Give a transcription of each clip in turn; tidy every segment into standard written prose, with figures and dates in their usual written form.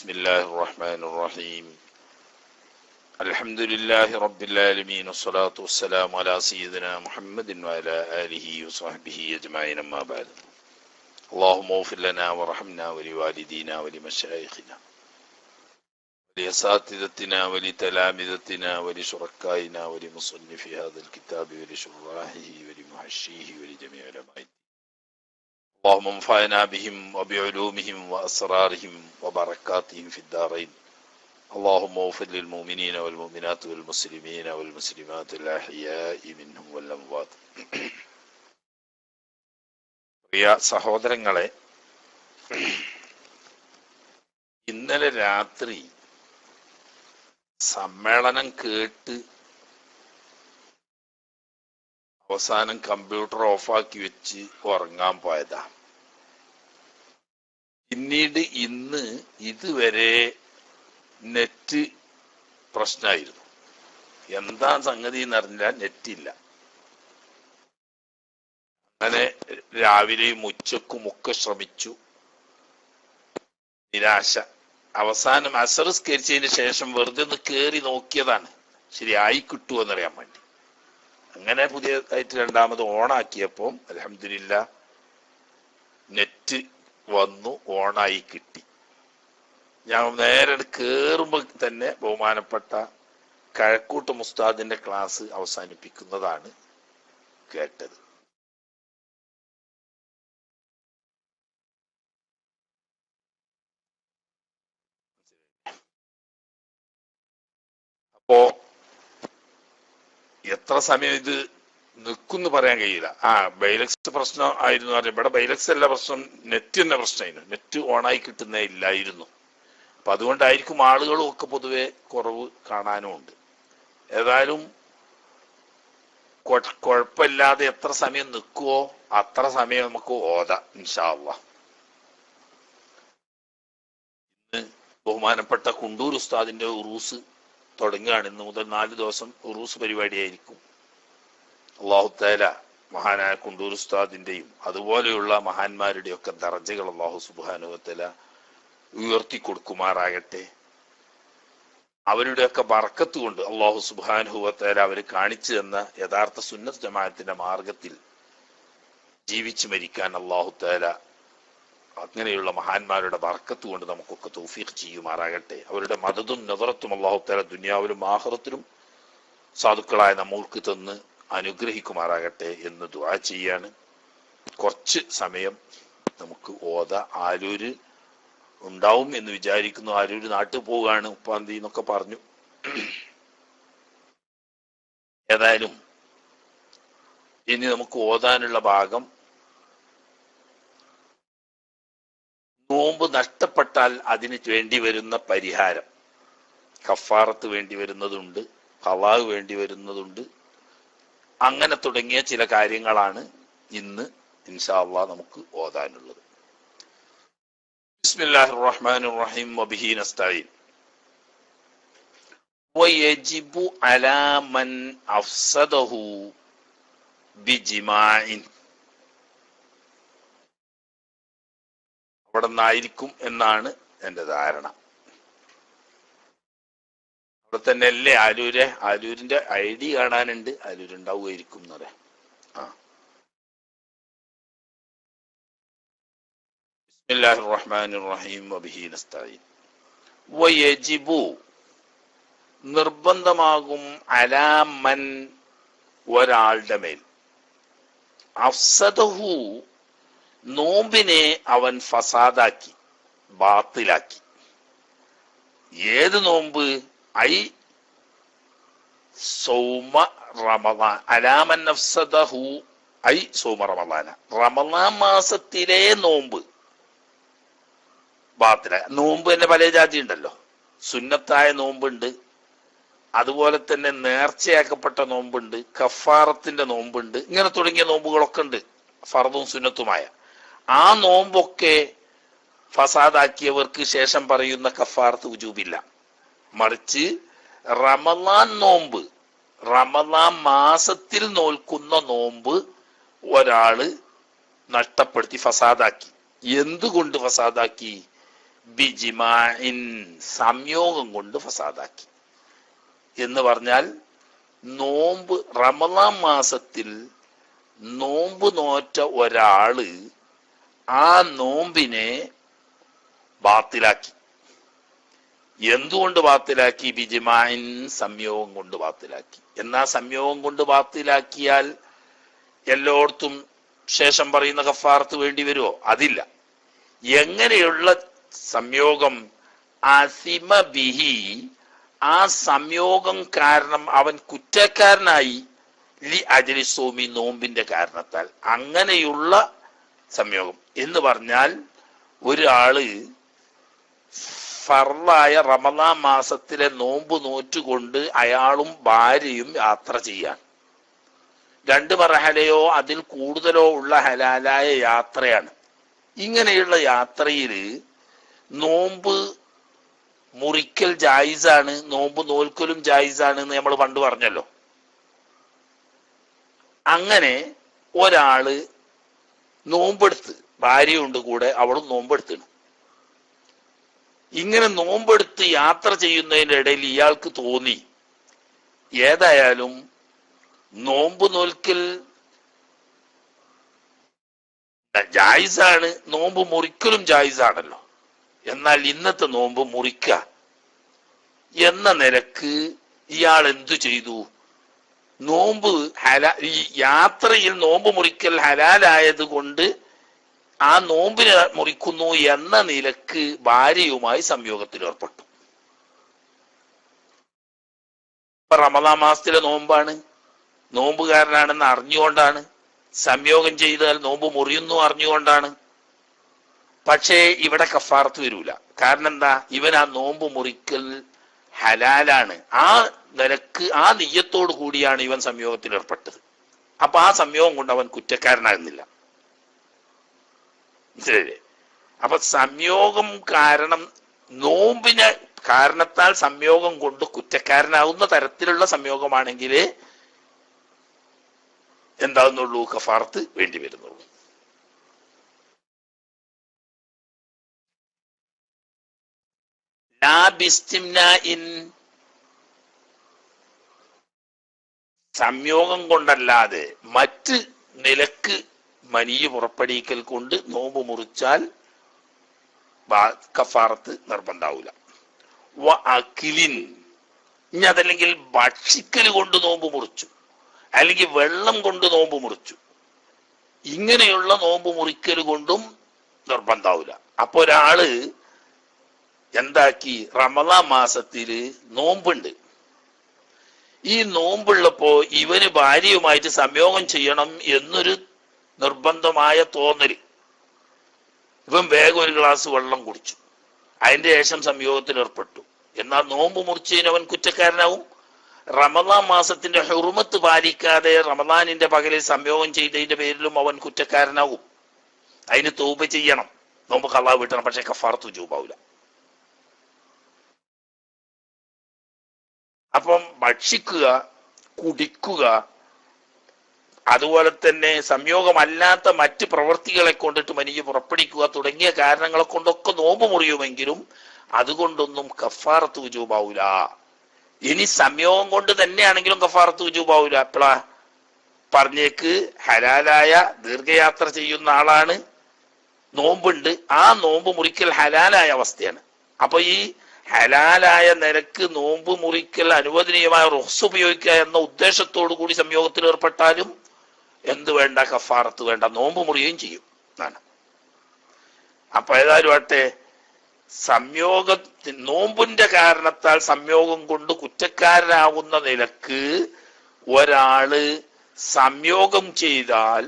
بسم الله الرحمن الرحيم الحمد لله رب العالمين والصلاة والسلام على سيدنا محمد وعلى آله وصحبه أجمعين أما بعد اللهم اغفر لنا وارحمنا ولوالدينا ولمشايخنا ولأساتذتنا ولتلامذتنا ولشركائنا ولمصنف هذا الكتاب ولشراحه ولمحشيه ولجميع العلماء اللهم انفعنا بهم وبعلومهم وأسرارهم وبركاتهم في الدارين اللهم اغفر للمؤمنين والمؤمنات والمسلمين والمسلمات الأحياء منهم والأموات. പ്രിയ സഹോദരങ്ങളെ, ഇന്നലെ രാത്രി സമ്മേളനം കേട്ട് അവസാനം കമ്പ്യൂട്ടർ ഓഫാക്കി വെച്ച് ഉറങ്ങാൻ പോയതാ. പിന്നീട് ഇന്ന് ഇതുവരെ നെറ്റ് പ്രശ്നമായിരുന്നു. എന്താ സംഗതി എന്ന് അറിഞ്ഞാൽ നെറ്റില്ല. അങ്ങനെ രാവിലെയും ഉച്ചക്കും ഒക്കെ ശ്രമിച്ചു, നിരാശ. അവസാനം അസർ സ്കരിച്ചതിന് ശേഷം വെറുതെ ഒന്ന് കേറി നോക്കിയതാണ്, ശരിയായി കിട്ടുമെന്നറിയാൻ വേണ്ടി. അങ്ങനെ പുതിയതായിട്ട് രണ്ടാമത് ഓണാക്കിയപ്പോൾ അൽഹംദുലില്ലാ നെറ്റ് വന്നു, ഓണായി കിട്ടി. ഞാൻ നേരെ കേറുമ്പോൾ തന്നെ ബഹുമാനപ്പെട്ട കഴക്കൂട്ട് മുസ്താദിന്റെ ക്ലാസ് അവസാനിപ്പിക്കുന്നതാണ് കേട്ടത്. അപ്പോ എത്ര സമയം ഇത് നിൽക്കുന്ന് പറയാൻ കഴിയില്ല. ബൈലക്സ് പ്രശ്നം ആയിരുന്നു അറിയാം. ഇവിടെ ബൈലക്സ് അല്ല പ്രശ്നം, നെറ്റ് തന്നെ പ്രശ്നമായിരുന്നു. നെറ്റ് ഓണായി കിട്ടുന്നേ ഇല്ലായിരുന്നു. അപ്പൊ അതുകൊണ്ടായിരിക്കും ആളുകളും ഒക്കെ പൊതുവെ കുറവ് കാണാനും ഉണ്ട്. ഏതായാലും കുഴപ്പമില്ലാതെ എത്ര സമയം നിൽക്കുവോ അത്ര സമയം നമുക്ക് ഓതാം ഇൻഷാ അല്ലാഹ്. ഇന്ന് ബഹുമാനപ്പെട്ട കുണ്ടൂർ ഉസ്താദിന്റെ ഉറൂസ് തുടങ്ങുകയാണ്. ഇന്ന് മുതൽ 4 ദിവസം ഉറൂസ് പരിപാടിയായിരിക്കും. അല്ലാഹു തആല മഹാനായ കുണ്ടൂർ ഉസ്താദിന്റെയും അതുപോലെയുള്ള മഹാന്മാരുടെയും ഒക്കെ ദർജകൾ അല്ലാഹു സുബ്ഹാനഹു വ തആല ഉയർത്തി കൊടുക്കുമാറാകട്ടെ. അവരുടെയൊക്കെ ബർക്കത്ത് കൊണ്ട് അല്ലാഹു സുബ്ഹാനഹു വ തആല അവർ കാണിച്ചു തന്ന യഥാർത്ഥ സുന്നത്ത് ജമാഅത്തിന്റെ മാർഗത്തിൽ ജീവിച്ചു മരിക്കാൻ അല്ലാഹു തആല അങ്ങനെയുള്ള മഹാന്മാരുടെ ബർക്കത്ത് കൊണ്ട് നമുക്കൊക്കെ തൗഫീഖ് ചെയ്യുമാറാകട്ടെ. അവരുടെ മദദും നദറത്തും അല്ലാഹു തആല ദുനിയാവിലും ആഖിറത്തിലും സാധുക്കളായ നമ്മൾക്ക് തന്ന് അനുഗ്രഹിക്കുമാറാകട്ടെ എന്ന് ദുആ ചെയ്യാണ്. കുറച്ച് സമയം നമുക്ക് ആലൂര് ഉണ്ടാവും എന്ന് വിചാരിക്കുന്നു. ആലൂര് നാട്ടിൽ പോവുകയാണ്, ഉപ്പാന്തി എന്നൊക്കെ പറഞ്ഞു. ഏതായാലും ഇനി നമുക്ക് ഓതാനുള്ള ഭാഗം, നോമ്പ് നഷ്ടപ്പെട്ടാൽ അതിന് വേണ്ടി വരുന്ന പരിഹാരം. കഫാറത്ത് വേണ്ടി വരുന്നതുണ്ട്, ഖളാ വേണ്ടി വരുന്നതുണ്ട്. അങ്ങനെ തുടങ്ങിയ ചില കാര്യങ്ങളാണ് ഇന്ന് ഇൻഷാ അല്ലാഹ് നമുക്ക് ഓതാനുള്ളത്. ബിസ്മില്ലാഹിർ റഹ്മാനിർ റഹീം വബിഹി നസ്തഈൻ. വയജിബു അലാ മൻ അഫ്സദഹു ബിജിമാഇൻ. അവിടെ നിന്നായിരിക്കും എന്നാണ് എന്റെ ധാരണ. അവിടെ തന്നെ അല്ലേ ആലൂരിന്റെ ID കാണാനുണ്ട്. ആലൂരുണ്ടാവുമായിരിക്കും എന്നറിയാം. ബിസ്മില്ലാഹിർ റഹ്മാനിർ റഹീം വബിഹി നസ്തഈൻ. വയജിബു നിർബന്ധമാകും അലാ മൻ ഒരാളുടെ മേൽ, അഫ്സദഹു നോമ്പിനെ അവൻ ഫസാദാക്കി, ബാത്തിലാക്കി. ഏത് നോമ്പ്? I Zouma Ramadan. അലാമൻ അഫ്സദഹു I Zouma റമളാന. Ramadan മാസത്തിലെ നോമ്പ് ബാത്തില. നോമ്പ് തന്നെ പല ജാതി ഉണ്ടല്ലോ. സുന്നത്തായ നോമ്പുണ്ട്, അതുപോലെ തന്നെ നേർച്ചയാക്കപ്പെട്ട നോമ്പുണ്ട്, കഫാറത്തിന്റെ നോമ്പുണ്ട്. ഇങ്ങനെ തുടങ്ങിയ നോമ്പുകളൊക്കെ ഉണ്ട്, ഫർദും സുന്നത്തുമായ. ആ നോമ്പൊക്കെ ഫസാദാക്കിയവർക്ക് ശേഷം പറയുന്ന കഫാറത്ത് വുജൂബില്ല. മറിച്ച് റമളാൻ നോമ്പ്, റമളാൻ മാസത്തിൽ നോൽക്കുന്ന നോമ്പ് ഒരാള് നഷ്ടപ്പെടുത്തി, ഫസാദാക്കി. എന്തുകൊണ്ട് ഫസാദാക്കി? ബിജിമാഇൻ സംയോഗം കൊണ്ട് ഫസാദാക്കി എന്ന് പറഞ്ഞാൽ നോമ്പ് റമളാൻ മാസത്തിൽ നോമ്പ് നോറ്റ ഒരാള് ആ നോമ്പിനെ ബാത്തിലാക്കി. എന്തുകൊണ്ട് ബാത്തിലാക്കി? ബിജിമാഇൻ സംയോഗം കൊണ്ട് ബാത്തിലാക്കി. എന്നാ സംയോഗം കൊണ്ട് ബാത്തിലാക്കിയാൽ എല്ലായിടത്തും ശേഷം പറയുന്ന കഫാറത്ത് വേണ്ടി വരുമോ? അതില്ല. എങ്ങനെയുള്ള സംയോഗം? അസിമ ബിഹി, ആ സംയോഗം കാരണം അവൻ കുറ്റക്കാരനായി, ലി അജ്ലി സൗമി നോമ്പിന്റെ കാരണത്താൽ. അങ്ങനെയുള്ള സംയോഗം എന്ന് പറഞ്ഞാൽ ഒരാള് ഫർളായ റമളാൻ മാസത്തിലെ നോമ്പ് നോറ്റുകൊണ്ട് അയാളും ഭാര്യയും യാത്ര ചെയ്യാൻ, 2 മർഹലയോ അതിൽ കൂടുതലോ ഉള്ള ഹലാലായ യാത്രയാണ്. ഇങ്ങനെയുള്ള യാത്രയിൽ നോമ്പ് മുറിക്കൽ ജായിസാണ്, നോമ്പ് നോൽക്കലും ജായിസാണ് എന്ന് നമ്മൾ പണ്ട് പറഞ്ഞല്ലോ. അങ്ങനെ ഒരാള് നോമ്പെടുത്ത്, ഭാര്യയുണ്ട് കൂടെ, അവളും നോമ്പെടുത്തിണ്. ഇങ്ങനെ നോമ്പെടുത്ത് യാത്ര ചെയ്യുന്നതിൻ്റെ ഇടയിൽ ഇയാൾക്ക് തോന്നി ഏതായാലും നോമ്പ് നോൽക്കൽ ജായിസാണ്, നോമ്പ് മുറിക്കലും ജായിസാണല്ലോ, എന്നാൽ ഇന്നത്തെ നോമ്പ് മുറിക്കുക എന്ന നിലക്ക് ഇയാൾ എന്തു ചെയ്തു? നോമ്പ് ഈ യാത്രയിൽ നോമ്പ് മുറിക്കൽ ഹലാലായത് കൊണ്ട് ആ നോമ്പിനെ മുറിക്കുന്നു എന്ന നിലക്ക് ഭാര്യയുമായി സംയോഗത്തിൽ ഏർപ്പെട്ടു. ഇപ്പൊ റമളാൻ മാസത്തിലെ നോമ്പാണ്, നോമ്പുകാരനാണെന്ന് അറിഞ്ഞുകൊണ്ടാണ്. സംയോഗം ചെയ്താൽ നോമ്പ് മുറിയുന്നു അറിഞ്ഞുകൊണ്ടാണ്. പക്ഷേ ഇവിടെ കഫാറത്ത് വരൂല. കാരണം എന്താ? ഇവൻ ആ നോമ്പ് മുറിക്കൽ ഹലാലാണ്, ആ നിലക്ക് ആ നിയ്യത്തോടു കൂടിയാണ് ഇവൻ സംയോഗത്തിൽ ഏർപ്പെട്ടത്. അപ്പൊ ആ സംയോഗം കൊണ്ട് അവൻ കുറ്റക്കാരനാകുന്നില്ല. ശരി. അപ്പൊ സംയോഗം കാരണം, നോമ്പിന് കാരണത്താൽ സംയോഗം കൊണ്ട് കുറ്റക്കാരനാകുന്ന തരത്തിലുള്ള സംയോഗമാണെങ്കിൽ എന്താകുന്നുള്ളൂ? കഫാറത്ത് വേണ്ടി വരുന്നുള്ളൂ. സംയോഗം കൊണ്ടല്ലാതെ മറ്റ് നിലക്ക് മനിയ് പുറപ്പെടിക്കൽ കൊണ്ട് നോമ്പ് മുറിച്ചാൽ കഫാറത്ത് നിർബന്ധാവൂല. അഖിലിൻ, ഇനി അതല്ലെങ്കിൽ ഭക്ഷിക്കൽ കൊണ്ട് നോമ്പ് മുറിച്ചു, അല്ലെങ്കിൽ വെള്ളം കൊണ്ട് നോമ്പ് മുറിച്ചു, ഇങ്ങനെയുള്ള നോമ്പ് മുറിക്കൽ കൊണ്ടും നിർബന്ധാവൂല. അപ്പൊ ഒരാള് എന്താക്കി? റമളാൻ മാസത്തില് നോമ്പുണ്ട്. ഈ നോമ്പുള്ളപ്പോ ഇവന് ഭാര്യയുമായിട്ട് സംയോഗം ചെയ്യണം എന്നൊരു നിർബന്ധമായ തോന്നല്. ഇവൻ വേഗം ഒരു ഗ്ലാസ് വെള്ളം കുടിച്ചു, അതിന്റെ ശേഷം സംയോഗത്തിൽ ഏർപ്പെട്ടു. എന്നാൽ നോമ്പ് മുറിച്ചതിന് അവൻ കുറ്റക്കാരനാവും. റമളാൻ മാസത്തിന്റെ ഹുർമത്ത് പാലിക്കാതെ റമളാനിന്റെ പകലിൽ സംയോഗം ചെയ്തതിന്റെ പേരിലും അവൻ കുറ്റക്കാരനാവും. അതിന് തൗബ ചെയ്യണം, നോമ്പ് ഖളാ വീട്ടണം. പക്ഷെ കഫാറത്ത് വജൂബാവൂല. അപ്പം ഭക്ഷിക്കുക, കുടിക്കുക, അതുപോലെ തന്നെ സംയോഗമല്ലാത്ത മറ്റ് പ്രവൃത്തികളെ കൊണ്ടിട്ട് മനിയ് പുറപ്പെടുവിക്കുക തുടങ്ങിയ കാരണങ്ങളെ കൊണ്ടൊക്കെ നോമ്പ് മുറിയുമെങ്കിലും അതുകൊണ്ടൊന്നും കഫാറത്ത് വജൂബാവൂല. ഇനി സംയോഗം കൊണ്ട് തന്നെയാണെങ്കിലും കഫാറത്ത് വജൂബാവൂല. എപ്പോഴാ പറഞ്ഞേക്ക്? ഹലാലായ ദീർഘയാത്ര ചെയ്യുന്ന ആളാണ്, നോമ്പുണ്ട്, ആ നോമ്പ് മുറിക്കൽ ഹലാലായ അവസ്ഥയാണ്. അപ്പൊ ഈ ഹലാലായ നിരക്ക് നോമ്പ് മുറിക്കൽ അനുവദനീയമായ റുഖ്സ് ഉപയോഗിക്കുക എന്ന ഉദ്ദേശത്തോടു കൂടി സംയോഗത്തിൽ ഏർപ്പെട്ടാലും എന്ത് വേണ്ട? കഫാറത്ത് വേണ്ട, നോമ്പ് മുറിയുകയും ചെയ്യും എന്നാണ്. അപ്പൊ ഏതായാലും ആട്ടെ, നോമ്പിന്റെ കാരണത്താൽ സംയോഗം കൊണ്ട് കുറ്റക്കാരനാകുന്ന നിലക്ക് ഒരാള് സംയോഗം ചെയ്താൽ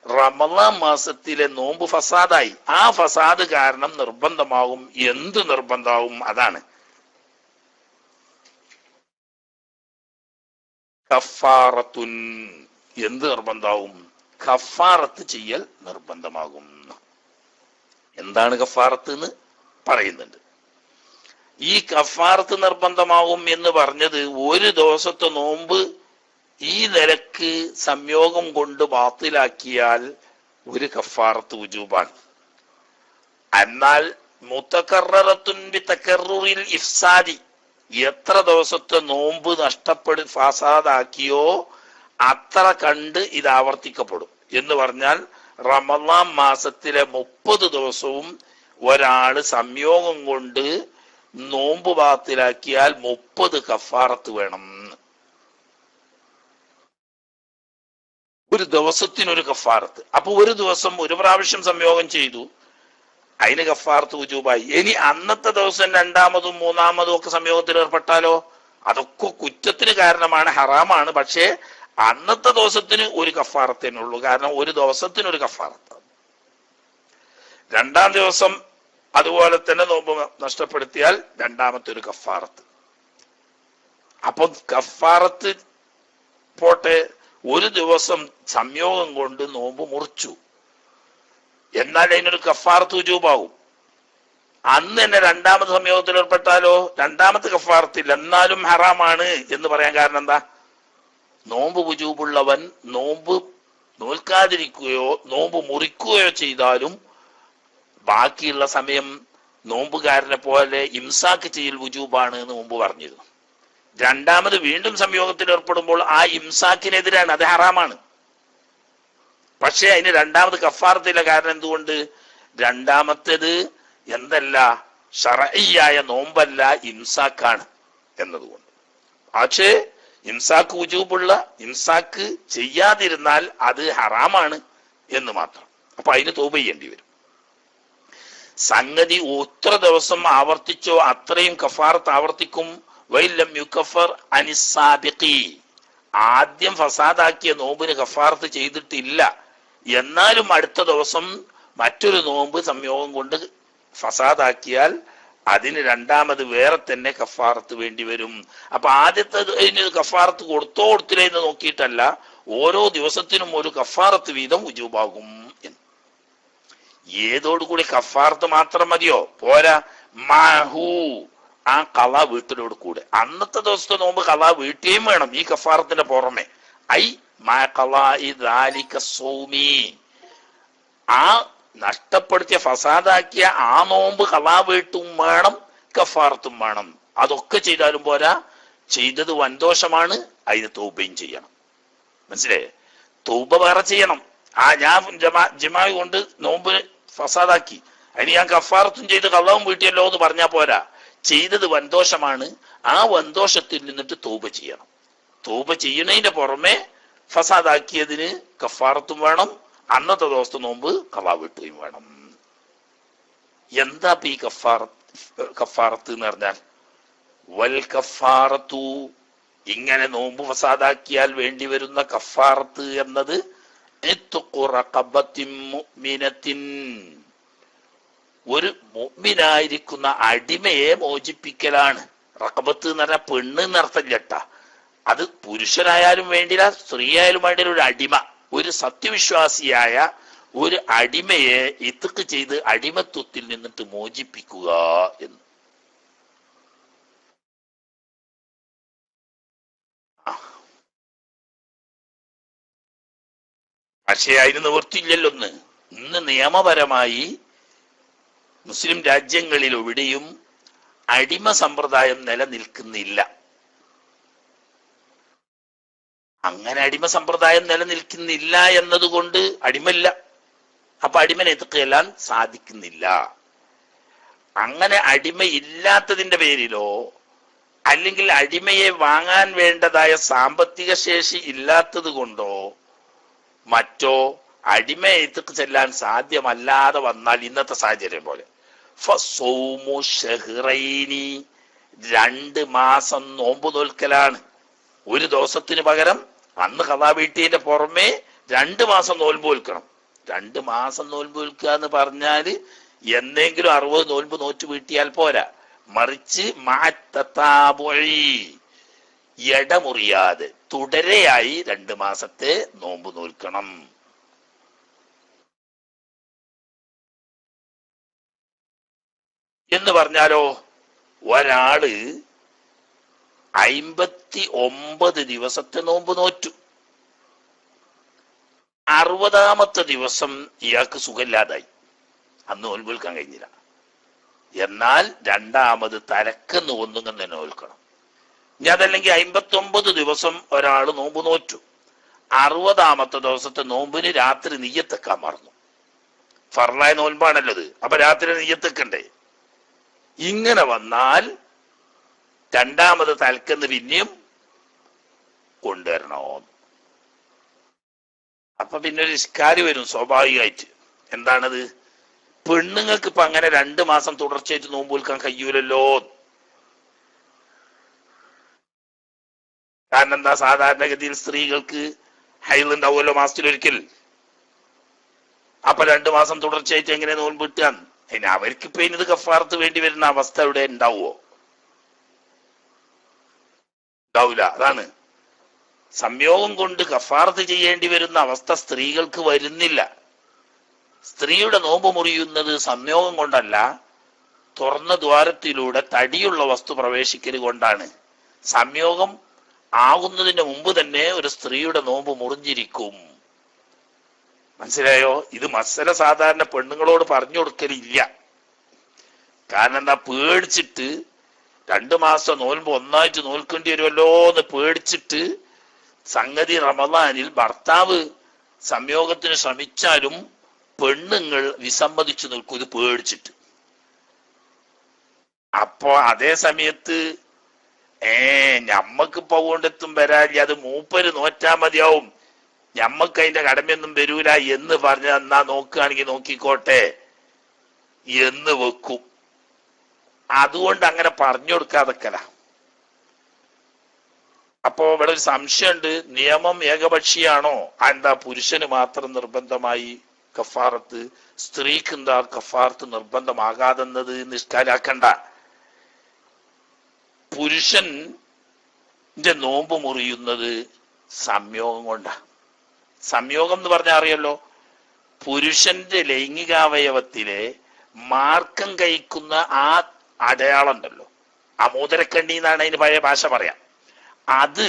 റമളാൻ മാസത്തിലെ നോമ്പ് ഫസാദായി. ആ ഫസാദ് കാരണം നിർബന്ധമാകും. എന്ത് നിർബന്ധമാകും? അതാണ് കഫാറത്തുൻ. എന്ത് നിർബന്ധമാകും? കഫാറത്ത് ചെയ്യൽ നിർബന്ധമാകും. എന്താണ് കഫാറത്ത് എന്ന് പറയുന്നുണ്ട്. ഈ കഫാറത്ത് നിർബന്ധമാകും എന്ന് പറഞ്ഞത് ഒരു ദിവസത്തെ നോമ്പ് ഈ നിലക്ക് സംയോഗം കൊണ്ട് ബാത്തിലാക്കിയാൽ ഒരു കഫാറത്ത് വുജൂബാണ്. എന്നാൽ മുതകററത്തുൻ ബിതകററുൽ ഇഫ്സാദി, എത്ര ദിവസത്തെ നോമ്പ് ഫസാദാക്കിയോ അത്ര കണ്ട് ഇത് ആവർത്തിക്കപ്പെടും. എന്ന് പറഞ്ഞാൽ റമളാൻ മാസത്തിലെ 30 ദിവസവും ഒരാള് സംയോഗം കൊണ്ട് നോമ്പ് ബാത്തിലാക്കിയാൽ 30 കഫാറത്ത് വേണം. ഒരു ദിവസത്തിനൊരു കഫാറത്ത്. അപ്പൊ ഒരു ദിവസം ഒരു പ്രാവശ്യം സംയോഗം ചെയ്തു, അതിന് കഫാറത്ത് വുജൂബായി. ഇനി അന്നത്തെ ദിവസം രണ്ടാമതും മൂന്നാമതും ഒക്കെ സംയോഗത്തിൽ ഏർപ്പെട്ടാലോ, അതൊക്കെ കുറ്റത്തിന് കാരണമാണ്, ഹറാമാണ്. പക്ഷേ അന്നത്തെ ദിവസത്തിന് ഒരു കഫാറത്തേ ഉള്ളൂ, കാരണം ഒരു ദിവസത്തിന് ഒരു കഫാറത്ത്. രണ്ടാം ദിവസം അതുപോലെ തന്നെ നോമ്പ് നഷ്ടപ്പെടുത്തിയാൽ രണ്ടാമത്തെ ഒരു കഫാറത്ത്. അപ്പൊ കഫാറത്ത് പോട്ടെ, ഒരു ദിവസം സംയോഗം കൊണ്ട് നോമ്പ് മുറിച്ചു, എന്നാൽ അതിനൊരു കഫാറത്ത് വുജൂബാവും. അന്ന് തന്നെ രണ്ടാമത്തെ സംയോഗത്തിൽ ഏർപ്പെട്ടാലോ രണ്ടാമത്തെ കഫാറത്തില്ല, എന്നാലും ഹറാമാണ് എന്ന് പറയാൻ കാരണം എന്താ? നോമ്പ് വുജൂബുള്ളവൻ നോമ്പ് നോൽക്കാതിരിക്കുകയോ നോമ്പ് മുറിക്കുകയോ ചെയ്താലും ബാക്കിയുള്ള സമയം നോമ്പുകാരനെ പോലെ ഇംസാക്ക് ചെയ്യൽ വുജൂബാണ് എന്ന് മുമ്പ് പറഞ്ഞിരുന്നു. രണ്ടാമത് വീണ്ടും സംയോഗത്തിൽ ഏർപ്പെടുമ്പോൾ ആ ഇംസാക്കിനെതിരാണ്, അത് ഹറാമാണ്. പക്ഷെ അതിന് രണ്ടാമത് കഫാറത്തില്ല. കാരണം എന്തുകൊണ്ട്? രണ്ടാമത്തേത് എന്തല്ല, ശർഈയായ നോമ്പല്ല, ഇംസാക്കാണ് എന്നതുകൊണ്ട്. പക്ഷേ ഇംസാക്ക് വുജൂബുള്ള, ഇംസാക്ക് ചെയ്യാതിരുന്നാൽ അത് ഹറാമാണ് എന്ന് മാത്രം. അപ്പൊ അതിന് തൗബ ചെയ്യേണ്ടി വരും. സംഗതി എത്ര ദിവസം ആവർത്തിച്ചോ അത്രയും കഫാറത്ത് ആവർത്തിക്കും. വൈലം യുകഫർ അനിസാബിഖി, ആദ്യം ഫസാദാക്കിയ നോമ്പിന് കഫാറത്ത് ചെയ്തിട്ടില്ല, എന്നാലും അടുത്ത ദിവസം മറ്റൊരു നോമ്പ് സംയോഗം കൊണ്ട് ഫസാദാക്കിയാൽ അതിന് രണ്ടാമത് വേറെ തന്നെ കഫാറത്ത് വേണ്ടി വരും. അപ്പൊ ആദ്യത്തെ കഫാറത്ത് കൊടുത്തോ കൊടുത്തില്ലേ എന്ന് നോക്കിയിട്ടല്ല, ഓരോ ദിവസത്തിനും ഒരു കഫാറത്ത് വീതം വുജൂബാകും എന്ന്. ഏതോടുകൂടി കഫാറത്ത് മാത്രം മതിയോ? പോരാ, മാഹു, ആ കള വീട്ടിലോട് കൂടെ. അന്നത്തെ ദിവസത്തെ നോമ്പ് കള വീട്ടുകയും വേണം ഈ കഫാറത്തിന്റെ പുറമെ. ഐ മാ കളാഇ ദാലിക സൗമി, ആ നഷ്ടപ്പെടുത്തിയ ഫസാദാക്കിയ ആ നോമ്പ് കളാ വീട്ടും വേണം, കഫാറത്തും വേണം. അതൊക്കെ ചെയ്താലും പോരാ, ചെയ്തത് വൻദോഷമാണ്, അതിന് തൗബയും ചെയ്യണം. മനസ്സിലായേ? തൗബ വേറെ ചെയ്യണം. ഞാൻ ജിമാ കൊണ്ട് നോമ്പ് ഫസാദാക്കി, അതിന് ഞാൻ കഫാറത്തും ചെയ്ത് കളവും വീട്ടിയല്ലോ എന്ന് പറഞ്ഞാൽ പോരാ, ചെയ്തത് വൻദോഷമാണ്, ആ വൻദോഷത്തിൽ നിന്നിട്ട് തൗബ ചെയ്യണം. തൗബ ചെയ്യുന്നതിന്റെ പുറമെ ഫസാദാക്കിയതിന് കഫാറത്തും വേണം, അന്നത്തെ ദിവസത്തെ നോമ്പ് കളാ വീട്ടുകയും വേണം. എന്താ ഈ കഫാറത്ത് എന്ന് പറഞ്ഞാൽ? വൽ കഫാറത്തു, ഇങ്ങനെ നോമ്പ് ഫസാദാക്കിയാൽ വേണ്ടി വരുന്ന കഫാറത്ത് എന്നത് ഒരു മുഅ്മിനായിരിക്കുന്ന അടിമയെ മോചിപ്പിക്കലാണ്. റഖബത്ത് എന്ന് പറഞ്ഞാൽ പെണ്ണ് എന്നർത്ഥമില്ലട്ട, അത് പുരുഷനായാലും വേണ്ടില്ല സ്ത്രീ ആയാലും വേണ്ടില്ല, ഒരു അടിമ, ഒരു സത്യവിശ്വാസിയായ ഒരു അടിമയെ ഇത്ക്ക് ചെയ്ത് അടിമത്വത്തിൽ നിന്നിട്ട് മോചിപ്പിക്കുക എന്ന്. പക്ഷേ അതിന് നിവൃത്തിയില്ലല്ലോ. ഇന്ന് നിയമപരമായി മുസ്ലിം രാജ്യങ്ങളിൽ എവിടെയും അടിമ സമ്പ്രദായം നിലനിൽക്കുന്നില്ല. അങ്ങനെ അടിമ സമ്പ്രദായം നിലനിൽക്കുന്നില്ല എന്നതുകൊണ്ട് അടിമല്ല, അപ്പൊ അടിമനെ എത്തിക്കാൻ സാധിക്കുന്നില്ല. അങ്ങനെ അടിമയില്ലാത്തതിന്റെ പേരിലോ അല്ലെങ്കിൽ അടിമയെ വാങ്ങാൻ വേണ്ടതായ സാമ്പത്തിക ശേഷി ഇല്ലാത്തത് കൊണ്ടോ മറ്റോ അടിമയെ എത്തിക്ക് ചെല്ലാൻ സാധ്യമല്ലാതെ വന്നാൽ ഇന്നത്തെ സാഹചര്യം പോലെ ഫസൗമു ശഹ്റൈനി, 2 മാസം നോമ്പ് നോൽക്കലാണ്. ഒരു ദിവസത്തിന് പകരം അന്ന് ഖളാ വീട്ടിന്റെ പുറമെ 2 മാസം നോൽമ്പ് നോൽക്കണം. 2 മാസം നോൽമ്പ് നോൽക്കുക എന്ന് പറഞ്ഞാല് എന്തെങ്കിലും 60 നോൽമ്പ് നോറ്റ് വീട്ടിയാൽ പോരാ, മറിച്ച് ഇടമുറിയാതെ തുടരെയായി 2 മാസത്തെ നോമ്പ് നോൽക്കണം. എന്ന് പറഞ്ഞാലോ, ഒരാള് 59 ദിവസത്തെ നോമ്പ് നോറ്റു, 60ാമത്തെ ദിവസം ഇയാൾക്ക് സുഖമില്ലാതായി, അന്ന് നോൽമ്പ് നിൽക്കാൻ കഴിഞ്ഞില്ല. എന്നാൽ രണ്ടാമത് തലക്കെന്ന് ഒന്നുങ്ങൻ തന്നെ നോൽക്കണം. ഇനി അതല്ലെങ്കിൽ 59 ദിവസം ഒരാൾ നോമ്പ് നോറ്റു, 60ാമത്തെ ദിവസത്തെ നോമ്പിന് രാത്രി നിയ്യത്തെക്കാൻ മറന്നു. ഫർളായ നോൻപാണല്ലത്, അപ്പൊ രാത്രി നിയ്യത്തെക്കണ്ടേ? ഇങ്ങനെ വന്നാൽ രണ്ടാമത് തലക്കെന്ന് പിന്നെയും കൊണ്ടുവരണോ? അപ്പൊ പിന്നെ ഒരു ഇഷ്കാരി വരും സ്വാഭാവികമായിട്ട്. എന്താണത്? പെണ്ണുങ്ങൾക്ക് ഇപ്പൊ അങ്ങനെ 2 മാസം തുടർച്ചയായിട്ട് നോമ്പ് വിൽക്കാൻ കഴിയൂലല്ലോ. കാരണം എന്താ? സാധാരണഗതിയിൽ സ്ത്രീകൾക്ക് ഹൈലുണ്ടാവുമല്ലോ മാസത്തിലൊരിക്കൽ. അപ്പൊ 2 മാസം തുടർച്ചയായിട്ട് എങ്ങനെ നോമ്പ് കിട്ടാൻ? അതിന് അവർക്കിപ്പോ ഇത് കഫാറത്ത് വേണ്ടി വരുന്ന അവസ്ഥ ഇവിടെ ഉണ്ടാവുമോ? ഉണ്ടാവൂല. അതാണ് സംയോഗം കൊണ്ട് കഫാറത്ത് ചെയ്യേണ്ടി വരുന്ന അവസ്ഥ സ്ത്രീകൾക്ക് വരുന്നില്ല. സ്ത്രീയുടെ നോമ്പ് മുറിയുന്നത് സംയോഗം കൊണ്ടല്ല, തുറന്ന ദ്വാരത്തിലൂടെ തടിയുള്ള വസ്തു പ്രവേശിക്കൽ കൊണ്ടാണ്. സംയോഗം ആകുന്നതിന് മുമ്പ് തന്നെ ഒരു സ്ത്രീയുടെ നോമ്പ് മുറിഞ്ഞിരിക്കും. മനസ്സിലായോ? ഇത് മസല സാധാരണ പെണ്ണുങ്ങളോട് പറഞ്ഞു കൊടുക്കലില്ല. കാരണം എന്താ? പേടിച്ചിട്ട് 2 മാസം നോൽമ്പ് ഒന്നായിട്ട് നോൽക്കേണ്ടി വരുമല്ലോ എന്ന് പേടിച്ചിട്ട് സംഗതി റമദാനിൽ ഭർത്താവ് സംയോഗത്തിന് ശ്രമിച്ചാലും പെണ്ണുങ്ങൾ വിസമ്മതിച്ചു നിൽക്കും, ഇത് പേടിച്ചിട്ട്. അപ്പോ അതേ സമയത്ത് ഞമ്മക്കിപ്പോ കൊണ്ടെത്തും വരാല്ല, അത് മൂപ്പര് നോറ്റാ മതിയാവും, ഞമ്മക്ക് അതിന്റെ കടമയൊന്നും വരൂല എന്ന് പറഞ്ഞ എന്നാ നോക്കുകയാണെങ്കിൽ നോക്കിക്കോട്ടെ എന്ന് വെക്കും. അതുകൊണ്ട് അങ്ങനെ പറഞ്ഞു കൊടുക്കാതെക്കല. അപ്പോ ഇവിടെ ഒരു സംശയമുണ്ട്, നിയമം ഏകപക്ഷീയാണോ? എന്താ പുരുഷന് മാത്രം നിർബന്ധമായി കഫാറത്ത്, സ്ത്രീക്ക് എന്താ കഫാറത്ത് നിർബന്ധമാകാതെന്നത് നിഷ്കാരാക്കണ്ട. പുരുഷന്റെ നോമ്പ് മുറിയുന്നത് സംയോഗം കൊണ്ടാ. സംയോഗം എന്ന് പറഞ്ഞാൽ അറിയല്ലോ, പുരുഷന്റെ ലൈംഗികാവയവത്തിലെ മാർക്കം കഴിക്കുന്ന ആ അടയാളം ഉണ്ടല്ലോ, അമൂതരക്കണ്ണി എന്നാണ് അതിന് പഴയ ഭാഷ പറയാം. അത്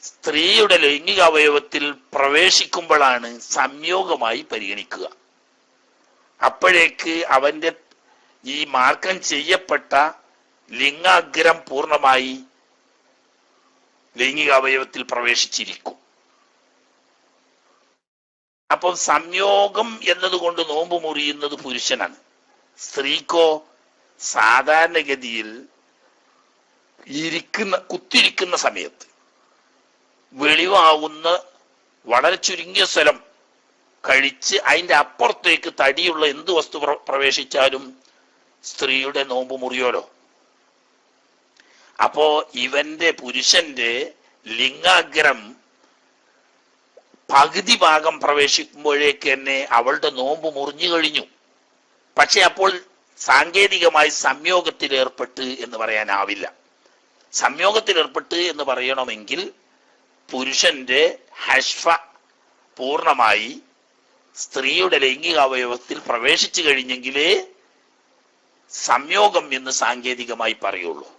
സ്ത്രീയുടെ ലൈംഗിക അവയവത്തിൽ പ്രവേശിക്കുമ്പോഴാണ് സംയോഗമായി പരിഗണിക്കുക. അപ്പോഴേക്ക് അവന്റെ ഈ മാർക്കം ചെയ്യപ്പെട്ട ലിംഗാഗ്രം പൂർണ്ണമായി ലൈംഗിക അവയവത്തിൽ പ്രവേശിച്ചിരിക്കും. അപ്പം സംയോഗം എന്നതുകൊണ്ട് നോമ്പ് മുറിയുന്നത് പുരുഷനാണ്. സ്ത്രീക്കോ സാധാരണഗതിയിൽ കുത്തിരിക്കുന്ന സമയത്ത് വെളിവാകുന്ന വളരെ ചുരുങ്ങിയ സ്ഥലം കഴിച്ച് അതിന്റെ അപ്പുറത്തേക്ക് തടിയുള്ള എന്ത് വസ്തു പ്രവേശിച്ചാലും സ്ത്രീയുടെ നോമ്പ് മുറിയോലോ. അപ്പോ ഇവന്റെ പുരുഷന്റെ ലിംഗാഗ്രം പകുതി ഭാഗം പ്രവേശിക്കുമ്പോഴേക്ക് തന്നെ അവളുടെ നോമ്പ് മുറിഞ്ഞു കഴിഞ്ഞു. പക്ഷെ അപ്പോൾ സാങ്കേതികമായി സംയോഗത്തിൽ ഏർപ്പെട്ട് എന്ന് പറയാനാവില്ല. സംയോഗത്തിൽ ഏർപ്പെട്ട് എന്ന് പറയണമെങ്കിൽ പുരുഷന്റെ ഹഷ്ഫ പൂർണ്ണമായി സ്ത്രീയുടെ ലൈംഗിക അവയവത്തിൽ പ്രവേശിച്ചു കഴിഞ്ഞെങ്കിലേ സംയോഗം എന്ന് സാങ്കേതികമായി പറയുള്ളൂ.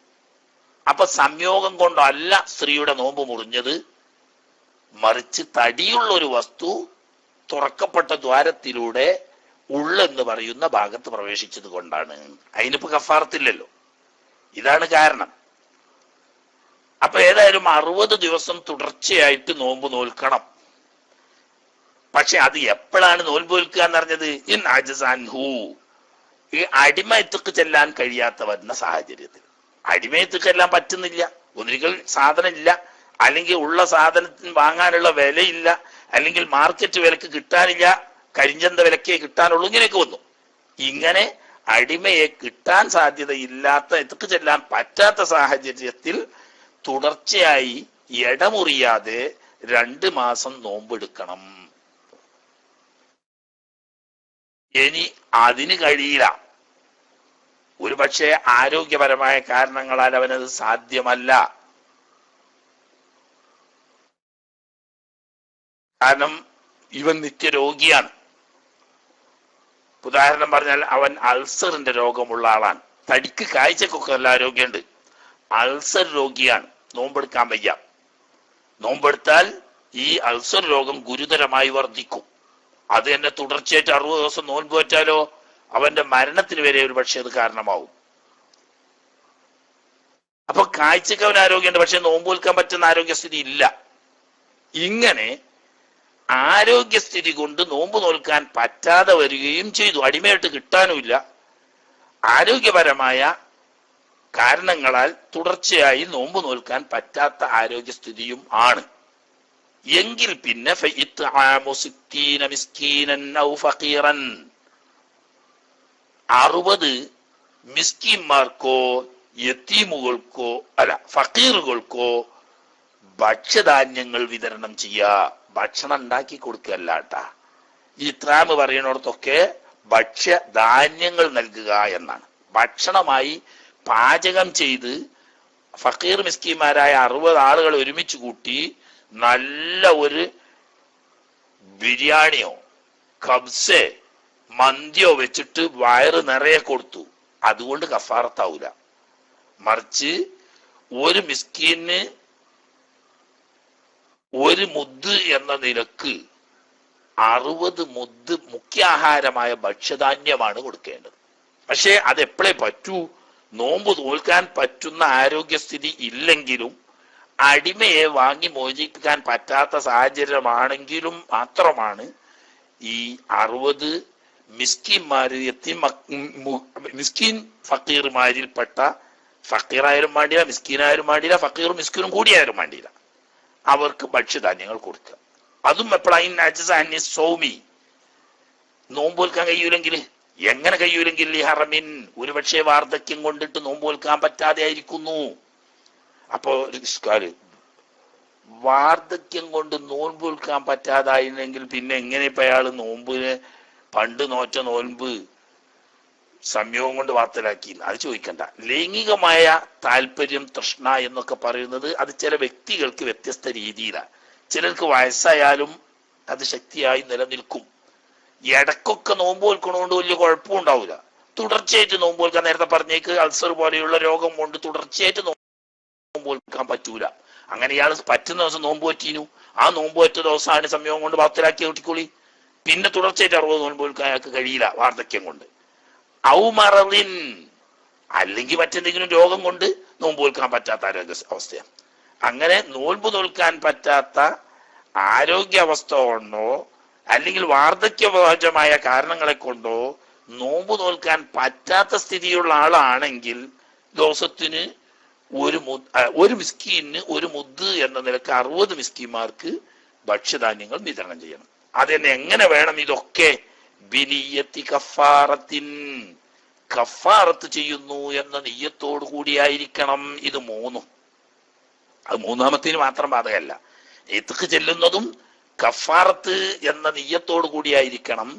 അപ്പൊ സംയോഗം കൊണ്ടല്ല സ്ത്രീയുടെ നോമ്പ് മുറിഞ്ഞത്, മറിച്ച് തടിയുള്ള ഒരു വസ്തു തുറക്കപ്പെട്ട ദ്വാരത്തിലൂടെ ഉള്ളെന്ന് പറയുന്ന ഭാഗത്ത് പ്രവേശിച്ചത് കൊണ്ടാണ്. അതിനിപ്പോ കഫാറത്തില്ലല്ലോ. ഇതാണ് കാരണം. അപ്പൊ ഏതായാലും 60 ദിവസം തുടർച്ചയായിട്ട് നോമ്പ് നോൽക്കണം. പക്ഷെ അത് എപ്പോഴാണ് നോൽമ്പ് നോൽക്കുക എന്നറിഞ്ഞത്? ഇൻ അജ്സാൻഹു, ഈ അടിമയത്തേക്ക് ചെല്ലാൻ കഴിയാത്ത വരുന്ന സാഹചര്യത്തിൽ. അടിമയത്തേക്ക് ചെല്ലാൻ പറ്റുന്നില്ല, ഒന്നുകിൽ സാധനം ഇല്ല, അല്ലെങ്കിൽ ഉള്ള സാധനത്തിന് വാങ്ങാനുള്ള വിലയില്ല, അല്ലെങ്കിൽ മാർക്കറ്റ് വിലക്ക് കിട്ടാനില്ല, കരിഞ്ചന്ത വിലക്കേ കിട്ടാനുള്ളൂ, ഇങ്ങനെയൊക്കെ വന്നു. ഇങ്ങനെ അടിമയെ കിട്ടാൻ സാധ്യതയില്ലാത്ത, എത്തിക്ക് ചെല്ലാൻ പറ്റാത്ത സാഹചര്യത്തിൽ തുടർച്ചയായി ഇടമുറിയാതെ 2 മാസം നോമ്പെടുക്കണം. ഇനി അതിന് കഴിയില്ല, ഒരു പക്ഷേ ആരോഗ്യപരമായ കാരണങ്ങളാൽ അവനത് സാധ്യമല്ല. കാരണം ഇവൻ നിത്യരോഗിയാണ്. ഉദാഹരണം പറഞ്ഞാൽ അവൻ അൾസറിന്റെ രോഗമുള്ള ആളാണ്. തടിക്ക് കാഴ്ചക്കൊക്കെ നല്ല ആരോഗ്യമുണ്ട്, അൾസർ രോഗിയാണ്. നോമ്പെടുക്കാൻ വയ്യ. നോമ്പെടുത്താൽ ഈ അൾസർ രോഗം ഗുരുതരമായി വർദ്ധിക്കും. അത് തന്നെ തുടർച്ചയായിട്ട് 60 ദിവസം നോമ്പ് പറ്റാലോ, അവന്റെ മരണത്തിന് വരെ ഒരു പക്ഷേ അത് കാരണമാവും. അപ്പൊ കാഴ്ചക്ക് അവൻ ആരോഗ്യമുണ്ട്, പക്ഷെ നോമ്പ് നിൽക്കാൻ പറ്റുന്ന ആരോഗ്യസ്ഥിതി ഇല്ല. ഇങ്ങനെ ആരോഗ്യസ്ഥിതി കൊണ്ട് നോമ്പ് നോൽക്കാൻ പറ്റാതെ വരികയും ചെയ്തു. അടിമയായിട്ട് കിട്ടാനുമില്ല. ആരോഗ്യപരമായ കാരണങ്ങളാൽ തുടർച്ചയായി നോമ്പ് നോൽക്കാൻ പറ്റാത്ത ആരോഗ്യസ്ഥിതിയും ആണ് എങ്കിൽ പിന്നെ 60 മിസ്കീന്മാർക്കോ യത്തീമുകൾക്കോ ഫക്കീറുകൾക്കോ ഭക്ഷ്യധാന്യങ്ങൾ വിതരണം ചെയ്യുക. ഭക്ഷണം ഉണ്ടാക്കി കൊടുക്കല്ലാട്ടാ. ഈ ഇത്രാമ് പറയുന്നിടത്തൊക്കെ ഭക്ഷ്യധാന്യങ്ങൾ നൽകുക എന്നാണ്. ഭക്ഷണമായി പാചകം ചെയ്ത് ഫക്കീർ മിസ്കീന്മാരായ 60 ആളുകൾ ഒരുമിച്ച് കൂട്ടി നല്ല ഒരു ബിരിയാണിയോ കബ്സേ മന്തിയോ വെച്ചിട്ട് വയറ് നിറയെ കൊടുത്തു. അതുകൊണ്ട് കഫാറത്താവൂല. മറിച്ച് ഒരു മിസ്കീന് ഒരു മുദ് എന്ന നിലക്ക് 60 മുദ് മുഖ്യാഹാരമായ ഭക്ഷ്യധാന്യമാണ് കൊടുക്കേണ്ടത്. പക്ഷെ അതെപ്പോഴേ പറ്റൂ? നോമ്പ് തോൽക്കാൻ പറ്റുന്ന ആരോഗ്യസ്ഥിതി ഇല്ലെങ്കിലും അടിമയെ വാങ്ങി മോചിപ്പിക്കാൻ പറ്റാത്ത സാഹചര്യമാണെങ്കിലും മാത്രമാണ് ഈ 60 മിസ്കിന്മാര് മിസ്കിൻ ഫക്കീർമാരിൽപ്പെട്ട, ഫക്കീറായാലും വേണ്ടിയില്ല, മിസ്കീനായാലും വേണ്ടിയില്ല, ഫക്കീറും മിസ്കിനും കൂടിയായാലും വേണ്ടിയില്ല, അവർക്ക് ഭക്ഷ്യധാന്യങ്ങൾ കൊടുക്കുക. അതും എപ്പോഴാണ് സൗമി നോമ്പ് വെൽക്കാൻ കഴിയൂലെങ്കിൽ. എങ്ങനെ കഴിയൂലെങ്കിൽ ഹറമിൻ, ഒരുപക്ഷെ വാർദ്ധക്യം കൊണ്ടിട്ട് നോമ്പ് വെൽക്കാൻ പറ്റാതെ ആയിരിക്കുന്നു. അപ്പോ വാർദ്ധക്യം കൊണ്ട് നോമ്പ് വെൽക്കാൻ പറ്റാതായിരുന്നെങ്കിൽ പിന്നെ എങ്ങനെ ഇപ്പൊ അയാള് നോമ്പിന് പണ്ട് നോറ്റ നോൻപ് സംയോഗം കൊണ്ട് വാർത്തലാക്കി? അത് ചോദിക്കണ്ട. ലൈംഗികമായ താല്പര്യം, തൃഷ്ണ എന്നൊക്കെ പറയുന്നത് അത് ചില വ്യക്തികൾക്ക് വ്യത്യസ്ത രീതിയിലാണ്. ചിലർക്ക് വയസ്സായാലും അത് ശക്തിയായി നിലനിൽക്കും. ഇടക്കൊക്കെ നോമ്പ് വെൽക്കണോണ്ട് വലിയ കുഴപ്പവും ഉണ്ടാവില്ല. തുടർച്ചയായിട്ട് നോമ്പ് വെൽക്കാൻ, നേരത്തെ പറഞ്ഞേക്ക് അൾസർ പോലെയുള്ള രോഗം കൊണ്ട് തുടർച്ചയായിട്ട് നോമ്പ് വെൽക്കാൻ പറ്റൂല. അങ്ങനെ ഇയാൾ പറ്റുന്ന ദിവസം നോമ്പ് പറ്റീനു, ആ നോമ്പ് പറ്റ ദിവസമാണ് സംയോഗം കൊണ്ട് വാർത്തലാക്കി കൂട്ടിക്കോളി. പിന്നെ തുടർച്ചയായിട്ട് 60 നോമ്പ് വെൽക്കാൻ അയാൾക്ക് കഴിയില്ല വാർദ്ധക്യം കൊണ്ട്. ഔമറലിൻ, അല്ലെങ്കിൽ മറ്റെന്തെങ്കിലും രോഗം കൊണ്ട് നോമ്പ് വെൽക്കാൻ പറ്റാത്ത ആരോഗ്യ അവസ്ഥയാണ്. അങ്ങനെ നോമ്പ് നോൽക്കാൻ പറ്റാത്ത ആരോഗ്യ അവസ്ഥ കൊണ്ടോ അല്ലെങ്കിൽ വാർദ്ധക്യസഹജമായ കാരണങ്ങളെ കൊണ്ടോ നോമ്പ് നോൽക്കാൻ പറ്റാത്ത സ്ഥിതിയുള്ള ആളാണെങ്കിൽ ദിവസത്തിന് ഒരു മിസ്കീന് ഒരു മുദ് എന്ന നിലക്ക് 60 മിസ്കീന്മാർക്ക് ഭക്ഷ്യധാന്യങ്ങൾ വിതരണം ചെയ്യണം. അതെന്നെ എങ്ങനെ വേണം? ഇതൊക്കെ ബിനിയത്തി കഫാറത്തിൻ, കഫാറത്ത് ചെയ്യുന്നു എന്ന നിയ്യത്തോടു കൂടിയായിരിക്കണം. ഇത് മൂന്നും, അത് മൂന്നാമത്തിന് മാത്രം ബാധകമല്ല. ഇത്ക്ക് ചെല്ലുന്നതും കഫാറത്ത് എന്ന നിയ്യത്തോടു കൂടിയായിരിക്കണം.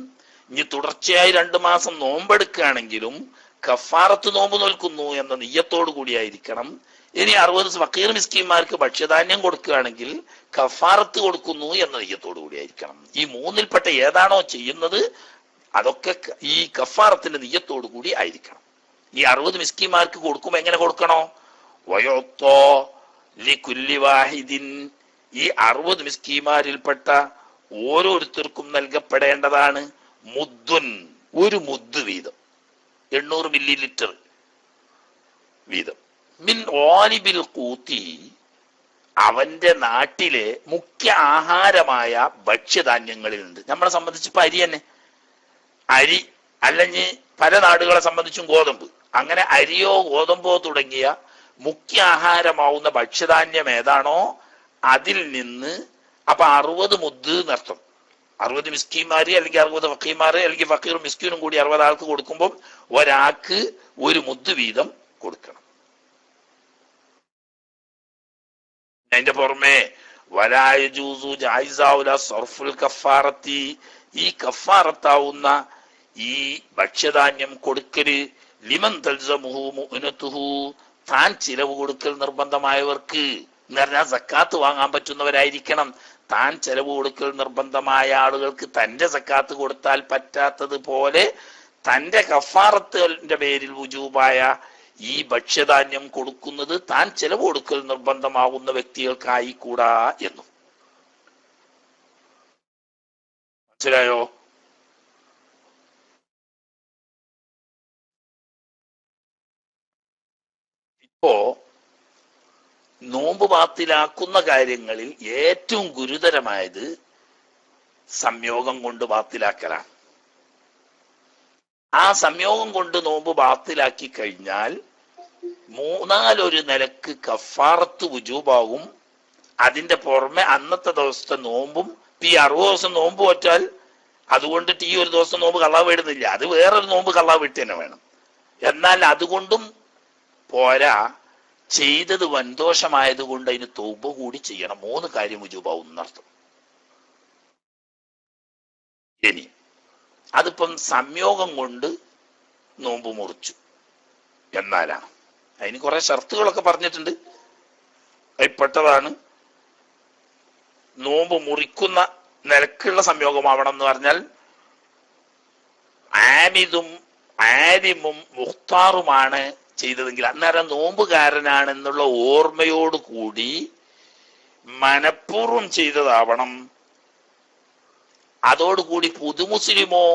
ഇനി തുടർച്ചയായി 2 മാസം നോമ്പെടുക്കുകയാണെങ്കിലും കഫാറത്ത് നോമ്പ് നോൽക്കുന്നു എന്ന നിയ്യത്തോടു കൂടിയായിരിക്കണം. ഇനി 60 ഫക്കീർ മിസ്കീന്മാർക്ക് ഭക്ഷ്യധാന്യം കൊടുക്കുകയാണെങ്കിൽ കഫാറത്ത് കൊടുക്കുന്നു എന്ന നെയ്യത്തോടു കൂടിയായിരിക്കണം. ഈ മൂന്നിൽപ്പെട്ട ഏതാണോ ചെയ്യുന്നത് അതൊക്കെ ഈ കഫാറത്തിന്റെ നെയ്യത്തോടു കൂടി ആയിരിക്കണം. ഈ 60 മിസ്കീന്മാർക്ക് കൊടുക്കുമ്പോൾ എങ്ങനെ കൊടുക്കണോ? വയോത്തോ ലികുല്ലി വാഹിദിൻ, ഈ 60 മിസ്കീന്മാരിൽപ്പെട്ട ഓരോരുത്തർക്കും നൽകപ്പെടേണ്ടതാണ് മുദ്ദുൻ, ഒരു മുദ് വീതം, 800 മില്ലി ലിറ്റർ വീതം. മിൻ ഓനിബിൽ കൂത്തി, അവന്റെ നാട്ടിലെ മുഖ്യ ആഹാരമായ ഭക്ഷ്യധാന്യങ്ങളിൽ ഉണ്ട്. നമ്മളെ സംബന്ധിച്ച് ഇപ്പൊ അരി തന്നെ, അരി അല്ലെങ്കിൽ പല നാടുകളെ സംബന്ധിച്ചും ഗോതമ്പ്. അങ്ങനെ അരിയോ ഗോതമ്പോ തുടങ്ങിയ മുഖ്യ ആഹാരമാവുന്ന ഭക്ഷ്യധാന്യം ഏതാണോ അതിൽ നിന്ന് അപ്പൊ 60 മുദ് നഷ്ടം. 60 മിസ്കീന്മാര് അല്ലെങ്കിൽ 60 ഫക്കീമാര് അല്ലെങ്കിൽ ഫക്കീറും മിസ്കീനും കൂടി 60 ആൾക്ക് കൊടുക്കുമ്പോൾ ഒരാൾക്ക് ഒരു മുദ് വീതം കൊടുക്കണം. അതിന്റെ പുറമെ വലായജൂസു ജായിസാവുല സർഫുൽ കഫാറത്തി, ഈ കഫാറത്താവുന്ന ഈ ഭക്ഷ്യധാന്യം കൊടുക്കല് ലിമൻ തൽസമുഹു മുഅ്നതുഹു, താൻ ചിലവ് കൊടുക്കൽ നിർബന്ധമായവർക്ക് എന്ന് പറഞ്ഞാൽ സക്കാത്ത് വാങ്ങാൻ പറ്റുന്നവരായിരിക്കണം. താൻ ചെലവ് കൊടുക്കൽ നിർബന്ധമായ ആളുകൾക്ക് തന്റെ സക്കാത്ത് കൊടുത്താൽ പറ്റാത്തത് പോലെ തന്റെ കഫാറത്തിന്റെ പേരിൽ വുജൂബായ ഈ ഭക്ഷ്യധാന്യം കൊടുക്കുന്നത് താൻ ചെലവ് കൊടുക്കൽ നിർബന്ധമാകുന്ന വ്യക്തികൾക്കായി കൂടാ എന്നും. മനസ്സിലായോ? ഇപ്പോ നോമ്പ് ബാത്തിലാക്കുന്ന കാര്യങ്ങളിൽ ഏറ്റവും ഗുരുതരമായത് സംയോഗം കൊണ്ട് ബാത്തിലാക്കലാണ്. ആ സംയോഗം കൊണ്ട് നോമ്പ് ബാത്തിലാക്കി കഴിഞ്ഞാൽ മൂന്നാലൊരു നിലക്ക് കഫാറത്ത് വുജൂബാകും. അതിന്റെ പുറമെ അന്നത്തെ ദിവസത്തെ നോമ്പും ഈ 60 ദിവസം നോമ്പ് വെച്ചാൽ അതുകൊണ്ടിട്ട് ഈ ഒരു ദിവസം നോമ്പ് കള്ളാവ് വിടുന്നില്ല, അത് വേറൊരു നോമ്പ് കള്ളാവ് വിട്ട് തന്നെ വേണം. എന്നാൽ അതുകൊണ്ടും പോരാ, ചെയ്തത് വൻദോഷമായത് കൊണ്ട് അതിന് തൗബ കൂടി ചെയ്യണം. 3 കാര്യം വുജൂബാവും എന്നർത്ഥം. ഇനി അതിപ്പം സംയോഗം കൊണ്ട് നോമ്പ് മുറിച്ചു എന്നാലാണ്. അതിന് കുറെ ഷർത്തുകളൊക്കെ പറഞ്ഞിട്ടുണ്ട്. അതിൽപ്പെട്ടതാണ് നോമ്പ് മുറിക്കുന്ന നിരക്കുള്ള സംയോഗമാവണം എന്ന് പറഞ്ഞാൽ ആലിമും മുഖ്താറുമാണ് ചെയ്തതെങ്കിൽ അന്നേരം നോമ്പുകാരനാണെന്നുള്ള ഓർമ്മയോട് കൂടി മനഃപൂർവ്വം ചെയ്തതാവണം. അതോടുകൂടി പുതുമുസ്ലിമോ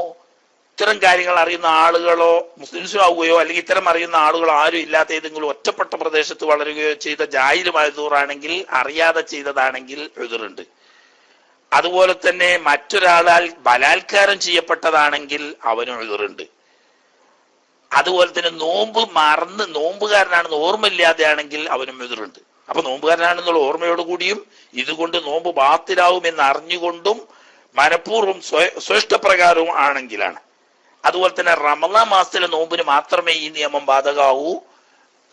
ഇത്തരം കാര്യങ്ങൾ അറിയുന്ന ആളുകളോ മുസ്ലിംസിലാവുകയോ അല്ലെങ്കിൽ ഇത്തരം അറിയുന്ന ആളുകളോ ആരും ഇല്ലാത്ത ഏതെങ്കിലും ഒറ്റപ്പെട്ട പ്രദേശത്ത് വളരുകയോ ചെയ്ത ജാഹിലുമായ ദൂറാണെങ്കിൽ, അറിയാതെ ചെയ്തതാണെങ്കിൽ എതിറുണ്ട്. അതുപോലെ തന്നെ മറ്റൊരാളാൽ ബലാത്കാരം ചെയ്യപ്പെട്ടതാണെങ്കിൽ അവനും എതിറുണ്ട്. അതുപോലെ തന്നെ നോമ്പ് മറന്ന് നോമ്പുകാരനാണെന്ന് ഓർമ്മയില്ലാതെ ആണെങ്കിൽ അവനും എതിറുണ്ട്. അപ്പൊ നോമ്പുകാരനാണെന്നുള്ള ഓർമ്മയോട് കൂടിയും ഇതുകൊണ്ട് നോമ്പ് ബാത്തിലാവുമെന്ന് അറിഞ്ഞുകൊണ്ടും മനഃപൂർവ്വം ശ്രേഷ്ഠപ്രകാരവും ആണെങ്കിലാണ്. അതുപോലെ തന്നെ റമദാൻ മാസത്തിലെ നോമ്പിന് മാത്രമേ ഈ നിയമം ബാധകമാവൂ.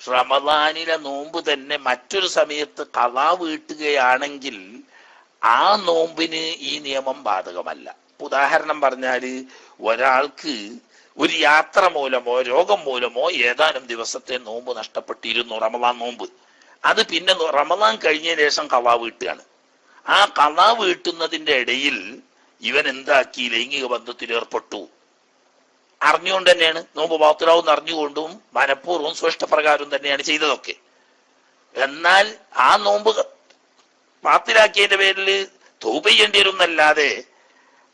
റമദാനിലെ നോമ്പ് തന്നെ മറ്റൊരു സമയത്ത് ഖളാ വീട്ടുകയാണെങ്കിൽ ആ നോമ്പിന് ഈ നിയമം ബാധകമല്ല. ഉദാഹരണം പറഞ്ഞാല്, ഒരാൾക്ക് ഒരു യാത്ര മൂലമോ രോഗം മൂലമോ ഏതാനും ദിവസത്തെ നോമ്പ് നഷ്ടപ്പെട്ടിരുന്നു, റമദാൻ നോമ്പ്. അത് പിന്നെ റമദാൻ കഴിഞ്ഞതിന് ശേഷം ഖളാ വീട്ടുകയാണ്. ആ ഖളാ വീട്ടുന്നതിന്റെ ഇടയിൽ ഇവൻ എന്താക്കി, ലൈംഗിക ബന്ധത്തിൽ ഏർപ്പെട്ടു. അറിഞ്ഞുകൊണ്ട് തന്നെയാണ് നോമ്പ് ബാത്തിലാവും അറിഞ്ഞുകൊണ്ടും മനഃപൂർവ്വം ശ്രേഷ്ഠപ്രകാരം തന്നെയാണ് ചെയ്തതൊക്കെ. എന്നാൽ ആ നോമ്പ് ബാത്തിലാക്കിയതിന്റെ പേരിൽ തൗബ ചെയ്യേണ്ടി വരും എന്നല്ലാതെ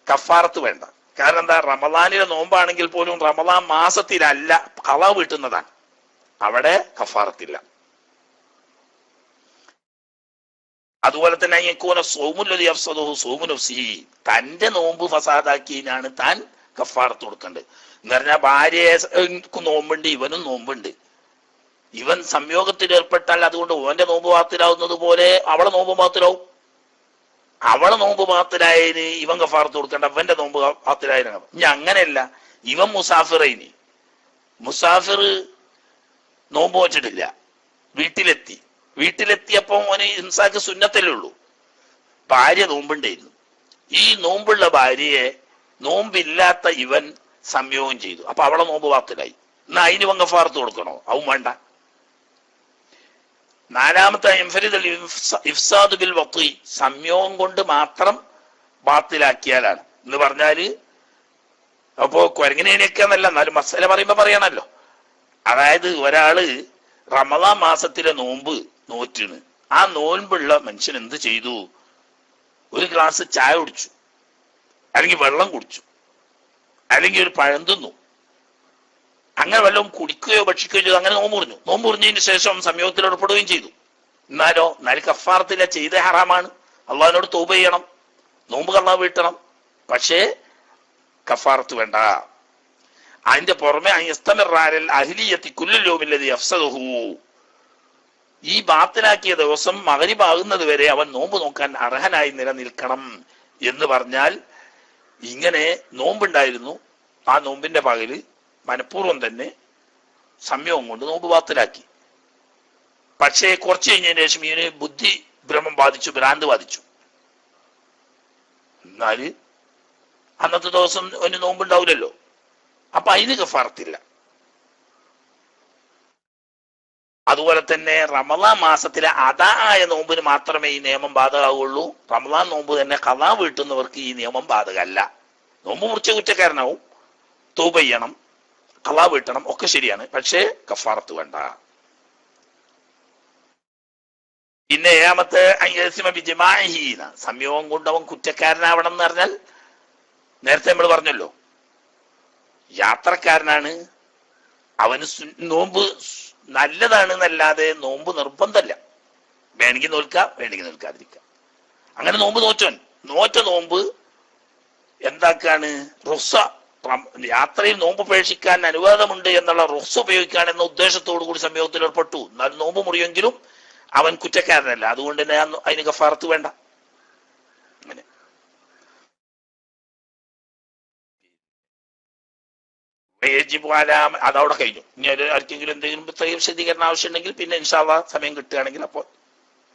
കഫാറത്ത് വേണ്ട. കാരണം എന്താ, റമദാനിലെ നോമ്പാണെങ്കിൽ പോലും റമദാൻ മാസത്തിലല്ല ഖളാ വീട്ടുന്നതാണ്, അവിടെ കഫാറത്തില്ല. അതുപോലെ തന്നെ തന്റെ നോമ്പ് ഫസാദാക്കിയാണ് താൻ കഫാറത്ത് കൊടുക്കേണ്ടത്. എന്ന് പറഞ്ഞാൽ ഭാര്യക്ക് നോമ്പുണ്ട്, ഇവനും നോമ്പുണ്ട്. ഇവൻ സംയോഗത്തിൽ ഏർപ്പെട്ടാൽ അതുകൊണ്ട് ഓന്റെ നോമ്പ് ബാത്തിലാവുന്നത് പോലെ അവളെ നോമ്പ് ബാത്തിലാവും. അവളെ നോമ്പ് ബാത്തിലായതിന് ഇവൻ കഫാറത്ത് കൊടുക്കേണ്ട, അവന്റെ നോമ്പ് ബാത്തിലായതിന്. ഇനി അങ്ങനെയല്ല, ഇവൻ മുസാഫിർ നോമ്പ് വെച്ചിട്ടില്ല, വീട്ടിലെത്തിയപ്പോ ഓന് ഇൻസാക്ക് സുന്നത്തല്ലേ ഉള്ളൂ. ഭാര്യ നോമ്പുണ്ടായിരുന്നു. ഈ നോമ്പുള്ള ഭാര്യയെ നോമ്പില്ലാത്ത ഇവൻ സംയോഗം ചെയ്തു. അപ്പൊ അവളെ നോമ്പ് ബാത്തിലായി. എന്നാ അതിന് ഇവൻ കഫാറത്ത് കൊടുക്കണോ? അതും വേണ്ട. നാലാമത്തെ ഇഫ്സാദ് ബിൽ വഖി, സംയോഗം കൊണ്ട് മാത്രം ബാത്തിലാക്കിയാലാണ് എന്ന് പറഞ്ഞാല്, അപ്പോ കുരങ്ങിനെയൊക്കെ എന്നല്ല, എന്നാലും മസല പറയുമ്പോ പറയണല്ലോ. അതായത് ഒരാള് റമദാൻ മാസത്തിലെ നോമ്പ് നോറ്റിന്, ആ നോൻപുള്ള മനുഷ്യൻ എന്ത് ചെയ്തു? ഒരു ഗ്ലാസ് ചായ കുടിച്ചു, അല്ലെങ്കിൽ വെള്ളം കുടിച്ചു, അല്ലെങ്കിൽ ഒരു പഴം തിന്നു, അങ്ങനെ വല്ലതും കുടിക്കുകയോ ഭക്ഷിക്കുകയോ ചെയ്തു, അങ്ങനെ നോമ്പ് മുറിഞ്ഞതിന് ശേഷം സംയോഗത്തിൽ ഏർപ്പെടുകയും ചെയ്തു. എന്നാൽ കഫാറത്തില്ല, ചെയ്ത ഹറാമാണ്. അള്ളാഹിനോട് തൗബ ചെയ്യണം, നോമ്പ് ഖളാ വീട്ടണം. പക്ഷേ കഫാറത്ത് വേണ്ട. അതിന്റെ പുറമെ ഈ ബാത്തിലാക്കിയ ദിവസം മഗ്‌രിബാകുന്നത് വരെ അവൻ നോമ്പ് നോക്കാൻ അർഹനായി നിലനിൽക്കണം എന്ന് പറഞ്ഞാൽ, ഇങ്ങനെ നോമ്പുണ്ടായിരുന്നു, ആ നോമ്പിന്റെ പകല് മനഃപൂർവ്വം തന്നെ സംയോഗം കൊണ്ട് നോമ്പ് ബാത്തിലാക്കി. പക്ഷേ കുറച്ച് കഴിഞ്ഞതിന് ശേഷം ഇവന് ബുദ്ധി ഭ്രമം ബാധിച്ചു, ഭ്രാന്ത് ബാധിച്ചു. എന്നാല് അന്നത്തെ ദിവസം ഒരു നോമ്പുണ്ടാവില്ലല്ലോ, അപ്പൊ അതിന് കഫാറത്തില്ല. അതുപോലെ തന്നെ റമദാൻ മാസത്തിലെ അദാ ആയ നോമ്പിന് മാത്രമേ ഈ നിയമം ബാധകമാവുള്ളൂ. റമദാൻ നോമ്പ് തന്നെ ഖളാ വീട്ടുന്നവർക്ക് ഈ നിയമം ബാധകമല്ല. നോമ്പ് മുറിച്ച കുറ്റക്കാരനാവും, തൗബ ചെയ്യണം, ഖളാ വീട്ടണം, ഒക്കെ ശരിയാണ്. പക്ഷേ കഫാറത്ത് വേണ്ട. പിന്നെ ഏഴാമത്തെ സംയോഗം കൊണ്ട് അവൻ കുറ്റക്കാരനാവണം എന്ന് പറഞ്ഞാൽ, നേരത്തെ നമ്മൾ പറഞ്ഞല്ലോ, യാത്രക്കാരനാണ്, അവന് നോമ്പ് നല്ലതാണെന്നല്ലാതെ നോമ്പ് നിർബന്ധമല്ല. വേണമെങ്കിൽ നോൽക്കാം, വേണമെങ്കിൽ നോൽക്കാതിരിക്കാം. അങ്ങനെ നോമ്പ് നോറ്റ നോമ്പ് എന്താക്കാണ്? റുക്സ, യാത്രയിൽ നോമ്പ് ഉപേക്ഷിക്കാൻ അനുവാദമുണ്ട് എന്നുള്ള റുക്സ ഉപയോഗിക്കാൻ എന്ന ഉദ്ദേശത്തോടു കൂടി സംയോഗത്തിൽ ഏർപ്പെട്ടു. എന്നാൽ നോമ്പ് മുറിയെങ്കിലും അവൻ കുറ്റക്കാരനല്ല. അതുകൊണ്ട് തന്നെ അതിന് കഫാറത്ത് വേണ്ട. അങ്ങനെ അതവിടെ കഴിഞ്ഞു. ഇനി ആർക്കെങ്കിലും എന്തെങ്കിലും പ്രത്യേക വിശദീകരണം ആവശ്യമുണ്ടെങ്കിൽ പിന്നെ ഇൻഷാ അല്ലാഹ് സമയം കിട്ടുകയാണെങ്കിൽ അപ്പോൾ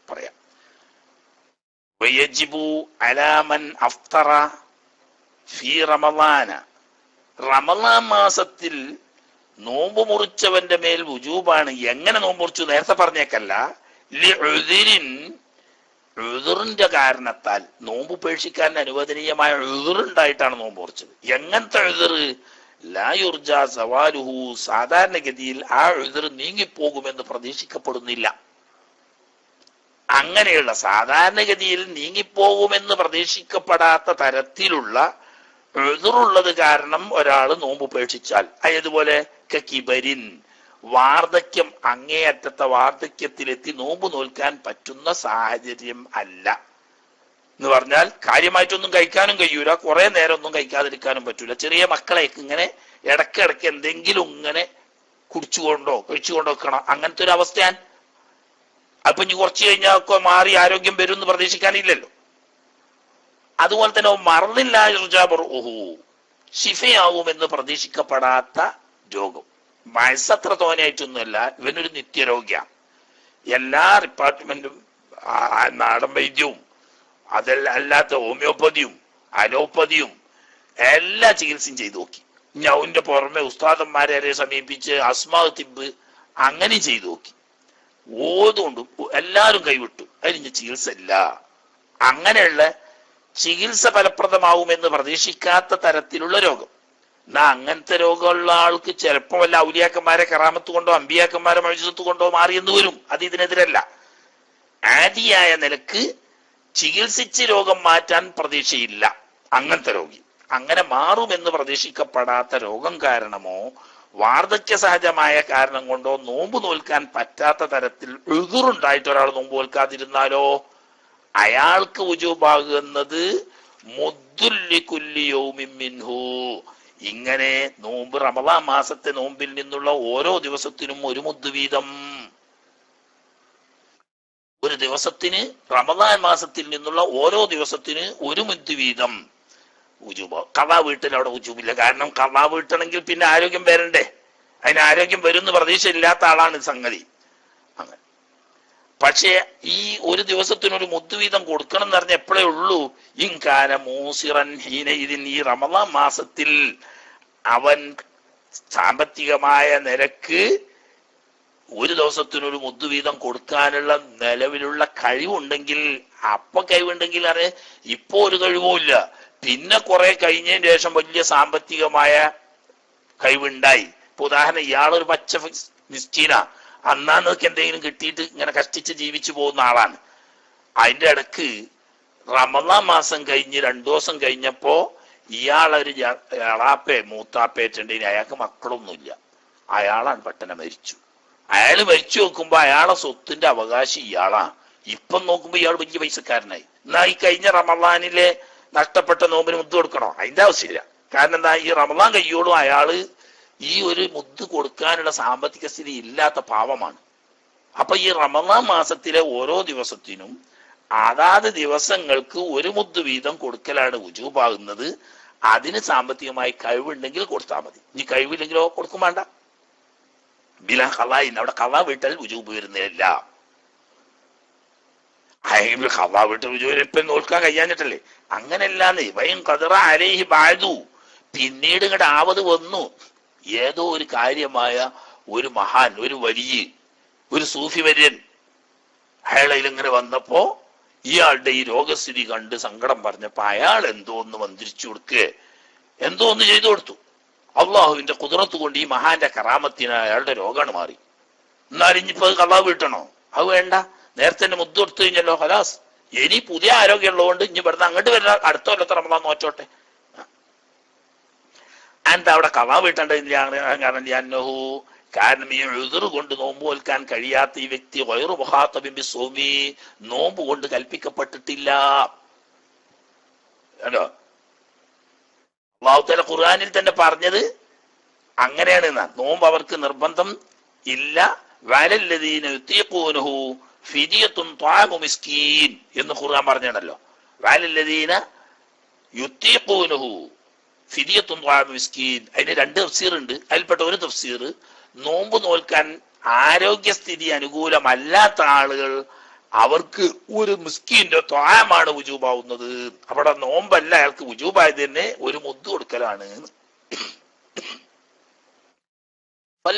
പറയാം. വയജിബു അലാ മൻ അഫ്തറ ഫീ റമളാന, റമളാൻ മാസത്തിൽ നോമ്പ് മുറിച്ചവന്റെ മേൽ വുജൂബാണ്. എങ്ങനെ നോമ്പ് മുറിച്ചു? നേരത്തെ പറഞ്ഞേക്കല്ല, ഉദുറിന്റെ കാരണത്താൽ, നോമ്പ് ഉപേക്ഷിക്കാൻ അനുവദനീയമായ ഉദുറുണ്ടായിട്ടാണ് നോമ്പ് മുറിച്ചത്. എങ്ങനത്തെ ഉദുറ്? ലാ യുർജാ സവാലുഹു, സാധാരണഗതിയിൽ ആ ഉദുറ് നീങ്ങിപ്പോകുമെന്ന് പ്രതീക്ഷിക്കപ്പെടുന്നില്ല. അങ്ങനെയുള്ള സാധാരണഗതിയിൽ നീങ്ങിപ്പോകുമെന്ന് പ്രതീക്ഷിക്കപ്പെടാത്ത തരത്തിലുള്ള ഉദുറുള്ളത് കാരണം ഒരാൾ നോമ്പ് ഉപേക്ഷിച്ചാൽ, അതുപോലെ കിബരിൻ, വാർദ്ധക്യം, അങ്ങേയറ്റത്തെ വാർദ്ധക്യത്തിലെത്തി നോമ്പ് നോൽക്കാൻ പറ്റുന്ന സാഹചര്യം അല്ല എന്ന് പറഞ്ഞാൽ കാര്യമായിട്ടൊന്നും കഴിക്കാനും കഴിയൂല, കുറെ നേരം ഒന്നും കഴിക്കാതിരിക്കാനും പറ്റൂല. ചെറിയ മക്കളേക്ക് ഇങ്ങനെ ഇടക്കിടക്ക് എന്തെങ്കിലും ഇങ്ങനെ കഴിച്ചുകൊണ്ടോ വെക്കണം. അങ്ങനത്തെ ഒരു അവസ്ഥയാണ്. അപ്പൊ ഇനി കുറച്ച് കഴിഞ്ഞാൽ ഒക്കെ മാറി ആരോഗ്യം വരും എന്ന് പ്രതീക്ഷിക്കാനില്ലല്ലോ. അതുപോലെ തന്നെ മറന്നില്ല ശിഫയാവുമെന്ന് പ്രതീക്ഷിക്കപ്പെടാത്ത രോഗം, വയസ്സത്ര തോനെയായിട്ടൊന്നുമല്ല, ഇവനൊരു നിത്യരോഗിയാണ്. എല്ലാ ഡിപ്പാർട്ട്മെന്റും, നാടൻ വൈദ്യവും അതല്ലാത്ത ഹോമിയോപ്പതിയും അലോപ്പതിയും എല്ലാ ചികിത്സയും ചെയ്തു നോക്കി. ഞവന്റെ പുറമെ ഉസ്താദന്മാരെ സമീപിച്ച് അസ്മാ തിബ് അങ്ങനെ ചെയ്തു നോക്കി. ഓതുകൊണ്ടും എല്ലാവരും കൈവിട്ടു. അതിന് ചികിത്സ ഇല്ല. അങ്ങനെയുള്ള ചികിത്സ ഫലപ്രദമാവുമെന്ന് പ്രതീക്ഷിക്കാത്ത തരത്തിലുള്ള രോഗം. എന്നാ അങ്ങനത്തെ രോഗമുള്ള ആൾക്ക് ചിലപ്പോ വല്ല ഔലിയാക്കന്മാരെ കറാമത്ത് കൊണ്ടോ അമ്പിയാക്കന്മാരെ മഴത്ത് കൊണ്ടോ മാറിയെന്ന് വരും. അത് ഇതിനെതിരല്ല. ആദിയായ നിലക്ക് ചികിത്സിച്ച് രോഗം മാറ്റാൻ പ്രതീക്ഷയില്ല അങ്ങനത്തെ രോഗി. അങ്ങനെ മാറുമെന്ന് പ്രതീക്ഷിക്കപ്പെടാത്ത രോഗം കാരണമോ വാർദ്ധക്യ സഹജമായ കാരണം കൊണ്ടോ നോമ്പ് നോൽക്കാൻ പറ്റാത്ത തരത്തിൽ ഉദുറുണ്ടായിട്ട് ഒരാൾ നോമ്പ് നോൽക്കാതിരുന്നാലോ അയാൾക്ക് വുജൂബാകുന്നത് മുദ്ദുല്ലി കുല്ലി യൗമിൻ മിൻഹു. ഇങ്ങനെ നോമ്പ് റമളാൻ മാസത്തെ നോമ്പിൽ നിന്നുള്ള ഓരോ ദിവസത്തിനും ഒരു മുദ്ദ് വീതം, ഒരു ദിവസത്തിന് റമളാൻ മാസത്തിൽ നിന്നുള്ള ഓരോ ദിവസത്തിന് ഒരു മുദ്ദ് വീതം വുജൂബ്. ഖളാ വീട്ടിൽ അവിടെ വുജൂബില്ല. കാരണം ഖളാ വീട്ടണമെങ്കിൽ പിന്നെ ആരോഗ്യം വരണ്ടേ. അതിന് ആരോഗ്യം വരുന്ന പ്രതീക്ഷ ഇല്ലാത്ത ആളാണ് സംഗതി. അങ്ങനെ പക്ഷെ ഈ ഒരു ദിവസത്തിനൊരു മുദ്ദ് വീതം കൊടുക്കണം എന്ന് പറഞ്ഞ എപ്പോഴേ ഉള്ളൂ. ഇൻകാന മൂസിറൻ ഹീന, ഇതിന് ഈ റമളാൻ മാസത്തിൽ അവൻ സാമ്പത്തികമായ നിരക്ക് ഒരു ദിവസത്തിനൊരു മുദ്ദ് വീതം കൊടുക്കാനുള്ള നിലവിലുള്ള കഴിവുണ്ടെങ്കിൽ, അപ്പൊ കഴിവുണ്ടെങ്കിൽ അറിയ ഇപ്പൊ ഒരു കഴിവുമില്ല, പിന്നെ കുറെ കഴിഞ്ഞതിന് ശേഷം വലിയ സാമ്പത്തികമായ കഴിവുണ്ടായി. ഇപ്പൊ ഉദാഹരണം, ഇയാളൊരു പച്ച മിസ്കീന, അന്നാന്നൊക്കെ എന്തെങ്കിലും കിട്ടിയിട്ട് ഇങ്ങനെ കഷ്ടിച്ച് ജീവിച്ചു പോകുന്ന ആളാണ്. അതിന്റെ ഇടക്ക് റമളാൻ മാസം കഴിഞ്ഞ് 2 ദിവസം കഴിഞ്ഞപ്പോ ഇയാളൊരു മൂത്താപ്പേറ്റുണ്ടെങ്കിൽ അയാൾക്ക് മക്കളൊന്നുമില്ല. അയാളാണ് പെട്ടെന്ന് മരിച്ചു. അയാൾ മരിച്ചു നോക്കുമ്പോ അയാളെ സ്വത്തിന്റെ അവകാശി ഇയാളാണ്. ഇപ്പം നോക്കുമ്പോ ഇയാൾ വലിയ പൈസക്കാരനായി. എന്നാ ഈ കഴിഞ്ഞ റമളാനിലെ നഷ്ടപ്പെട്ട നോമ്പിന് മുദ്ദ് കൊടുക്കണോ? അതിന്റെ ആവശ്യമില്ല. കാരണം എന്താ, ഈ റമളാൻ കഴിയോളും അയാള് ഈ ഒരു മുദ്ദ് കൊടുക്കാനുള്ള സാമ്പത്തിക സ്ഥിതി ഇല്ലാത്ത പാവമാണ്. അപ്പൊ ഈ റമളാൻ മാസത്തിലെ ഓരോ ദിവസത്തിനും അതാത് ദിവസങ്ങൾക്ക് ഒരു മുദ്ദ് വീതം കൊടുക്കലാണ് വുജൂബാകുന്നത്. അതിന് സാമ്പത്തികമായി കഴിവുണ്ടെങ്കിൽ കൊടുത്താൽ മതി. ഇനി കഴിവില്ലെങ്കിലോ കൊടുക്കും വേണ്ട. ബിലാ ഖളാഇൻ, അവിടെ ഖളാ വീട്ടൽ വുജൂബ് വരുന്നില്ല. ഖളാ വീട്ടൽ വുജൂബ് ഇപ്പം നോൽക്കാൻ കഴിയാഞ്ഞിട്ടല്ലേ. അങ്ങനെയല്ലാന്ന് വൈൻ ഖദറ അലൈഹി ബഅദു, പിന്നീട് ഇങ്ങോട്ട് ആവത് വന്നു. ഏതോ ഒരു കാര്യമായ ഒരു മഹാൻ, ഒരു വലിയ, ഒരു സൂഫി വര്യൻ അയാളയിൽ ഇങ്ങനെ വന്നപ്പോ ഇയാളുടെ ഈ രോഗസ്ഥിതി കണ്ട് സങ്കടം പറഞ്ഞപ്പോ അയാൾ എന്തോ ഒന്ന് മന്ത്രിച്ചു കൊടുക്കുക, എന്തോ ഒന്ന് ചെയ്തു കൊടുത്തു. അള്ളാഹുവിന്റെ കുദറത്ത് കൊണ്ട് ഈ മഹാന്റെ കറാമത്തിന് അയാളുടെ രോഗമാണ് മാറി. എന്നാലും ഇനിയിപ്പോ അത് ഖളാ വീട്ടണോ? അത് വേണ്ട. നേരത്തെ തന്നെ മുദ്ദ് കൊടുത്തു കഴിഞ്ഞല്ലോ, ഹലാസ്. ഇനി പുതിയ ആരോഗ്യം ഉള്ളതുകൊണ്ട് ഇനി ഇവിടുന്ന് അങ്ങോട്ട് വരുന്ന അടുത്ത കൊല്ലത്തെ റമളാൻ നോറ്റോട്ടെ. എന്താ അവിടെ ഖളാ വീട്ടേണ്ടതില്ല? കാരണം കാരണം ഈ ഉദുർ കൊണ്ട് നോമ്പ് നോൽക്കാൻ കഴിയാത്ത ഈ വ്യക്തി ഗൈറു മുഖാത്തബിൻ ബിസ്സൗമി, നോമ്പ് കൊണ്ട് കൽപ്പിക്കപ്പെട്ടിട്ടില്ല. കേട്ടോ, അല്ലാഹു തആല ഖുർആനിൽ തന്നെ പറഞ്ഞത് അങ്ങനെയാണ്. നോമ്പ് അവർക്ക് നിർബന്ധം ഇല്ല. വലല്ലദീന യുതീഖൂനഹു ഫിദിയത്തുൻ ത്വാമു മിസ്കീൻ എന്ന് ഖുർആൻ പറഞ്ഞാണല്ലോ. വലല്ലദീന യുതീഖൂനഹു ഫിദിയത്തുൻ ത്വാമു മിസ്കീൻ. അതിന് രണ്ട് തഫ്സീർ ഉണ്ട്. അതിൽപ്പെട്ട ഒരു തഫ്സീർ, നോമ്പ് നോൽക്കാൻ ആരോഗ്യസ്ഥിതി അനുകൂലമല്ലാത്ത ആളുകൾ അവർക്ക് ഒരു മിസ്കീന്റെ ത്വാമാണ് വുജൂബാവുന്നത്. അവിടെ നോമ്പല്ല, അയാൾക്ക് വുജൂബായത് തന്നെ ഒരു മുദ്ദ് കൊടുക്കലാണ്.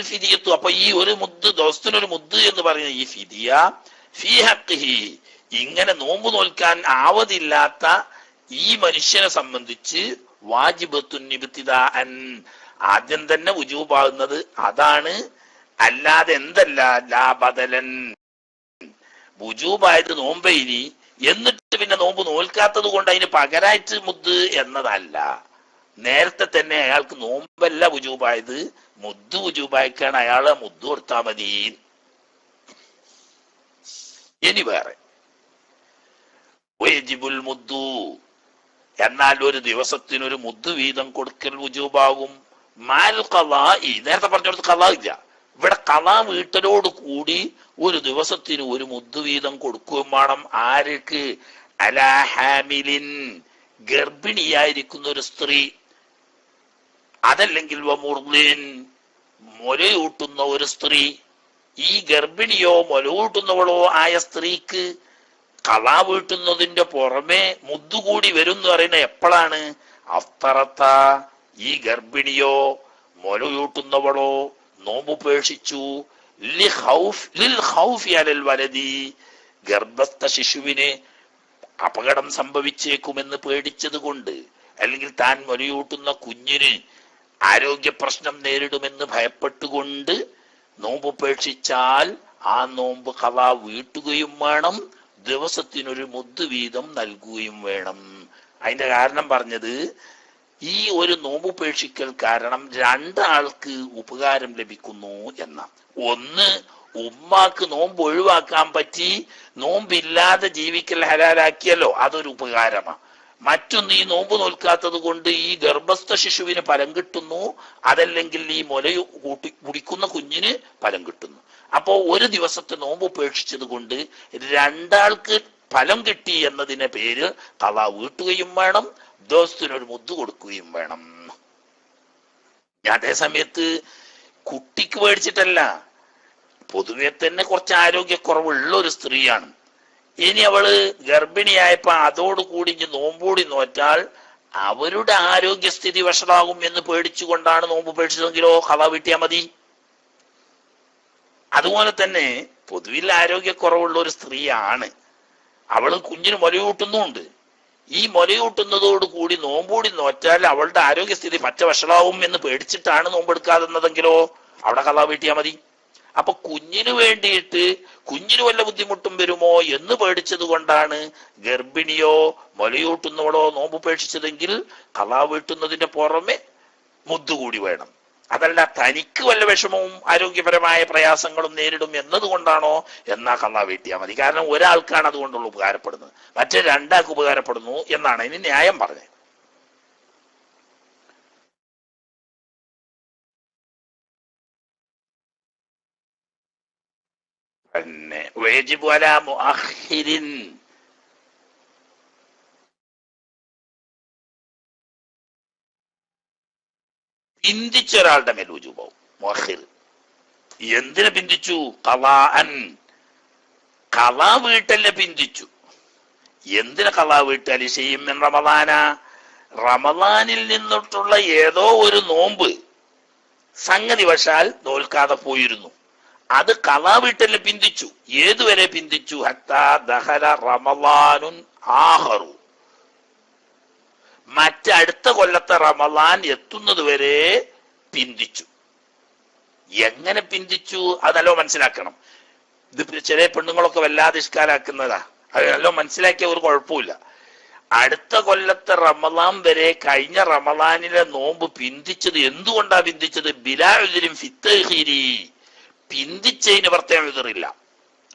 ഫിദിയത്തു, അപ്പൊ ഈ ഒരു മുദ്ദ്, ദിവസത്തിനൊരു മുദ്ദ് എന്ന് പറയുന്ന ഈ ഫിദിയ ഫീ ഹഖ്ഖിഹി, ഇങ്ങനെ നോമ്പ് നോൽക്കാൻ ആവതില്ലാത്ത ഈ മനുഷ്യനെ സംബന്ധിച്ച് വാജിബത്തുൻ ഇബ്തിദാഅൻ, ആദ്യം തന്നെ വുജൂബാകുന്നത് അതാണ്. അല്ലാതെ എന്തല്ല, ലാ ബദലൻ, വുജൂബായത് നോമ്പേനി എന്നിട്ട് പിന്നെ നോമ്പ് നോൽക്കാത്തത് കൊണ്ട് അതിന് പകരായിട്ട് മുദ്ദ് എന്നതല്ല. നേരത്തെ തന്നെ അയാൾക്ക് നോമ്പല്ല വുജൂബായത്, മുദ്ദ് വുജൂബായിക്കാണ്, അയാളെ മുദ്ദ് കൊടുത്താ മതി. ഇനി വേറെ വയജിബുൽ മുദ്ദു, എന്നാൽ ഒരു ദിവസത്തിനൊരു മുദ്ദ് വീതം കൊടുക്കൽ വുജൂബാകും. മാൽ ഖളാഇ, നേരത്തെ പറഞ്ഞിടത്ത് ഖളാ ഇല്ല, ഇവിടെ ഖളാ വീട്ടലോട് കൂടി ഒരു ദിവസത്തിന് ഒരു മുദ്ദ് വീതം കൊടുക്കുകയും വേണം. ആർക്ക്? അലാ ഹാമിലിൻ, ഗർഭിണിയായിരിക്കുന്ന ഒരു സ്ത്രീ, അതല്ലെങ്കിൽ വമുർദിൻ, മുലയൂട്ടുന്ന ഒരു സ്ത്രീ. ഈ ഗർഭിണിയോ മുലയൂട്ടുന്നവളോ ആയ സ്ത്രീക്ക് ഖളാ വീട്ടുന്നതിന്റെ പുറമെ മുദ്ദുകൂടി വരും എന്ന് പറയുന്നത് എപ്പോഴാണ്? അഫ്തറത്ത, ഈ ഗർഭിണിയോ മുലയൂട്ടുന്നവളോ നോമ്പുപേക്ഷിച്ചു, ലിൽ ഖൗഫി അലൽ വലദി, ഗർഭസ്ഥ ശിശുവിന് അപകടം സംഭവിച്ചേക്കുമെന്ന് പേടിച്ചത് കൊണ്ട്, അല്ലെങ്കിൽ താൻ മുലയൂട്ടുന്ന കുഞ്ഞിന് ആരോഗ്യ പ്രശ്നം നേരിടുമെന്ന് ഭയപ്പെട്ടുകൊണ്ട് നോമ്പുപേക്ഷിച്ചാൽ ആ നോമ്പ് ഖളാ വീട്ടുകയും വേണം, ദിവസത്തിനൊരു മുദ്ദ് വീതം നൽകുകയും വേണം. അതിന്റെ കാരണം പറഞ്ഞത്, ഈ ഒരു നോമ്പുപേക്ഷിക്കൽ കാരണം രണ്ടാൾക്ക് ഉപകാരം ലഭിക്കുന്നു എന്ന. ഒന്ന്, ഉമ്മാക്ക് നോമ്പ് ഒഴിവാക്കാൻ പറ്റി, നോമ്പില്ലാതെ ജീവിക്കൽ ഹലാലാക്കിയല്ലോ, അതൊരു ഉപകാരമാണ്. മറ്റൊന്ന്, ഈ നോമ്പ് നോൽക്കാത്തത് കൊണ്ട് ഈ ഗർഭസ്ഥ ശിശുവിന് ഫലം കിട്ടുന്നു, അതല്ലെങ്കിൽ ഈ മുല കുടിക്കുന്ന കുഞ്ഞിന് ഫലം കിട്ടുന്നു. അപ്പോ ഒരു ദിവസത്തെ നോമ്പ് ഉപേക്ഷിച്ചത് കൊണ്ട് രണ്ടാൾക്ക് ഫലം കിട്ടി എന്നതിന്റെ പേര് ഖളാ വീട്ടുകയും വേണം, ദിവസത്തിനൊരു മുദ്ദ് കൊടുക്കുകയും വേണം. അതേ സമയത്ത് കുട്ടിക്ക് മേടിച്ചിട്ടല്ല, പൊതുവെ തന്നെ കുറച്ച് ആരോഗ്യക്കുറവുള്ള ഒരു സ്ത്രീയാണ്. ഇനി അവള് ഗർഭിണിയായപ്പോ അതോടുകൂടി നോമ്പൂടി നോറ്റാൽ അവരുടെ ആരോഗ്യസ്ഥിതി വഷളാകും എന്ന് പേടിച്ചുകൊണ്ടാണ് നോമ്പ് ഉപേക്ഷിച്ചതെങ്കിലോ ഖളാ വീട്ടിയാൽ മതി. അതുപോലെ തന്നെ പൊതുവിൽ ആരോഗ്യക്കുറവുള്ള ഒരു സ്ത്രീയാണ്, അവള് കുഞ്ഞിന് മുലയൂട്ടുന്നുണ്ട്. ഈ മുലയൂട്ടുന്നതോട് കൂടി നോമ്പൂടി നോറ്റാൽ അവളുടെ ആരോഗ്യസ്ഥിതി പറ്റ വഷളാവും എന്ന് പേടിച്ചിട്ടാണ് നോമ്പെടുക്കാതെന്നതെങ്കിലോ അവിടെ ഖളാ വീട്ടിയാൽ മതി. അപ്പൊ കുഞ്ഞിന് വേണ്ടിയിട്ട് കുഞ്ഞിന് വല്ല ബുദ്ധിമുട്ടും വരുമോ എന്ന് പേടിച്ചത് കൊണ്ടാണ് ഗർഭിണിയോ മുലയൂട്ടുന്നവളോ നോമ്പ് ഉപേക്ഷിച്ചതെങ്കിൽ ഖളാ വീട്ടുന്നതിന്റെ പുറമെ മുദ്ദ് കൂടി വേണം. അതല്ല തനിക്ക് വല്ല വിഷമവും ആരോഗ്യപരമായ പ്രയാസങ്ങളും നേരിടും എന്നതുകൊണ്ടാണോ എന്നാ ഖളാ വീട്ടിയാൽ മതി. കാരണം ഒരാൾക്കാണ് അതുകൊണ്ടുള്ള ഉപകാരപ്പെടുന്നത്, മറ്റേ രണ്ടാൾക്ക് ഉപകാരപ്പെടുന്നു എന്നാണ് ഇനി ന്യായം പറഞ്ഞത്. പിന്നെ വയജിബു അലാ മുഅഖിരിൻ, പിന്തിച്ച ഒരാളുടെ മേൽ വുജൂബാവും. മുഅഖിർ എന്തിനെ പിന്തിച്ചു? ഖളാഅൻ, ഖളാ വീട്ടലിനെ പിന്തിച്ചു. എന്തിനെ ഖളാ വീട്ടൽ? ശൈഇൻ മിൻ റമളാന, റമളാനിൽ നിന്നിട്ടുള്ള ഏതോ ഒരു നോമ്പ് സംഗതി വശാൽ നോൽക്കാതെ പോയിരുന്നു, അത് ഖളാ വീട്ടലിനെ പിന്തിച്ചു. ഏതുവരെ പിന്തിച്ചു? ഹത്താ ദഖല റമളാനുൻ ആഖറു, മറ്റടുത്ത കൊല്ലത്തെ റമളാൻ എത്തുന്നത് വരെ പിന്തിച്ചു. എങ്ങനെ പിന്തിച്ചു അതല്ലോ മനസ്സിലാക്കണം. ഇത് ചില പെണ്ണുങ്ങളൊക്കെ വല്ലാതെ ഇഷ്കാലാക്കുന്നതാ. അത് നല്ലോ മനസ്സിലാക്കിയ ഒരു കുഴപ്പമില്ല. അടുത്ത കൊല്ലത്തെ റമദാൻ വരെ കഴിഞ്ഞ റമദാനിലെ നോമ്പ് പിന്തിച്ചത് എന്തുകൊണ്ടാ പിന്തിച്ചത്? ബിലാ ഉദ്രിൻ ഫിത്തഹിരി, പിന്തിച്ചതിന് പ്രത്യേകം എതിറില്ല,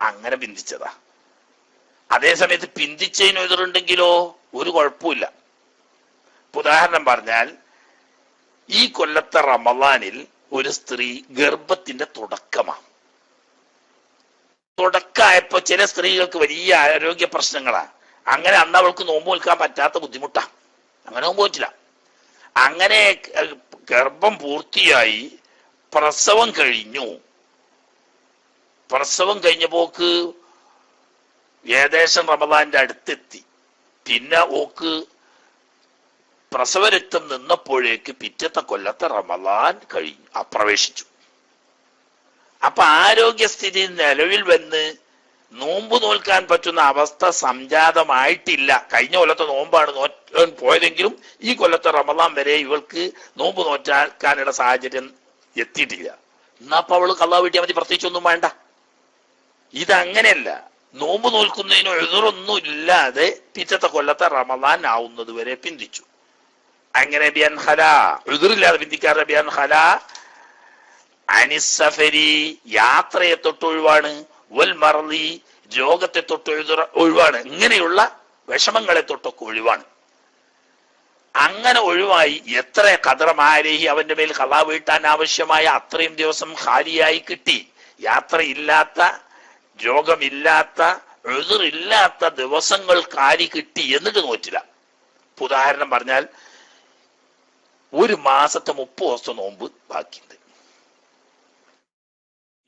അങ്ങനെ പിന്തിച്ചതാ. അതേ സമയത്ത് പിന്തിച്ചതിന് എതിറുണ്ടെങ്കിലോ ഒരു കുഴപ്പമില്ല. ഉദാഹരണം പറഞ്ഞാൽ, ഈ കൊല്ലത്തെ റമദാനിൽ ഒരു സ്ത്രീ ഗർഭത്തിന്റെ തുടക്കമാണ്. തുടക്കമായപ്പോ ചില സ്ത്രീകൾക്ക് വലിയ ആരോഗ്യ പ്രശ്നങ്ങളാണ്. അങ്ങനെ അന്ന് അവൾക്ക് നോമ്പ് നിൽക്കാൻ പറ്റാത്ത ബുദ്ധിമുട്ടാ, അങ്ങനെ നോമ്പ് പറ്റില്ല. അങ്ങനെ ഗർഭം പൂർത്തിയായി പ്രസവം കഴിഞ്ഞു. പ്രസവം കഴിഞ്ഞപ്പോക്ക് ഏകദേശം റമദാന്റെ അടുത്തെത്തി. പിന്നെ ഓക്ക് പ്രസവരക്തം നിന്നപ്പോഴേക്ക് പിറ്റത്തെ കൊല്ലത്തെ റമദാൻ കഴിഞ്ഞു, പ്രവേശിച്ചു. അപ്പൊ ആരോഗ്യസ്ഥിതി നിലവിൽ വന്ന് നോമ്പ് നോൽക്കാൻ പറ്റുന്ന അവസ്ഥ സംജാതമായിട്ടില്ല. കഴിഞ്ഞ കൊല്ലത്തെ നോമ്പാണ് പോയതെങ്കിലും ഈ കൊല്ലത്തെ റമദാൻ വരെ ഇവൾക്ക് നോമ്പ് നോറ്റാക്കാനുള്ള സാഹചര്യം എത്തിയിട്ടില്ല. എന്നാ അപ്പൊ അവള് ഖളാ വീട്ടിയാൽ മതി, പ്രത്യേകിച്ചൊന്നും വേണ്ട. ഇതങ്ങനെയല്ല. നോമ്പ് നോൽക്കുന്നതിന് എതിറൊന്നും ഇല്ലാതെ പിറ്റത്തെ കൊല്ലത്തെ റമദാൻ ആവുന്നത് വരെ പിന്തിച്ചു. അങ്ങനെ എതിറില്ലാതെ പിന്തിക്കാറ് ബിയൻ ഹല അനിസഫരി, യാത്രയെ തൊട്ടൊഴിവാണ്, വൽ മർലി, രോഗത്തെ തൊട്ട് ഒഴിവാണ്, ഇങ്ങനെയുള്ള വിഷമങ്ങളെ തൊട്ടൊക്കെ ഒഴിവാണ്. അങ്ങനെ ഒഴിവായി എത്ര ഖദറമാരേഹി, അവന്റെ മേൽ ഖളാ വീട്ടാൻ ആവശ്യമായ അത്രയും ദിവസം ഖാലിയായി കിട്ടി. യാത്രയില്ലാത്ത, രോഗമില്ലാത്ത, എതിറില്ലാത്ത ദിവസങ്ങൾ കാരി കിട്ടി, എന്നിട്ട് നോറ്റില്ല. ഉദാഹരണം പറഞ്ഞാൽ, ഒരു മാസത്തെ 30 ദിവസം നോമ്പ് ബാക്കിയുണ്ട്.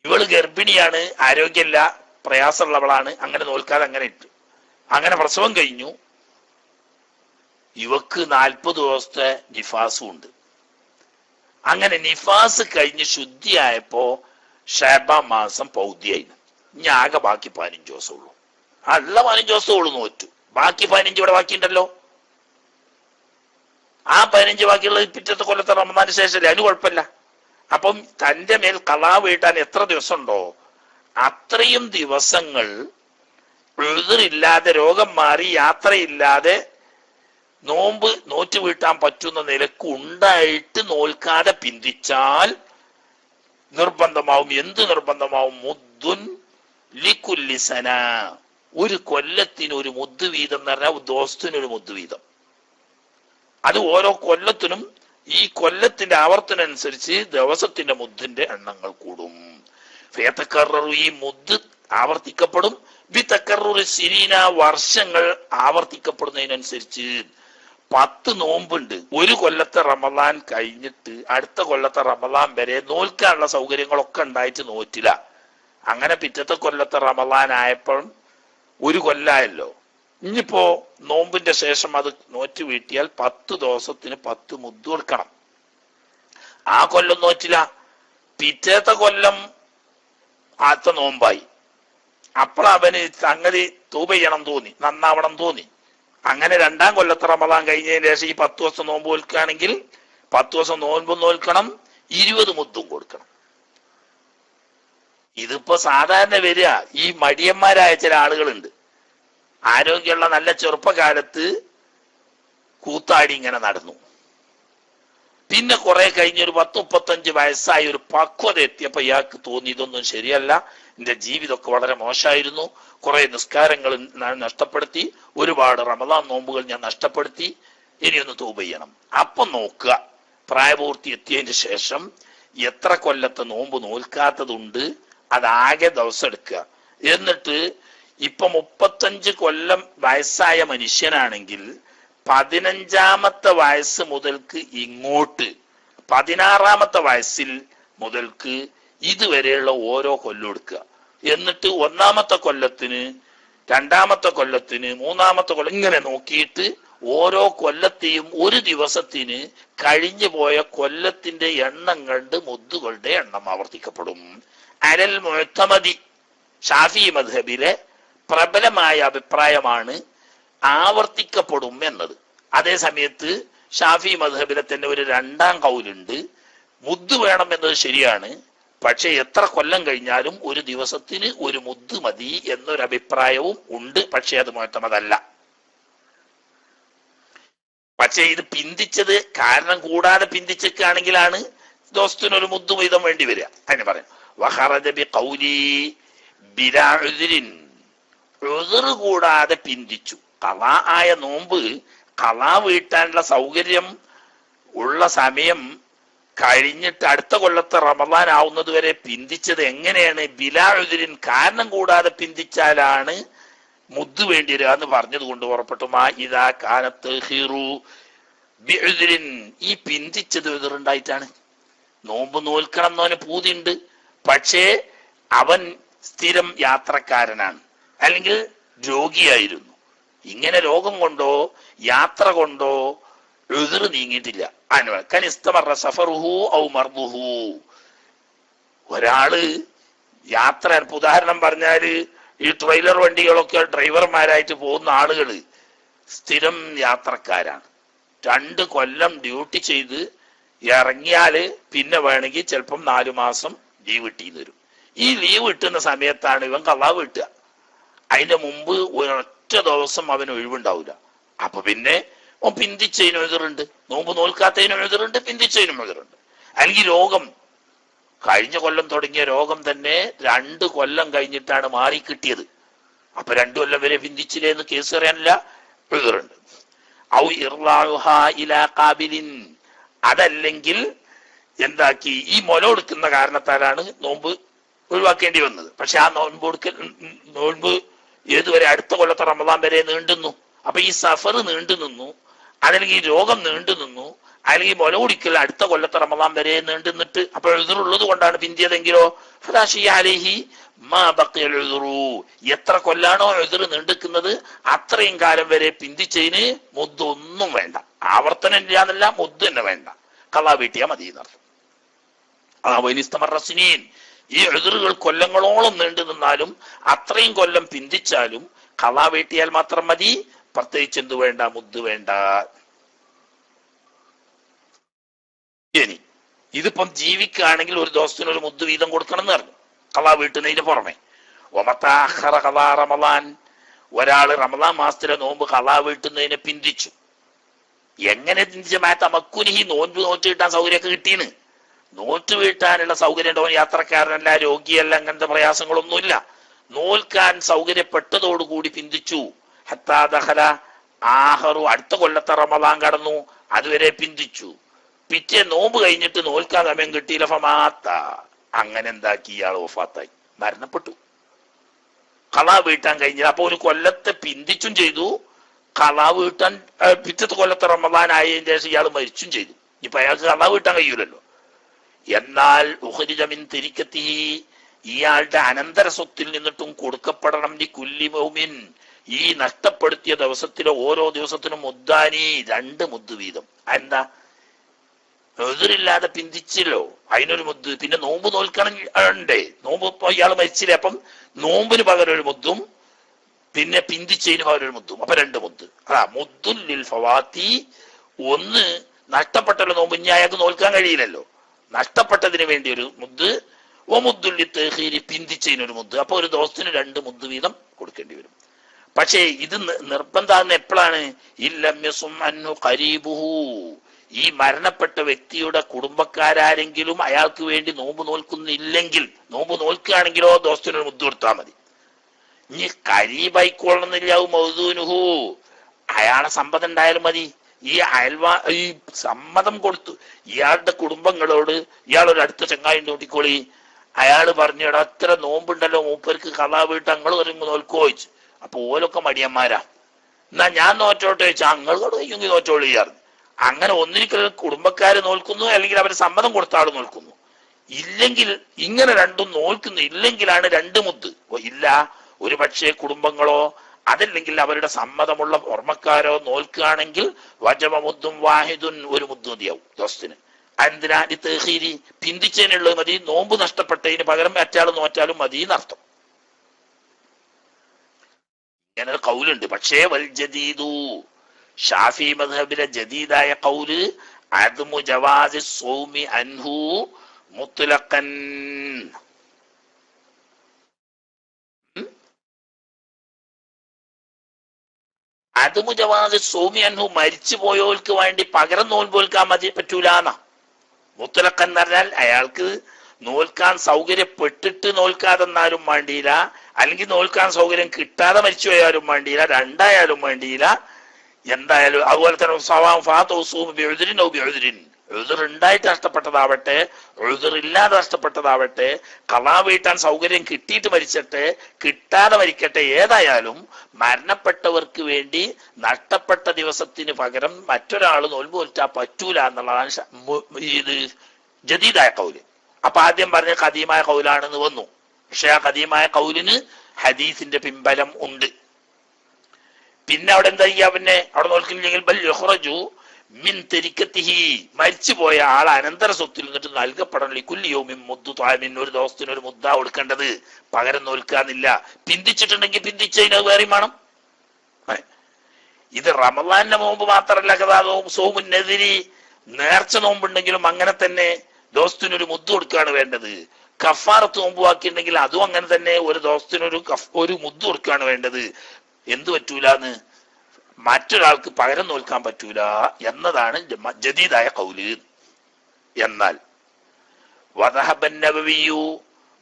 ഇവള് ഗർഭിണിയാണ്, ആരോഗ്യമില്ല, പ്രയാസമുള്ളവളാണ്, അങ്ങനെ നോൽക്കാതെ അങ്ങനെ ഇട്ടു. അങ്ങനെ പ്രസവം കഴിഞ്ഞു. ഇവക്ക് 40 ദിവസത്തെ നിഫാസും ഉണ്ട്. അങ്ങനെ നിഫാസ് കഴിഞ്ഞ് ശുദ്ധിയായപ്പോ ഷഅബാൻ മാസം പൗതിയായി. ഇനി ആകെ ബാക്കി 15 ദിവസം ഉള്ളൂ. അല്ല 15 ദിവസം ഉള്ളു നോറ്റു. ബാക്കി 15 ഇവിടെ ബാക്കിയുണ്ടല്ലോ. ആ 15 ബാക്കിയുള്ളത് പിറ്റത്തെ കൊല്ലത്തെ റമദാന് ശേഷമല്ലേ, അതിന് കുഴപ്പമില്ല. അപ്പം തന്റെ മേൽ ഖളാ വീട്ടാൻ എത്ര ദിവസം ഉണ്ടോ അത്രയും ദിവസങ്ങൾ എതിറില്ലാതെ, രോഗം മാറി, യാത്രയില്ലാതെ നോമ്പ് നോറ്റ് വീട്ടാൻ പറ്റുന്ന നിലക്ക് ഉണ്ടായിട്ട് നോൽക്കാതെ പിന്തിച്ചാൽ നിർബന്ധമാവും. എന്ത് നിർബന്ധമാവും? മുദ്ദുൻ ലികുല്ലി സന, ഒരു കൊല്ലത്തിന് ഒരു മുദ്ദ് വീതം എന്ന് പറഞ്ഞാൽ ദോസ്തിനൊരു മുദ്ദ് വീതം. അത് ഓരോ കൊല്ലത്തിനും ഈ കൊല്ലത്തിന്റെ ആവർത്തനനുസരിച്ച് ദിവസത്തിന്റെ മുദ്ദിന്റെ എണ്ണങ്ങൾ കൂടും. ഈ മുദ്ദ് ആവർത്തിക്കപ്പെടും. ബി തക്കറുറി സിനീന, വർഷങ്ങൾ ആവർത്തിക്കപ്പെടുന്നതിനനുസരിച്ച്. 10 നോമ്പുണ്ട്. ഒരു കൊല്ലത്തെ റമദാൻ കഴിഞ്ഞിട്ട് അടുത്ത കൊല്ലത്തെ റമദാൻ വരെ നോൽക്കാനുള്ള സൗകര്യങ്ങളൊക്കെ ഉണ്ടായിട്ട് നോറ്റില്ല. അങ്ങനെ പിറ്റത്തെ കൊല്ലത്തെ റമദാൻ ആയപ്പോഴും ഒരു കൊല്ലായല്ലോ. ഇനിയിപ്പോ നോമ്പിന്റെ ശേഷം അത് നോറ്റ് വീട്ടിയാൽ 10 ദിവസത്തിന് 10 മുദ്ദ് കൊടുക്കണം. ആ കൊല്ലം നോറ്റില്ല. പിറ്റേത്തെ കൊല്ലം ആദ്യത്തെ നോമ്പായി. അപ്പോഴവന് സംഗതി തൗബ ചെയ്യണം തോന്നി, നന്നാവണം തോന്നി. അങ്ങനെ 2ാം കൊല്ലത്തെ റമദാൻ കഴിഞ്ഞതിന് ശേഷം ഈ 10 ദിവസം നോമ്പ് നോൽക്കുകയാണെങ്കിൽ 10 ദിവസം നോമ്പും നോൽക്കണം, 20 മുദ്ദും കൊടുക്കണം. ഇതിപ്പോ സാധാരണ വരിക ഈ മടിയന്മാരായ ചില ആളുകളുണ്ട്. ആരോഗ്യമുള്ള നല്ല ചെറുപ്പകാലത്ത് കൂത്താടി ഇങ്ങനെ നടന്നു. പിന്നെ കുറെ കഴിഞ്ഞൊരു 10-35 വയസ്സായി ഒരു പക്വത എത്തിയപ്പോ ഇയാൾക്ക് തോന്നി ഇതൊന്നും ശരിയല്ല, എന്റെ ജീവിതമൊക്കെ വളരെ മോശമായിരുന്നു, കുറെ നിസ്കാരങ്ങൾ നഷ്ടപ്പെടുത്തി, ഒരുപാട് റമദാൻ നോമ്പുകൾ ഞാൻ നഷ്ടപ്പെടുത്തി, ഇനിയൊന്ന് തൗബ ചെയ്യണം. അപ്പൊ നോക്കുക, പ്രായപൂർത്തി എത്തിയതിന് ശേഷം എത്ര കൊല്ലത്തെ നോമ്പ് നോൽക്കാത്തതുണ്ട്, അതാകെ ദിവസം എടുക്കുക. എന്നിട്ട് ഇപ്പൊ 35 കൊല്ലം വയസ്സായ മനുഷ്യനാണെങ്കിൽ 15ാമത്തെ വയസ്സ് മുതൽക്ക് ഇങ്ങോട്ട് 16ാമത്തെ വയസ്സിൽ മുതൽക്ക് ഇതുവരെയുള്ള ഓരോ കൊല്ലം എടുക്കുക. എന്നിട്ട് 1ാമത്തെ കൊല്ലത്തിന്, 2ാമത്തെ കൊല്ലത്തിന്, 3ാമത്തെ കൊല്ലം ഇങ്ങനെ നോക്കിയിട്ട് ഓരോ കൊല്ലത്തെയും ഒരു ദിവസത്തിന് കഴിഞ്ഞു പോയ കൊല്ലത്തിന്റെ എണ്ണം കണ്ട് മുദ്ദുകളുടെ എണ്ണം ആവർത്തിക്കപ്പെടും. അരൽ മുഅ്തമദി, ഷാഫി മദ്ഹബിലെ പ്രബലമായ അഭിപ്രായമാണ് ആവർത്തിക്കപ്പെടും എന്നത്. അതേ സമയത്ത് ഷാഫി മദ്ഹബിലെ തന്നെ ഒരു 2ാം കൗലുണ്ട്, മുദ്ദ് വേണം എന്നത് ശരിയാണ്, പക്ഷെ എത്ര കൊല്ലം കഴിഞ്ഞാലും ഒരു ദിവസത്തിന് ഒരു മുദ്ദ് മതി എന്നൊരു അഭിപ്രായവും ഉണ്ട്. പക്ഷെ അത് മുഅ്തമദല്ല. പക്ഷെ ഇത് പിന്തിച്ചത് കാരണം കൂടാതെ പിന്തിച്ചൊക്കെയാണെങ്കിലാണ് ദോസ്തിനൊരു മുദ്ദു വീതം വേണ്ടി വരിക. അതിന് പറയാം വഖറജ ബിഖൗലി ബിലാ ഉദ്രിൻ, ഉദ്ർ കൂടാതെ പിന്തിച്ചു. ഖളാ ആയ നോമ്പ് ഖളാ വീട്ടാനുള്ള സൗകര്യം ഉള്ള സമയം കഴിഞ്ഞിട്ട് അടുത്ത കൊല്ലത്തെ റമദാൻ ആവുന്നത് വരെ പിന്തിച്ചത് എങ്ങനെയാണ്? ബിലാ ഉദ്രിൻ, കാരണം കൂടാതെ പിന്തിച്ചാലാണ് മുദ്ദ് വേണ്ടി വരിക എന്ന് പറഞ്ഞത് കൊണ്ട് പുറപ്പെട്ടു. മാ ഇദാ കാനത്ത് ഹിറു ബിഉദ്രിൻ, ഈ പിന്തിച്ചത് ഉദ്റുണ്ടായിട്ടാണ്. നോമ്പ് നോൽക്കണം എന്നവന് പൂതിയുണ്ട്, പക്ഷേ അവൻ സ്ഥിരം യാത്രക്കാരനാണ്, അല്ലെങ്കിൽ രോഗിയായിരുന്നു. ഇങ്ങനെ രോഗം കൊണ്ടോ യാത്ര കൊണ്ടോ ഉദ്ർ നീങ്ങിയിട്ടില്ല. കനിസ്തമറ സഫറുഹു ഔ മർദുഹു, ഒരാള് യാത്ര, ഉദാഹരണം പറഞ്ഞാല് ഈ ട്രെയിലർ വണ്ടികളൊക്കെ ഡ്രൈവർമാരായിട്ട് പോകുന്ന ആളുകള് സ്ഥിരം യാത്രക്കാരാണ്. 2 കൊല്ലം ഡ്യൂട്ടി ചെയ്ത് ഇറങ്ങിയാല് പിന്നെ വേണമെങ്കിൽ ചിലപ്പം 4 മാസം ലീവ് കിട്ടിയെന്ന് വരും. ഈ ലീവ് കിട്ടുന്ന സമയത്താണ് ഇവൻ ഖളാ വീട്ടുക. അതിന്റെ മുമ്പ് ഒരൊറ്റ ദിവസം അവന് ഒഴിവുണ്ടാവില്ല. അപ്പൊ പിന്നെ പിന്തിച്ചതിനും എതിറുണ്ട്, നോമ്പ് നോൽക്കാത്തതിനും എതിറുണ്ട്, പിന്തിച്ചതിനും എതിറുണ്ട്. അല്ലെങ്കിൽ രോഗം, കഴിഞ്ഞ കൊല്ലം തുടങ്ങിയ രോഗം തന്നെ 2 കൊല്ലം കഴിഞ്ഞിട്ടാണ് മാറി കിട്ടിയത്. അപ്പൊ 2 കൊല്ലം വരെ പിന്തിച്ചില്ലേ എന്ന് കേസ് പറയാനില്ല, എതിറുണ്ട്. ഔ ഇർലാഉഹാ ഇലാ ഖാബിലിൻ, അതല്ലെങ്കിൽ എന്താക്കി ഈ മുല കൊടുക്കുന്ന കാരണത്താലാണ് നോമ്പ് ഒഴിവാക്കേണ്ടി വന്നത്. പക്ഷെ ആ നോമ്പ് ഏതുവരെ? അടുത്ത കൊല്ലത്തെ റമദാൻ വരെ നീണ്ടുന്നു. അപ്പൊ ഈ സഫർ നീണ്ടു നിന്നു, അതല്ലെങ്കിൽ രോഗം നീണ്ടു നിന്നു, അല്ലെങ്കിൽ മുല കുടിക്കൽ അടുത്ത കൊല്ലത്തെ റമദാൻ വരെ നീണ്ടു നിന്നിട്ട് അപ്പോൾ എഴുതുള്ളത് കൊണ്ടാണ് പിന്തിയതെങ്കിലോ ഫലാശിയാലേഹി മാ ബഖിയൽ ഉദ്റു, എത്ര കൊല്ലാണോ എതിർ നീണ്ടിക്കുന്നത് അത്രയും കാലം വരെ പിന്തിച്ചതിന് മുദ്ദ് ഒന്നും വേണ്ട. ആവർത്തനം ഇല്ലാന്നല്ല, മുദ്ദ് തന്നെ വേണ്ട, ഖളാ വീട്ടിയാ മതി എന്നർത്ഥം. വൈനിസ്തമറസിനീൻ, ഈ എതിറുകൾ കൊല്ലങ്ങളോളം നീണ്ടു നിന്നാലും അത്രയും കൊല്ലം പിന്തിച്ചാലും ഖളാ വീട്ടിയാൽ മാത്രം മതി, പ്രത്യേകിച്ച് എന്ത് വേണ്ട? മുദ്ദ് വേണ്ട. ഇനി ഇതിപ്പം ജീവിക്കുകയാണെങ്കിൽ ഒരു ദിവസത്തിന് ഒരു മുദ്ദ് വീതം കൊടുക്കണം എന്ന് പറഞ്ഞു, ഖളാ വീട്ടുന്നതിന് പുറമെ. ഒമത്താഖറ ഖളാ റമളാൻ, ഒരാള് റമളാൻ മാസത്തിലെ നോമ്പ് ഖളാ വീട്ടുന്നതിനെ പിന്തിച്ചു. എങ്ങനെ പിന്തിച്ച? തമക്കുനിഹി, നോമ്പ് നോറ്റ് കിട്ടാൻ സൗകര്യമൊക്കെ കിട്ടീന്ന്. നോറ്റ് വീട്ടാനുള്ള സൗകര്യം ഉണ്ടോ? യാത്രക്കാരനല്ല, രോഗിയല്ല, അങ്ങനത്തെ പ്രയാസങ്ങളൊന്നുമില്ല. നോൽക്കാൻ സൗകര്യപ്പെട്ടതോടുകൂടി പിന്തിച്ചു. ഹത്താ ദഖല ആഹറു, അടുത്ത കൊല്ലത്തെ റമളാൻ കടന്നു, അതുവരെ പിന്തിച്ചു. പിറ്റേ നോമ്പ് കഴിഞ്ഞിട്ട് നോൽക്കാൻ സമയം കിട്ടിയില്ല, ഫമാത്ത, അങ്ങനെ എന്താക്കി? ഇയാൾ വഫാത്തായി, മരണപ്പെട്ടു. ഖളാ വീട്ടാൻ കഴിഞ്ഞില്ല. അപ്പൊ ഒരു കൊല്ലത്തെ പിന്തിച്ചും ചെയ്തു, ഖളാ വീട്ടാൻ പിറ്റത്തെ കൊല്ലത്തെ റമളാൻ ആയതിന്റെ ശേഷം ഇയാൾ മരിച്ചും ചെയ്തു. ഇപ്പൊ അയാൾക്ക് ഖളാ വീട്ടാൻ കഴിയൂലല്ലോ. എന്നാൽ ഉഖ്രിജ മിൻ തിരിക്കത്തിഹി, ഇയാളുടെ അനന്തര സ്വത്തിൽ നിന്നിട്ടും കൊടുക്കപ്പെടണം. കുല്ലി മൗമിൻ, ഈ നഷ്ടപ്പെടുത്തിയ ദിവസത്തിലെ ഓരോ ദിവസത്തിനും മുദ്ദാനി, 2 മുദ്ദ് വീതം. എന്താ? എതിരില്ലാതെ പിന്തിച്ചല്ലോ, അതിനൊരു മുദ്ദ്. പിന്നെ നോമ്പ് നോൽക്കണം ഉണ്ടേ, നോമ്പ് ഇപ്പൊ ഇയാൾ മരിച്ചില്ലേ, അപ്പം നോമ്പിന് പകരം ഒരു മുദ്ദും പിന്നെ പിന്തിച്ചതിന് പകരം ഒരു മുദ്ദും, അപ്പൊ 2 മുദ്ദ്. മുദ്ദുൽ ലിൽ ഫവാത്തി, ഒന്ന് നഷ്ടപ്പെട്ടല്ലോ നോമ്പ്, ഇനി അയാൾക്ക് നോൽക്കാൻ കഴിയില്ലല്ലോ, നഷ്ടപ്പെട്ടതിന് വേണ്ടി ഒരു മുദ്ദ്. മുദ്ദുൽ ലിത്തഖീരി, പിന്തിച്ചതിനൊരു മുദ്ദ്. അപ്പൊ ഒരു ദിവസത്തിന് 2 മുദ്ദ് വീതം കൊടുക്കേണ്ടി വരും. പക്ഷേ ഇത് നിർബന്ധമാകുന്ന എപ്പോഴാണ്? ഇല്ലം യസും അൻഹു ഖരീബുഹു, ഈ മരണപ്പെട്ട വ്യക്തിയുടെ കുടുംബക്കാരെങ്കിലും അയാൾക്ക് വേണ്ടി നോമ്പ് നോൽക്കുന്നില്ലെങ്കിൽ, നോമ്പ് നോൽക്കുകയാണെങ്കിലോ ദിവസത്തിനൊരു മുദ്ദ് കൊടുത്താൽ മതി. ഇനി ഖരീബായിക്കൊള്ളണമെന്നില്ലാവും മൗദൂനുഹു, അയാളെ സമ്മതം ഉണ്ടായാലും മതി. ഈ സമ്മതം കൊടുത്തു ഇയാളുടെ കുടുംബങ്ങളോട്, ഇയാളൊരു അടുത്ത ചങ്ങായി നോട്ടിക്കോളി, അയാള് പറഞ്ഞു എടാ അത്ര നോമ്പുണ്ടല്ലോ മൂപ്പർക്ക് ഖളാ വീട്ട് അങ്ങൾ വരുമ്പോ നോൽക്കോ ചോദിച്ചു. അപ്പൊ ഓലൊക്കെ മടിയന്മാരാ, എന്നാ ഞാൻ നോറ്റോട്ടെ ചോദിച്ചാൽ അങ്ങളോട് കഴിയുമെങ്കിൽ നോറ്റോളൂ ചെയ്യാറ്. അങ്ങനെ ഒന്നിരിക്കൽ കുടുംബക്കാര് നോൽക്കുന്നു, അല്ലെങ്കിൽ അവര് സമ്മതം കൊടുത്ത ആള് നോൽക്കുന്നു. ഇല്ലെങ്കിൽ ഇങ്ങനെ 2ഉം നോൽക്കുന്നു ഇല്ലെങ്കിലാണ് 2 മുദ്ദ്. ഇല്ല, ഒരു പക്ഷേ കുടുംബങ്ങളോ അതല്ലെങ്കിൽ അവരുടെ സമ്മതമുള്ള ഓർമ്മക്കാരോ നോൽക്കുകയാണെങ്കിൽ വജബ മുദ്ദും വാഹിദുൻ, ഒരു മുദ്ദ് മതിയാവും ദിവസത്തിന്. എന്തിനാ? തഖീരി, പിന്തിച്ചതിനുള്ളത് മതി, നോമ്പ് നഷ്ടപ്പെട്ടതിന് പകരം മറ്റാൾ നോറ്റാലും മതി എന്നർത്ഥം. ഇങ്ങനെ ഒരു കൗലുണ്ട്. പക്ഷേ വൽ ജദീദു, ഷാഫി മദ്ഹബിലെ ജദീദായ ഖൗല് അദ്മു ജവാസി സൗമി അൻഹു മുത്ലഖൻ, അത് മുജവാദ് സൗമ്യൻഹു മരിച്ചു പോയോൽക്ക് വേണ്ടി പകരം നോൽപോൽക്കാൻ മതി പറ്റൂലെന്നാ. മുത്തലഖ് എന്ന് പറഞ്ഞാൽ അയാൾക്ക് നോൽക്കാൻ സൗകര്യപ്പെട്ടിട്ട് നോൽക്കാതെന്നാലും വേണ്ടിയില്ല, അല്ലെങ്കിൽ നോൽക്കാൻ സൗകര്യം കിട്ടാതെ മരിച്ചു പോയാലും വേണ്ടിയില്ല, രണ്ടായാലും വേണ്ടിയില്ല. എന്തായാലും അതുപോലെ തന്നെ ഉദുർ ഉണ്ടായിട്ട് നഷ്ടപ്പെട്ടതാവട്ടെ, ഉദുർ ഇല്ലാതെ നഷ്ടപ്പെട്ടതാവട്ടെ, ഖളാ വീട്ടാൻ സൗകര്യം കിട്ടിയിട്ട് മരിച്ചട്ടെ, കിട്ടാതെ മരിക്കട്ടെ, ഏതായാലും മരണപ്പെട്ടവർക്ക് വേണ്ടി നഷ്ടപ്പെട്ട ദിവസത്തിന് പകരം മറ്റൊരാൾ നോൽമ്പ് നോറ്റാ പറ്റൂല എന്നുള്ളതാണ് ഇത് ജദീദായ കൗല്. അപ്പൊ ആദ്യം പറഞ്ഞ ഖദീമായ കൗലാണെന്ന് വന്നു. പക്ഷെ ആ ഖദീമായ കൗലിന് ഹദീസിന്റെ പിൻബലം ഉണ്ട്. പിന്നെ അവിടെ എന്താ ചെയ്യാ? പിന്നെ അവിടെ നോക്കില്ലെങ്കിൽ ബൽ യുഖ്റജു മിൻ തരിക്കത്തിഹി, മരിച്ചുപോയ ആൾ അനന്തര സ്വത്തിൽ നിന്നിട്ട് നൽകപ്പെടണം. കുല്ലിയൗമിൻ മുദ്ദു ത്വാമിൻ, ഒരു ദിവസത്തിന് ഒരു മുദ്ദ കൊടുക്കേണ്ടത്, പകരം നോൽക്കാന്നില്ല. പിന്തിച്ചിട്ടുണ്ടെങ്കിൽ പിന്തിച്ചതിന് വേറെയും വേണം. ഇത് റമളാന്റെ നോമ്പ് മാത്രമല്ല, കഥാ സൗമുന്നെതിരി നേർച്ച നോമ്പുണ്ടെങ്കിലും അങ്ങനെ തന്നെ ദിവസത്തിനൊരു മുദ്ദ കൊടുക്കുകയാണ് വേണ്ടത്. കഫാറത്ത് നോമ്പ് ബാക്കിയുണ്ടെങ്കിൽ അതും അങ്ങനെ തന്നെ ഒരു ദിവസത്തിനൊരു മുദ്ദ കൊടുക്കുകയാണ് വേണ്ടത്. എന്ത് പറ്റൂലെന്ന്? മറ്റൊരാൾക്ക് പകരം നോൽക്കാൻ പറ്റൂല എന്നതാണ് ജദീദായ കൗല്. എന്നാൽ വദഹബൻ നബവിയു,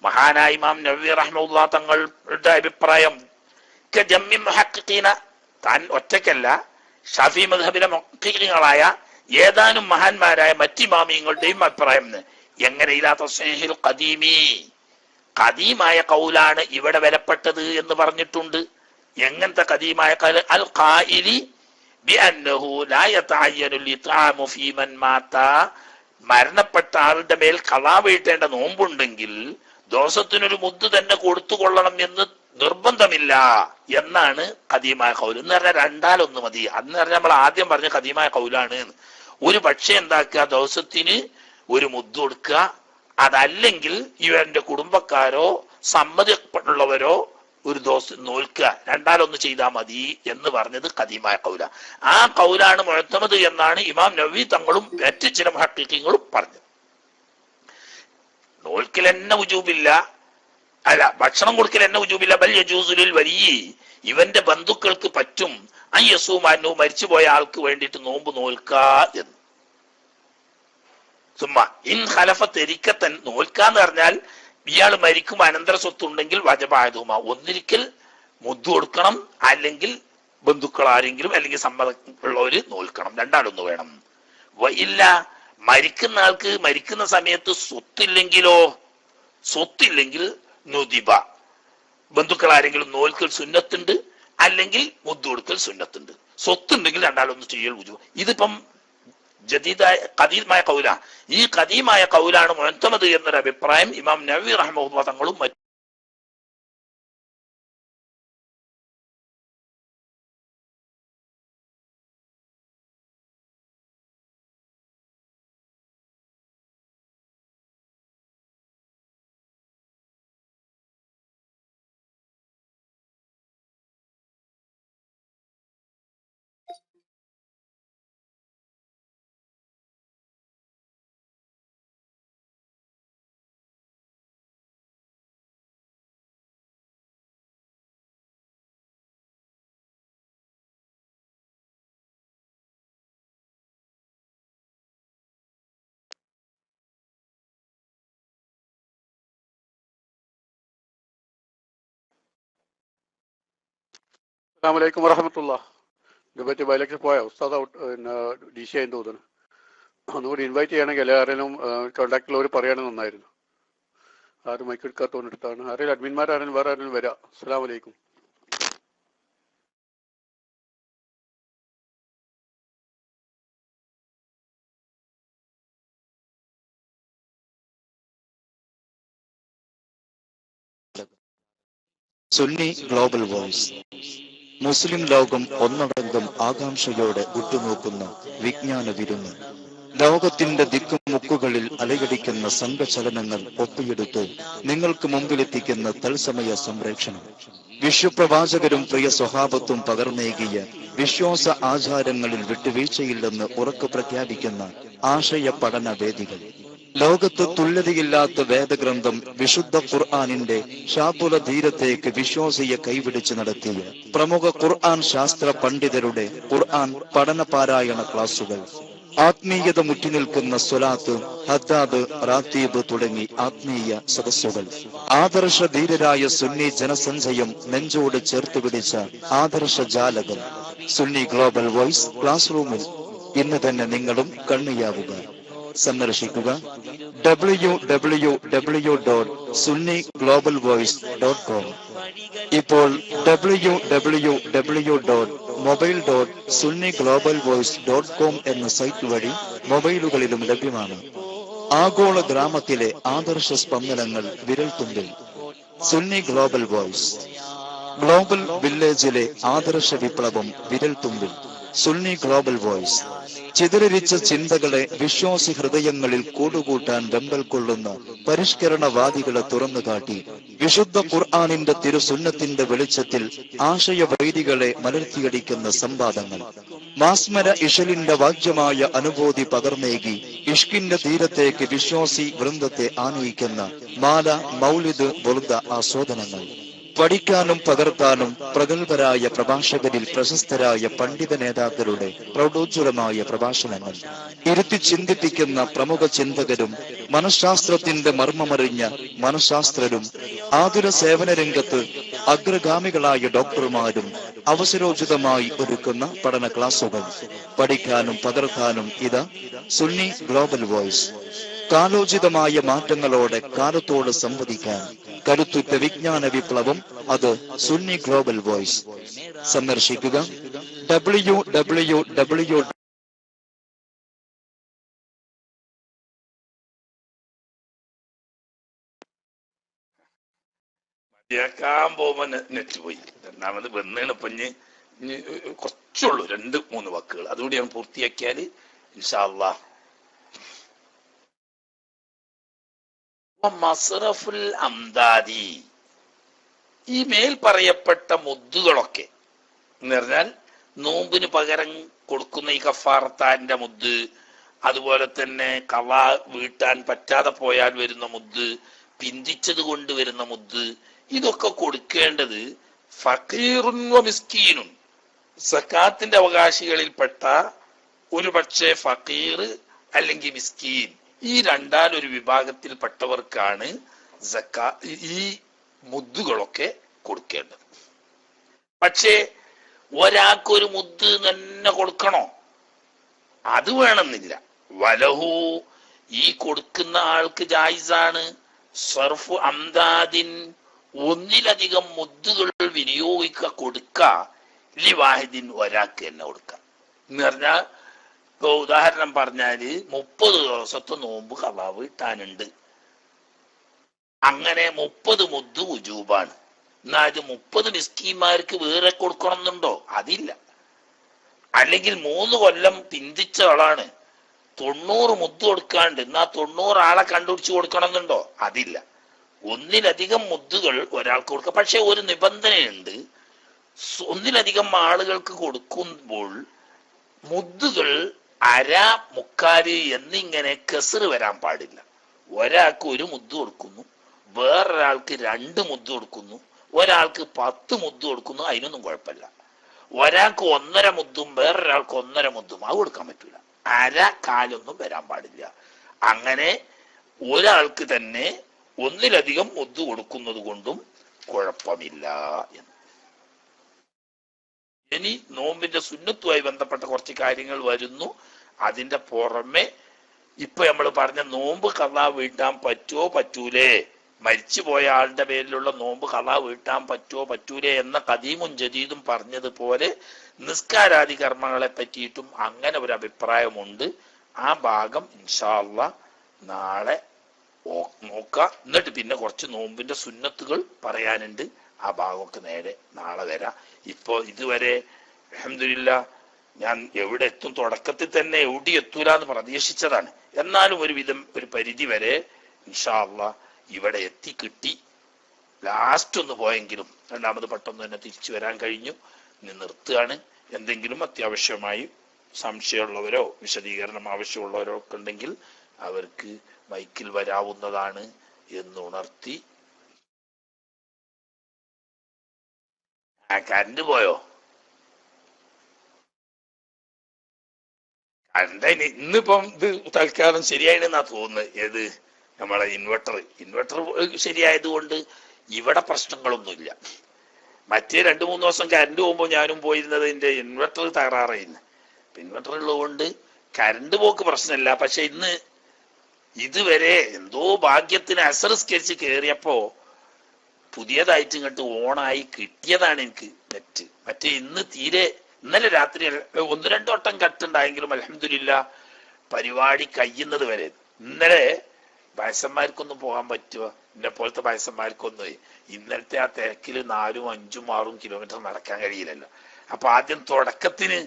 മഹാനായ ഇമാം നബവി റഹ്മത്തുള്ളാഹി തങ്ങളുടെ അഭിപ്രായം, കജമ്മി മുഹഖഖീന, താൻ ഒറ്റയ്ക്കല്ല, ഷാഫി മദ്ഹബിലെ മുഹഖഖീങ്ങളായ ഏതാനും മഹാന്മാരായ മറ്റിമാമിയങ്ങളുടെയും അഭിപ്രായം. എങ്ങനെ? ഇലാ തസ്ഹീഹിൽ ഖദീമി, ഖദീമായ കൗലാണ് ഇവിടെ വിലപ്പെട്ടത് എന്ന് പറഞ്ഞിട്ടുണ്ട്. എങ്ങനത്തെ ഖദീമായ കൗൽ? അൽ ഖായിലി ബിഅന്നഹു ലാ യതഅയ്യനു ലിത്ആമു ഫീ മൻ മാത, മരണപ്പെട്ട ആളുടെ മേൽ ഖളാ വീട്ടേണ്ട നോമ്പുണ്ടെങ്കിൽ ദിവസത്തിനൊരു മുദ്ദ് തന്നെ കൊടുത്തുകൊള്ളണം എന്ന് നിർബന്ധമില്ല എന്നാണ് ഖദീമായ കൗൽ. എന്ന് പറഞ്ഞാൽ രണ്ടാലൊന്ന് മതി. അന്ന് പറഞ്ഞാൽ നമ്മൾ ആദ്യം പറഞ്ഞ ഖദീമായ കൗലാണ്. ഒരു പക്ഷേ എന്താക്കുക, ദിവസത്തിന് ഒരു മുദ്ദ് കൊടുക്കുക, അതല്ലെങ്കിൽ ഇവന്റെ കുടുംബക്കാരോ സമ്മതിയുള്ളവരോ ഒരു ദിവസം നോൽക്കുക, രണ്ടാലൊന്ന് ചെയ്താൽ മതി എന്ന് പറഞ്ഞത് ഖദീമായ കൗല. ആ കൗലാണ് മുഅ്തമദ് എന്നാണ് ഇമാം നവവി തങ്ങളും മറ്റ് ചില മുഹഖഖീങ്ങളും പറഞ്ഞത്. നോൽക്കൽ എന്നെ ഉജൂബില്ല, അല്ല ഭക്ഷണം കൊടുക്കൽ എന്നെ ഉജൂബില്ല. ബൽ യജൂസുലിൽ വലിയ, ഇവന്റെ ബന്ധുക്കൾക്ക് പറ്റും അയ്യസൂമാനു, മരിച്ചുപോയ ആൾക്ക് വേണ്ടിയിട്ട് നോമ്പ് നോൽക്കാ എന്ന്. സുമ്മ ഇൻ ഖലഫ തെരിക്കത്തൻ, നോൽക്കാന്ന് പറഞ്ഞാൽ ഇയാൾ മരിക്കും അനന്തര സ്വത്തുണ്ടെങ്കിൽ വജബായതുമ, ഒന്നിരിക്കൽ മുദ്ദു കൊടുക്കണം, അല്ലെങ്കിൽ ബന്ധുക്കൾ ആരെങ്കിലും അല്ലെങ്കിൽ സമ്മതമുള്ളവര് നോൽക്കണം, രണ്ടാളൊന്ന് വേണം. ഇല്ല, മരിക്കുന്ന ആൾക്ക് മരിക്കുന്ന സമയത്ത് സ്വത്തില്ലെങ്കിലോ, സ്വത്തില്ലെങ്കിൽ നുദിബ, ബന്ധുക്കൾ ആരെങ്കിലും നോൽക്കൽ സുന്നത്തുണ്ട്, അല്ലെങ്കിൽ മുദ്ദു കൊടുക്കൽ സുന്നത്തുണ്ട്. സ്വത്തുണ്ടെങ്കിൽ രണ്ടാളൊന്ന് ചെയ്യൽ ഉജു. ഇതിപ്പം ജദീദായ ഖദീമായ കൗല. ഈ ഖദീമായ കൗലാണ് മുഅ്തമദ് എന്നൊരു അഭിപ്രായം ഇമാം നവവി റഹ്മത്തുള്ളാഹി തങ്ങളും മറ്റും. അസ്സലാമു അലൈക്കും വറഹ്മത്തുള്ളാഹി. ഡിബേറ്റ് ബൈലക്ഷൻ പോയ ഉസ്താദ് DC ആയി തോന്നുന്നു. ഒന്നുകൂടി ഇൻവൈറ്റ് ചെയ്യണമെങ്കിൽ എല്ലാവരെയും കോൺടാക്റ്റിലുള്ളവർ പറയുകയാണെങ്കിൽ നന്നായിരുന്നു. ആരും മൈക്കെടുക്കാത്തോണ്ടെടുത്താണ്. ആരെങ്കിലും അഡ്മിന്മാരാണെങ്കിലും വേറെ ആരെങ്കിലും വരാം. അസ്സലാമു അലൈക്കും. Sunni global voice. മുസ്ലിം ലോകം ഒന്നടങ്കം ആകാംക്ഷയോടെ ഉറ്റുനോക്കുന്ന വിജ്ഞാന വിരുന്ന്. ലോകത്തിന്റെ ദിക്കുമുക്കുകളിൽ അലയടിക്കുന്ന സംഘചലനങ്ങൾ ഒപ്പിയെടുത്ത് നിങ്ങൾക്ക് മുമ്പിലെത്തിക്കുന്ന തത്സമയ സംപ്രേക്ഷണം. വിശ്വപ്രവാചകരും പ്രിയ സ്വഹാബത്തും പകർന്നേകിയ വിശ്വാസ ആചാരങ്ങളിൽ വിട്ടുവീഴ്ചയില്ലെന്ന് ഉറക്കു പ്രഖ്യാപിക്കുന്ന ആശയ പഠന വേദികൾ. ലോകത്ത് തുല്യതയില്ലാത്ത വേദഗ്രന്ഥം വിശുദ്ധ ഖുർആനിന്റെ ശാപുല തീരത്തേക്ക് വിശ്വാസിയെ കൈപിടിച്ച് നടത്തിയ പ്രമുഖ ഖുർആൻ ശാസ്ത്ര പണ്ഡിതരുടെ ഖുർആൻ പഠന പാരായണ ക്ലാസുകൾ, ആത്മീയത മുറ്റിനിൽക്കുന്ന സ്വലാത്ത്, ഹദ്ദാദ്, റാത്തീബ് തുടങ്ങി ആത്മീയ സദസ്സുകൾ, ആദർശ ധീരരായ സുന്നി ജനസഞ്ചയം നെഞ്ചോട് ചേർത്ത് പിടിച്ച ആദർശ ജാലകം. സുന്നി ഗ്ലോബൽ വോയിസ് ക്ലാസ് റൂമിൽ ഇന്ന് തന്നെ നിങ്ങളും കണ്ണിയാവുക. സന്ദർശിക്കുക www.sunniGlobalVoice.com. ഇപ്പോൾ www.mobile.sunniGlobalVoice.com എന്ന സൈറ്റ് വഴി മൊബൈലുകളിലും ലഭ്യമാണ്. ആഗോള ഗ്രാമത്തിലെ ആദർശ സ്പന്ദനങ്ങൾ വിരൽത്തുമ്പിൽ. Sunni global voice. ഗ്ലോബൽ വില്ലേജിലെ ആദർശ വിപ്ലവം വിരൽത്തുമ്പിൽ. Sunni global voice. ചിതറിരിച്ച ചിന്തകളെ വിശ്വാസി ഹൃദയങ്ങളിൽ കൂടുകൂട്ടാൻ വെമ്പൽ കൊള്ളുന്ന പരിഷ്കരണവാദികളെ തുറന്നുകാട്ടി വിശുദ്ധ ഖുർആനിന്റെ തിരുസുന്നത്തിന്റെ വെളിച്ചത്തിൽ ആശയവൈരികളെ മലർത്തിയടിക്കുന്ന സംവാദങ്ങൾ. മാസ്മര ഇഷലിന്റെ വാജ്യമായ അനുഭൂതി പകർന്നേകി ഇഷ്കിന്റെ തീരത്തേക്ക് വിശ്വാസി വൃന്ദത്തെ ആനയിക്കുന്ന മാല, മൗലിദ്, ബുർദ ആസ്വാദനങ്ങൾ. പഠിക്കാനും പകർത്താനും പ്രഗത്ഭരായ പ്രഭാഷകരിൽ പ്രശസ്തരായ പണ്ഡിത നേതാക്കളുടെ പ്രൗഢോജ്വലമായ പ്രഭാഷണങ്ങൾ. ഇരുത്തി ചിന്തിപ്പിക്കുന്ന പ്രമുഖ ചിന്തകരും മനഃശാസ്ത്രത്തിന്റെ മർമ്മമറിഞ്ഞ മനഃശാസ്ത്രരും ആതുര സേവന രംഗത്ത് അഗ്രഗാമികളായ ഡോക്ടർമാരും അവസരോചിതമായി ഒരുക്കുന്ന പഠന ക്ലാസുകൾ. പഠിക്കാനും പകർത്താനും ഇതാ സുന്നി ഗ്ലോബൽ വോയിസ്. കാലോചിതമായ മാറ്റങ്ങളോടെ കാലത്തോട് സംവദിക്കാൻ കരുത്തുറ്റ വിജ്ഞാന വിപ്ലവം, അത് സുന്നി ഗ്ലോബൽ വോയിസ്. സന്ദർശിക്കുക www. കേൾക്കാൻ പോകുമ്പോ നെറ്റ് പോയി. രണ്ടാമത് വന്നാണ് ഇപ്പൊ കുറച്ചുള്ളൂ, 2-3 വാക്കുകൾ അതുകൂടി ഞാൻ പൂർത്തിയാക്കിയാല് ഇൻഷാ അല്ലാഹ്. മസ്റഫുൽ അംദാദി, ഈ മേൽ പറയപ്പെട്ട മുദ്ദുകളൊക്കെ എന്ന് പറഞ്ഞാൽ നോമ്പിന് പകരം കൊടുക്കുന്ന ഈ കഫാറത്താന്റെ മുദ്ദ്, അതുപോലെ തന്നെ ഖളാ വീട്ടാൻ പറ്റാതെ പോയാൽ വരുന്ന മുദ്ദ്, പിന്തിച്ചത് കൊണ്ട് വരുന്ന മുദ്ദ്, ഇതൊക്കെ കൊടുക്കേണ്ടത് ഫഖീറുൻ വ മിസ്കീനുൻ, സക്കാത്തിന്റെ അവകാശികളിൽപ്പെട്ട ഒരു പക്ഷേ ഫഖീർ അല്ലെങ്കിൽ മിസ്കീൻ, ഈ രണ്ടാലൊരു വിഭാഗത്തിൽപ്പെട്ടവർക്കാണ് ഈ മുദ്ദുകളൊക്കെ കൊടുക്കേണ്ടത്. പക്ഷേ ഒരാൾക്കൊരു മുദ്ദ് തന്നെ കൊടുക്കണോ? അത് വേണമെന്നില്ല. വലഹു, ഈ കൊടുക്കുന്ന ആൾക്ക് ജായിസാണ് സർഫു അംദാദിൻ, ഒന്നിലധികം മുദ്ദുകൾ കൊടുക്ക ലിവാഹിദിൻ, ഒരാൾക്ക് തന്നെ കൊടുക്കാം എന്ന് പറഞ്ഞാൽ, ഇപ്പൊ ഉദാഹരണം പറഞ്ഞാല് 30 ദിവസത്തെ നോമ്പ് ഖളാ വീട്ടാനുണ്ട്, അങ്ങനെ 30 മുദ്ദ് വുജൂബാണ്. എന്നാ ഇത് 30 മിസ്കീന്മാർക്ക് വേറെ കൊടുക്കണം എന്നുണ്ടോ? അതില്ല. അല്ലെങ്കിൽ 3 കൊല്ലം പിന്തിച്ച ആളാണ്, 90 മുദ്ദ് കൊടുക്കാണ്ട്, എന്നാ 90 ആളെ കണ്ടുപിടിച്ച് കൊടുക്കണം എന്നുണ്ടോ? അതില്ല. ഒന്നിലധികം മുദ്ദുകൾ ഒരാൾക്ക് കൊടുക്കാം. പക്ഷെ ഒരു നിബന്ധനയുണ്ട്, ഒന്നിലധികം ആളുകൾക്ക് കൊടുക്കുമ്പോൾ മുദ്ദുകൾ അര, മുക്കാല് എന്നിങ്ങനെ കെസറ് വരാൻ പാടില്ല. ഒരാൾക്ക് 1 മുദ്ദ് കൊടുക്കുന്നു, വേറൊരാൾക്ക് 2 മുദ്ദ് കൊടുക്കുന്നു, ഒരാൾക്ക് 10 മുദ്ദ് കൊടുക്കുന്നു, അതിനൊന്നും കുഴപ്പമില്ല. ഒരാൾക്ക് 1.5 മുദ്ദും വേറൊരാൾക്ക് 1.5 മുദ്ദും അത് കൊടുക്കാൻ പറ്റൂല. അര, കാലൊന്നും വരാൻ പാടില്ല. അങ്ങനെ ഒരാൾക്ക് തന്നെ ഒന്നിലധികം മുദ്ദ് കൊടുക്കുന്നത് കൊണ്ടും കുഴപ്പമില്ല എന്ന്. ഇനി നോമ്പിന്റെ സുന്നത്തുമായി ബന്ധപ്പെട്ട കുറച്ച് കാര്യങ്ങൾ വരുന്നു. അതിന്റെ പുറമെ ഇപ്പൊ നമ്മൾ പറഞ്ഞ നോമ്പ് ഖളാ വീട്ടാൻ പറ്റുമോ പറ്റൂലേ, മരിച്ചുപോയ ആളുടെ പേരിലുള്ള നോമ്പ് ഖളാ വീട്ടാൻ പറ്റുമോ പറ്റൂലേ എന്ന ഖദീമും ജദീദും പറഞ്ഞതുപോലെ നിസ്കാരാദി കർമ്മങ്ങളെ പറ്റിയിട്ടും അങ്ങനെ ഒരു അഭിപ്രായമുണ്ട്. ആ ഭാഗം ഇൻഷാ അല്ലാഹ് നാളെ നോക്കാം. എന്നിട്ട് പിന്നെ കുറച്ച് നോമ്പിന്റെ സുന്നത്തുകൾ പറയാനുണ്ട്. ആ ഭാഗമൊക്കെ നേരെ നാളെ വരാം. ഇപ്പൊ ഇതുവരെ അൽഹംദുലില്ലാഹ് ഞാൻ എവിടെ എത്തും, തുടക്കത്തിൽ തന്നെ എവിടെ എത്തൂല എന്ന് പ്രതീക്ഷിച്ചതാണ്. എന്നാലും ഒരു പരിധി വരെ ഇൻഷാ അല്ലാഹ് ഇവിടെ എത്തി കിട്ടി. ലാസ്റ്റ് ഒന്ന് പോയെങ്കിലും രണ്ടാമത് പെട്ടെന്ന് തന്നെ തിരിച്ചു വരാൻ കഴിഞ്ഞു. ഇനി നിർത്തുകയാണ്. എന്തെങ്കിലും അത്യാവശ്യമായി സംശയമുള്ളവരോ വിശദീകരണം ആവശ്യമുള്ളവരോ ഒക്കെ ഉണ്ടെങ്കിൽ അവർക്ക് മൈക്കിൽ വരാവുന്നതാണ് എന്നുണർത്തി. കറണ്ട് പോയോ? കറണ്ട് ഇന്നിപ്പം ഇത് തൽക്കാലം ശരിയായിന്നാ തോന്നുന്നത്. ഏത് നമ്മളെ ഇൻവെർട്ടർ ശരിയായത് കൊണ്ട് ഇവിടെ പ്രശ്നങ്ങളൊന്നുമില്ല. മറ്റേ 2-3 ദിവസം കറണ്ട് പോകുമ്പോൾ ഞാനും പോയിരുന്നത് എന്റെ ഇൻവെർട്ടർ തകരാറായിരുന്നു. ഇൻവെർട്ടർ ഉള്ളതുകൊണ്ട് കറണ്ട് പോക്ക് പ്രശ്നമില്ല. പക്ഷെ ഇന്ന് ഇതുവരെ എന്തോ ഭാഗ്യത്തിന് അസറിസ്കരിച്ച് കയറിയപ്പോ പുതിയതായിട്ട് ഇങ്ങോട്ട് ഓണായി കിട്ടിയതാണ് എനിക്ക് നെറ്റ്. മറ്റേ ഇന്നലെ രാത്രി 1-2 വട്ടം കട്ടുണ്ടായെങ്കിലും അൽഹംദുലില്ലാ പരിപാടി കഴിയുന്നത് വരെ. ഇന്നലെ വയസ്സന്മാർക്കൊന്നും പോകാൻ പറ്റുമോ? എന്നെ പോലത്തെ വയസ്സന്മാർക്കൊന്നും ഇന്നലത്തെ ആ തിരക്കിൽ 4-5-6 കിലോമീറ്റർ നടക്കാൻ കഴിയില്ലല്ലോ. അപ്പൊ ആദ്യം തുടക്കത്തിന്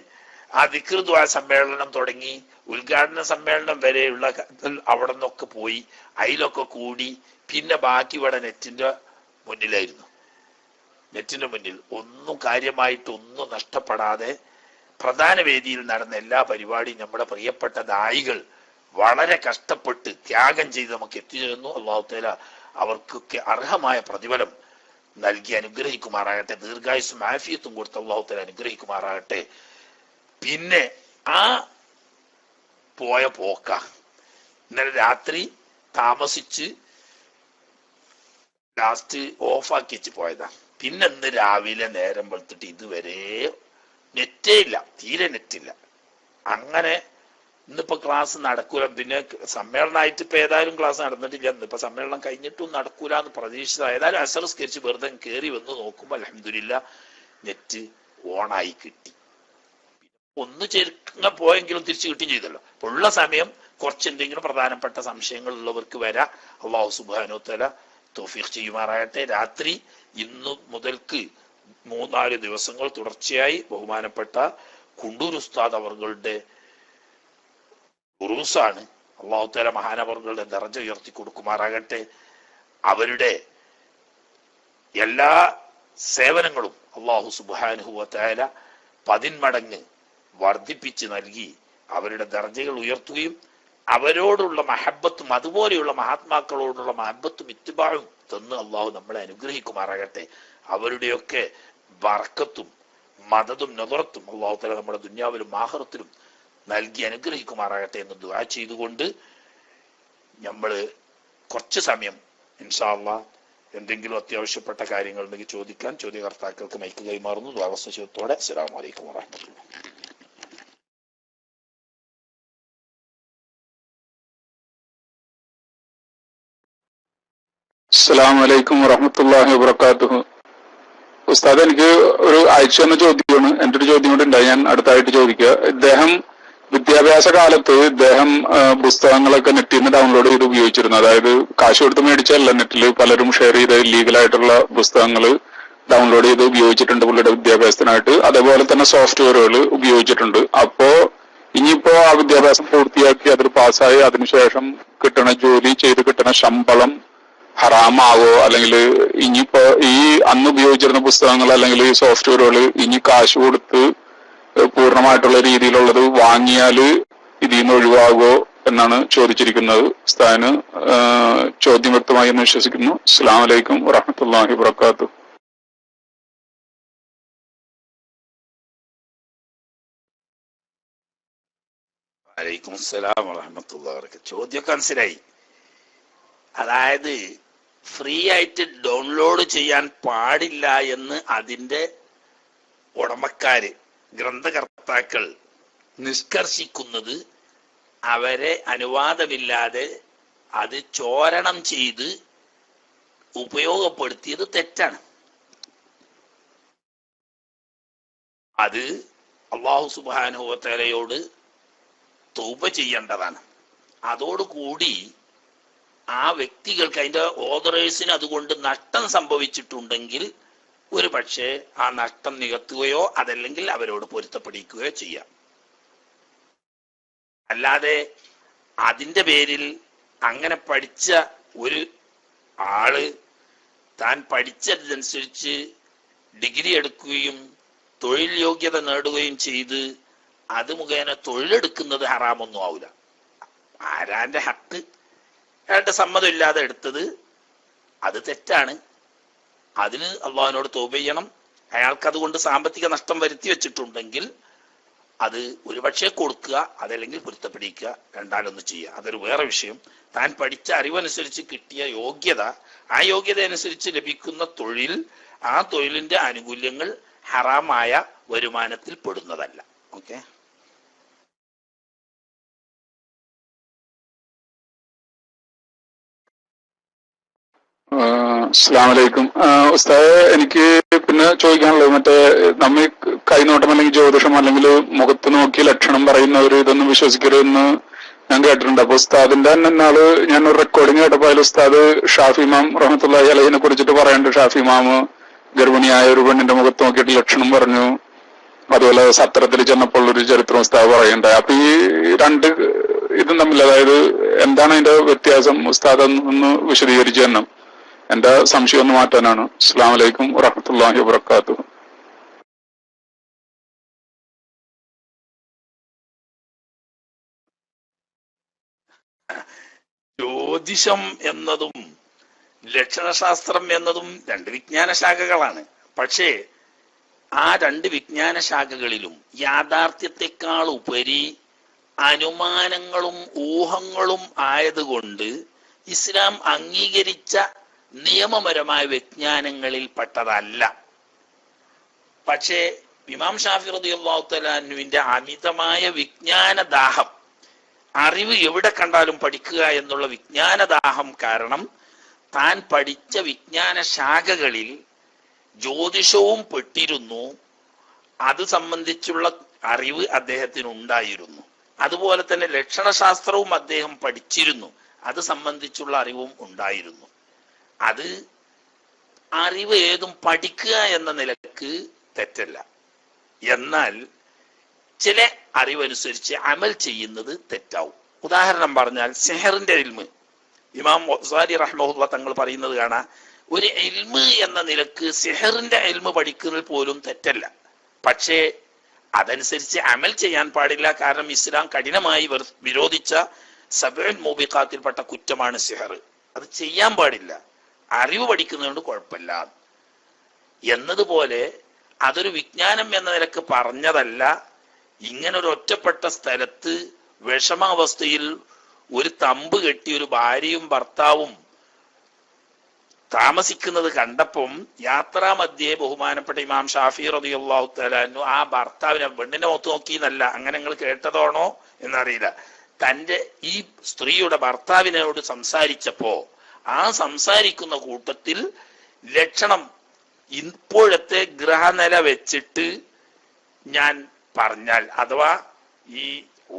ആ ദിക്ർ ദുആ സമ്മേളനം തുടങ്ങി, ഉദ്ഘാടന സമ്മേളനം വരെയുള്ള അവിടെ നിന്നൊക്കെ പോയി, അതിലൊക്കെ കൂടി, പിന്നെ ബാക്കി ഇവിടെ നെറ്റിന്റെ മുന്നിൽ ഒന്നും കാര്യമായിട്ടൊന്നും നഷ്ടപ്പെടാതെ പ്രധാന വേദിയിൽ നടന്ന എല്ലാ പരിപാടിയും നമ്മുടെ പ്രിയപ്പെട്ട ദായികൾ വളരെ കഷ്ടപ്പെട്ട് ത്യാഗം ചെയ്ത് നമുക്ക് എത്തിച്ചേർന്നു. അല്ലാഹു തആല അവർക്കൊക്കെ അർഹമായ പ്രതിഫലം നൽകി അനുഗ്രഹിക്കുമാറാകട്ടെ. ദീർഘായുസ്സും ആഫിയത്തും കൊടുത്ത് അല്ലാഹു തആല അനുഗ്രഹിക്കുമാറാകട്ടെ. പിന്നെ ആ പോയ പോക്ക ഇന്നലെ രാത്രി താമസിച്ച് ലാസ്റ്റ് ഓഫാക്കി വെച്ച് പോയതാ. പിന്നെ ഇന്ന് രാവിലെ നേരം വെളുത്തിട്ട് ഇതുവരെ നെറ്റേ ഇല്ല, തീരെ നെറ്റില്ല. അങ്ങനെ ഇന്നിപ്പോ ക്ലാസ് നടക്കൂല. പിന്നെ സമ്മേളനമായിട്ട് ഇപ്പൊ ഏതായാലും ക്ലാസ് നടന്നിട്ടില്ല. ഇന്നിപ്പോ സമ്മേളനം കഴിഞ്ഞിട്ടും നടക്കൂല എന്ന് പ്രതീക്ഷിച്ചത്. ഏതായാലും അസറസ്കരിച്ച് വെറുതെ കയറി വന്ന് നോക്കുമ്പോ അൽഹംദുലില്ലാ നെറ്റ് ഓണായി കിട്ടി. ഒന്ന് ചെറുങ്ങ പോയെങ്കിലും തിരിച്ചു കിട്ടുകയും ചെയ്തല്ലോ. ഉള്ള സമയം കുറച്ച് എന്തെങ്കിലും പ്രധാനപ്പെട്ട സംശയങ്ങൾ ഉള്ളവർക്ക് വരാം. അല്ലാഹു സുബ്ഹാനഹു തആല തൗഫീഖ് ചെയ്യുമാറാകട്ടെ. രാത്രി ഇന്നു മുതൽക്ക് 3-4 ദിവസങ്ങൾ തുടർച്ചയായി ബഹുമാനപ്പെട്ട കുണ്ടൂർ ഉസ്താദ് അവர்களுടെ ഉറൂസാണ്. അല്ലാഹു തആല മഹാനവറുകളുടെ ദർജ ഉയർത്തി കൊടുക്കുമാറാകട്ടെ. അവരുടെ എല്ലാ സേവനങ്ങളും അല്ലാഹു സുബ്ഹാനഹു വ തആല 10 മടങ്ങ് വർദ്ധിപ്പിച്ച് നൽകി അവരുടെ ദർജകൾ ഉയർത്തുകയും അവരോടുള്ള മഹബത്തും അതുപോലെയുള്ള മഹാത്മാക്കളോടുള്ള മഹബത്തും ഇത്തിബാഴും തന്ന് അള്ളാഹു നമ്മളെ അനുഗ്രഹിക്കുമാറാകട്ടെ. അവരുടെയൊക്കെ ബർക്കത്തും മദതും നദറത്തും അള്ളാഹു തആല നമ്മുടെ ദുനിയാവിലും ആഖിറത്തിലും നൽകി അനുഗ്രഹിക്കുമാറാകട്ടെ എന്ന് ദുആ ചെയ്തുകൊണ്ട് നമ്മൾ കുറച്ച് സമയം ഇൻഷാ അല്ലാഹ് എന്തെങ്കിലും അത്യാവശ്യപ്പെട്ട കാര്യങ്ങൾ ഉണ്ടെങ്കിൽ ചോദിക്കാൻ ചോദ്യകർത്താക്കൾക്ക് മൈക്ക് കൈമാറുന്നു. ദ്വാവസ്വശത്തോടെ അസ്സലാമു അലൈക്കും വറഹ്മത്തുള്ളാഹി. അസ്സലാമു അലൈക്കും വറഹ്മത്തുള്ളാഹി വബറകാതുഹു. ഉസ്താദ്, എനിക്ക് ഒരു അയച്ചു തന്ന ചോദ്യമാണ്. എൻ്റെ ഒരു ചോദ്യം കൂടി ഉണ്ടായി, ഞാൻ അടുത്തായിട്ട് ചോദിക്കുക. ഇദ്ദേഹം വിദ്യാഭ്യാസ കാലത്ത് പുസ്തകങ്ങളൊക്കെ നെറ്റിൽ നിന്ന് ഡൗൺലോഡ് ചെയ്ത് ഉപയോഗിച്ചിരുന്നു. അതായത് കാശ് കൊടുത്ത് മേടിച്ചല്ല, നെറ്റിൽ പലരും ഷെയർ ചെയ്ത് ലീഗലായിട്ടുള്ള പുസ്തകങ്ങൾ ഡൗൺലോഡ് ചെയ്ത് ഉപയോഗിച്ചിട്ടുണ്ട് പുള്ളിയുടെ വിദ്യാഭ്യാസത്തിനായിട്ട്. അതേപോലെ തന്നെ സോഫ്റ്റ്വെയറുകൾ ഉപയോഗിച്ചിട്ടുണ്ട്. അപ്പോ ഇനിയിപ്പോ ആ വിദ്യാഭ്യാസം പൂർത്തിയാക്കി അതിൽ പാസ്സായി അതിനുശേഷം കിട്ടണ ജോലി ചെയ്ത് കിട്ടണ ശമ്പളം ഹറാമാവോ, അല്ലെങ്കിൽ ഇനിയിപ്പോ ഈ അന്ന് ഉപയോഗിച്ചിരുന്ന പുസ്തകങ്ങൾ അല്ലെങ്കിൽ ഈ സോഫ്റ്റ്വെയറുകൾ ഇനി കാശ് കൊടുത്ത് പൂർണ്ണമായിട്ടുള്ള രീതിയിലുള്ളത് വാങ്ങിയാല് ഇതിൽ നിന്ന് ഒഴിവാകുമോ എന്നാണ് ചോദിച്ചിരിക്കുന്നത്. ഉസ്താദിന് ചോദ്യം വ്യക്തമായി എന്ന് വിശ്വസിക്കുന്നു. അസ്സലാമു അലൈക്കും വറഹ്മത്തുള്ളാഹി വബറകാതുഹു. വലൈക്കും അസ്സലാം വറഹ്മത്തുള്ളാഹി വബറകാതുഹു. ചോദ്യമൊക്കെ മനസ്സിലായി. അതായത് ഫ്രീ ആയിട്ട് ഡൗൺലോഡ് ചെയ്യാൻ പാടില്ല എന്ന് അതിന്റെ ഉടമക്കാര് ഗ്രന്ഥകർത്താക്കൾ നിഷ്കർഷിക്കുന്നത് അവരെ അനുവാദമില്ലാതെ അത് ചോരണം ചെയ്ത് ഉപയോഗപ്പെടുത്തിയത് തെറ്റാണ്. അത് അല്ലാഹു സുബ്ഹാനഹു വ തആലയോട് തൗബ ചെയ്യേണ്ടതാണ്. അതോടുകൂടി ആ വ്യക്തികൾക്ക്, അതിന്റെ ഓതറേഴ്സിന് അതുകൊണ്ട് നഷ്ടം സംഭവിച്ചിട്ടുണ്ടെങ്കിൽ ഒരു പക്ഷേ ആ നഷ്ടം നികത്തുകയോ അതല്ലെങ്കിൽ അവരോട് പൊരുത്തപ്പെടിക്കുകയോ ചെയ്യാം. അല്ലാതെ അതിന്റെ പേരിൽ അങ്ങനെ പഠിച്ച ഒരു ആള് താൻ പഠിച്ചതനുസരിച്ച് ഡിഗ്രി എടുക്കുകയും തൊഴിൽ യോഗ്യത നേടുകയും ചെയ്ത് അത് മുഖേന തൊഴിലെടുക്കുന്നത് ഹറാമൊന്നും ആവില്ല. ആരാന്റെ ഹക്ക് അയാളുടെ സമ്മതം ഇല്ലാതെ എടുത്തത് അത് തെറ്റാണ്. അതിന് അള്ളാഹുവിനോട് തൗബ ചെയ്യണം. അയാൾക്ക് അതുകൊണ്ട് സാമ്പത്തിക നഷ്ടം വരുത്തി വെച്ചിട്ടുണ്ടെങ്കിൽ അത് ഒരുപക്ഷെ കൊടുക്കുക, അതല്ലെങ്കിൽ പൊരുത്തപ്പെടിക്കുക, രണ്ടാലൊന്ന് ചെയ്യുക. അതൊരു വേറെ വിഷയം. താൻ പഠിച്ച അറിവനുസരിച്ച് കിട്ടിയ യോഗ്യത, ആ യോഗ്യത അനുസരിച്ച് ലഭിക്കുന്ന തൊഴിൽ, ആ തൊഴിലിന്റെ ആനുകൂല്യങ്ങൾ ഹറാമായ വരുമാനത്തിൽ പെടുന്നതല്ല. ഓക്കെ. അസ്സലാമു അലൈക്കും. ഉസ്താദ്, എനിക്ക് പിന്നെ ചോദിക്കാനുള്ളത്, മറ്റേ നമ്മ കൈനോട്ടം അല്ലെങ്കിൽ ജ്യോതിഷം അല്ലെങ്കിൽ മുഖത്ത് നോക്കി ലക്ഷണം പറയുന്നവർ ഇതൊന്നും വിശ്വസിക്കരുതെന്ന് ഞാൻ കേട്ടിട്ടുണ്ട്. അപ്പൊ ഉസ്താദിന്റെ തന്നെ നാള് ഞാൻ ഒരു റെക്കോർഡിംഗ് കേട്ടപ്പോ അതിൽ ഉസ്താദ് ഷാഫി ഇമാം റഹ്മത്തുള്ളാഹി അലൈഹിനെ കുറിച്ചിട്ട് പറയുന്നുണ്ട്. ഷാഫി ഇമാം ഗർഭിണിയായ ഒരു പെണ്ണിന്റെ മുഖത്ത് നോക്കിയിട്ട് ലക്ഷണം പറഞ്ഞു. അതുപോലെ സത്രത്തിൽ ചെന്നപ്പോൾ ഒരു ചരിത്രം ഉസ്താദ് പറയുന്നുണ്ട്. അപ്പൊ ഈ രണ്ട് ഇതും തമ്മിൽ, അതായത് എന്താണ് അതിന്റെ വ്യത്യാസം, ഉസ്താദ് ഒന്ന് വിശദീകരിച്ചു തന്നെ. എന്റെ സംശയം ഒന്ന് മാറ്റാനാണ്. അസ്സലാമു അലൈക്കും വറഹ്മത്തുള്ളാഹി വബറകാതുഹു. ജ്യോതിഷം എന്നതും ലക്ഷണശാസ്ത്രം എന്നതും രണ്ട് വിജ്ഞാന ശാഖകളാണ്. പക്ഷേ ആ രണ്ട് വിജ്ഞാന ശാഖകളിലും യാഥാർത്ഥ്യത്തെക്കാൾ ഉപരി അനുമാനങ്ങളും ഊഹങ്ങളും ആയതുകൊണ്ട് ഇസ്ലാം അംഗീകരിച്ച നിയമപരമായ വിജ്ഞാനങ്ങളിൽ പെട്ടതല്ല. പക്ഷേ ഇമാം ഷാഫി റളിയല്ലാഹു തആല അൻഹുവിന്റെ അമിതമായ വിജ്ഞാനദാഹം, അറിവ് എവിടെ കണ്ടാലും പഠിക്കുക എന്നുള്ള വിജ്ഞാനദാഹം കാരണം താൻ പഠിച്ച വിജ്ഞാന ശാഖകളിൽ ജ്യോതിഷവും പെട്ടിരുന്നു. അത് സംബന്ധിച്ചുള്ള അറിവ് അദ്ദേഹത്തിന് ഉണ്ടായിരുന്നു. അതുപോലെ തന്നെ ലക്ഷണശാസ്ത്രവും അദ്ദേഹം പഠിച്ചിരുന്നു. അത് സംബന്ധിച്ചുള്ള അറിവും ഉണ്ടായിരുന്നു. അത് അറിവ് ഏതും പഠിക്കുക എന്ന നിലക്ക് തെറ്റല്ല. എന്നാൽ ചില അറിവനുസരിച്ച് അമൽ ചെയ്യുന്നത് തെറ്റാവും. ഉദാഹരണം പറഞ്ഞാൽ സിഹറിന്റെ ഇൽമ്, ഇമാം ഗസാലി റഹ്മഹുല്ലാഹ് തങ്ങൾ പറയുന്നത് കാണാം, ഒരു ഇൽമ് എന്ന നിലക്ക് സിഹറിന്റെ ഇൽമ് പഠിക്കുന്നത് പോലും തെറ്റല്ല. പക്ഷേ അതനുസരിച്ച് അമൽ ചെയ്യാൻ പാടില്ല. കാരണം ഇസ്ലാം കഠിനമായി വിരോധിച്ച സബഉൽ മൂബിഖാത്തിൽപ്പെട്ട കുറ്റമാണ് സിഹർ. അത് ചെയ്യാൻ പാടില്ല. അറിവ് പഠിക്കുന്നതുകൊണ്ട് കുഴപ്പമില്ല എന്നതുപോലെ അതൊരു വിജ്ഞാനം എന്ന നിലക്ക് പറഞ്ഞതല്ല. ഇങ്ങനെ ഒരു ഒറ്റപ്പെട്ട സ്ഥലത്ത് വിഷമാവസ്ഥയിൽ ഒരു തമ്പ് കെട്ടി ഒരു ഭാര്യയും ഭർത്താവും താമസിക്കുന്നത് കണ്ടപ്പം യാത്രാമധ്യേ ബഹുമാനപ്പെട്ട ഇമാം ഷാഫി റളിയല്ലാഹു തആല അൻഹു ആ ഭർത്താവിനെ, പെണ്ണിന്റെ മുഖത്ത് നോക്കിയെന്നല്ല, അങ്ങനെ നിങ്ങൾ കേട്ടതാണോ എന്നറിയില്ല, തന്റെ ഈ സ്ത്രീയുടെ ഭർത്താവിനോട് സംസാരിച്ചപ്പോ ആ സംസാരിക്കുന്ന കൂട്ടത്തിൽ ലക്ഷണം ഇപ്പോഴത്തെ ഗ്രഹനില വെച്ചിട്ട് ഞാൻ പറഞ്ഞാൽ, അഥവാ ഈ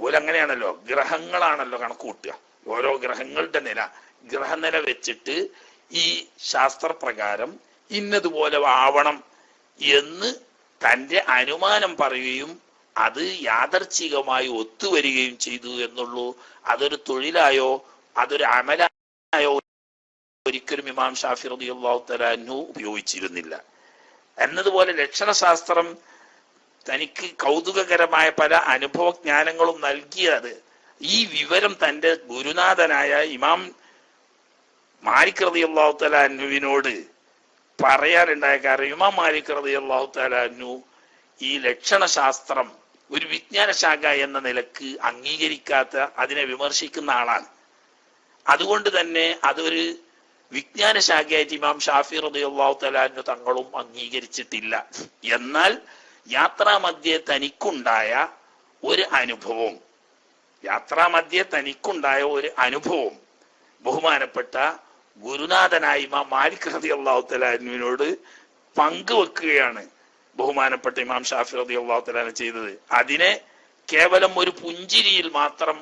ഓരങ്ങനെയാണല്ലോ, ഗ്രഹങ്ങളാണല്ലോ കണക്ക് കൂട്ടുക, ഓരോ ഗ്രഹങ്ങളുടെ നില, ഗ്രഹനില വെച്ചിട്ട് ഈ ശാസ്ത്രപ്രകാരം ഇന്നതുപോലെ ആവണം എന്ന് തന്റെ അനുമാനം പറയുകയും അത് യാദർച്ഛികമായി ഒത്തുവരികയും ചെയ്തു എന്നുള്ളൂ. അതൊരു തൊഴിലായോ അതൊരു അമലായോ ഒരിക്കലും ഇമാം ഷാഫി റളിയല്ലാഹു തആല അൻഹു ഉപയോഗിച്ചിരുന്നില്ല. എന്നതുപോലെ ലക്ഷണശാസ്ത്രം തനിക്ക് കൗതുകകരമായ പല അനുഭവജ്ഞാനങ്ങളും നൽകിയത് ഈ വിവരം തന്റെ ഗുരുനാഥനായ ഇമാം മാലിക് റളിയല്ലാഹു തആല അൻഹുവിനോട് പറയാനുണ്ടായ കാരണം, ഇമാം മാലിക് റളിയല്ലാഹു തആല അൻഹു ഈ ലക്ഷണശാസ്ത്രം ഒരു വിജ്ഞാന ശാഖ എന്ന നിലക്ക് അംഗീകരിക്കാത്ത, അതിനെ വിമർശിക്കുന്ന ആളാണ്. അതുകൊണ്ട് തന്നെ അതൊരു വിജ്ഞാന ശാഖയായിട്ട് ഇമാം ഷാഫി റളിയല്ലാഹു തആല അൻഹു തങ്ങളും അംഗീകരിച്ചിട്ടില്ല. എന്നാൽ യാത്രാമധ്യേ തനിക്കുണ്ടായ ഒരു അനുഭവം ബഹുമാനപ്പെട്ട ഗുരുനാഥനായ ഇമാം മാലിക് റളിയല്ലാഹു തആല അൻഹുവിനോട് പങ്കുവെക്കുകയാണ് ബഹുമാനപ്പെട്ട ഇമാം ഷാഫി റളിയല്ലാഹു തആല ചെയ്തത്. അതിനെ കേവലം ഒരു പുഞ്ചിരിയിൽ മാത്രം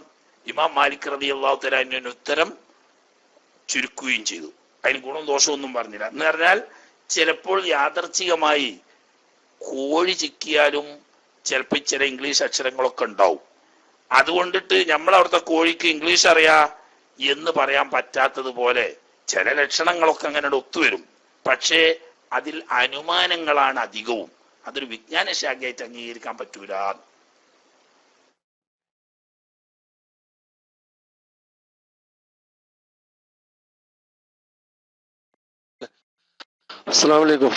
ഇമാം മാലിക് റളിയല്ലാഹു തആല അൻഹുവിന് ഉത്തരം ചുരുക്കുകയും ചെയ്തു. അതിന് ഗുണം ദോഷമൊന്നും പറഞ്ഞില്ല. എന്ന് പറഞ്ഞാൽ ചിലപ്പോൾ യാദർച്ഛികമായി കോഴി ചിക്കിയാലും ചിലപ്പോൾ ചില ഇംഗ്ലീഷ് അക്ഷരങ്ങളൊക്കെ ഉണ്ടാവും. അതുകൊണ്ടിട്ട് നമ്മളവിടുത്തെ കോഴിക്ക് ഇംഗ്ലീഷ് അറിയാ എന്ന് പറയാൻ പറ്റാത്തതുപോലെ ചില ലക്ഷണങ്ങളൊക്കെ അങ്ങനെ ഒത്തുവരും. പക്ഷേ അതിൽ അനുമാനങ്ങളാണ് അധികവും. അതൊരു വിജ്ഞാന ശാഖയായിട്ട് അംഗീകരിക്കാൻ പറ്റൂല. അസ്സലാമു അലൈക്കും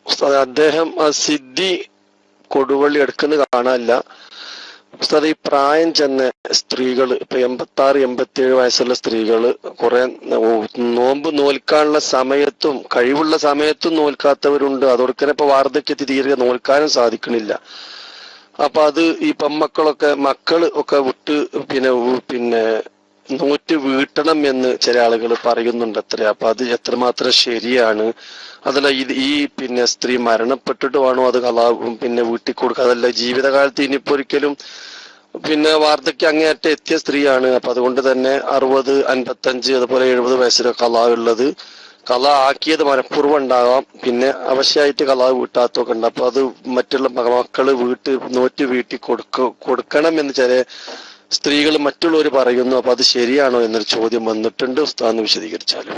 ഉസ്താദ്. അദ്ദേഹം ആ സിദ്ധി കൊടുവള്ളി എടുക്കുന്നത് കാണാനില്ല ഉസ്താദ്. ഈ പ്രായം ചെന്ന സ്ത്രീകൾ, ഇപ്പൊ 86-87 വയസ്സുള്ള സ്ത്രീകള് കുറെ നോമ്പ് നോൽക്കാനുള്ള സമയത്തും കഴിവുള്ള സമയത്തും നോൽക്കാത്തവരുണ്ട്. അതോടൊക്കെ ഇപ്പൊ വാർദ്ധക്യത്തിൽ തീരെ നോൽക്കാനും സാധിക്കണില്ല. അപ്പൊ അത് ഈ പെമ്മക്കളൊക്കെ മക്കള് ഒക്കെ വിട്ട് പിന്നെ നോറ്റ് വീട്ടണം എന്ന് ചില ആളുകൾ പറയുന്നുണ്ട് അത്ര. അപ്പൊ അത് എത്രമാത്രം ശരിയാണ്? അതല്ല ഈ സ്ത്രീ മരണപ്പെട്ടിട്ട് വേണോ അത് വീട്ടിൽ കൊടുക്കുക? അതല്ല ജീവിതകാലത്ത് ഇനിയിപ്പോ ഒരിക്കലും വാർദ്ധക്യം അങ്ങേയറ്റം എത്തിയ സ്ത്രീയാണ്. അപ്പൊ അതുകൊണ്ട് തന്നെ 60, 55 അതുപോലെ 70 വയസ്സിലൊക്കെ ഉള്ളത് ആക്കിയത് മനഃപൂർവ്വം ഉണ്ടാകാം. അവശ്യമായിട്ട് വീട്ടാത്തൊക്കെ ഉണ്ട്. അപ്പൊ അത് മറ്റുള്ള മക്കള് നോറ്റ് വീട്ടിൽ കൊടുക്കണം എന്ന് ചില സ്ത്രീകൾ മറ്റുള്ളവർ പറയുന്നു. അപ്പൊ അത് ശരിയാണോ എന്നൊരു ചോദ്യം വന്നിട്ടുണ്ട്. ഉസ്താദ് വിശദീകരിച്ചാലും.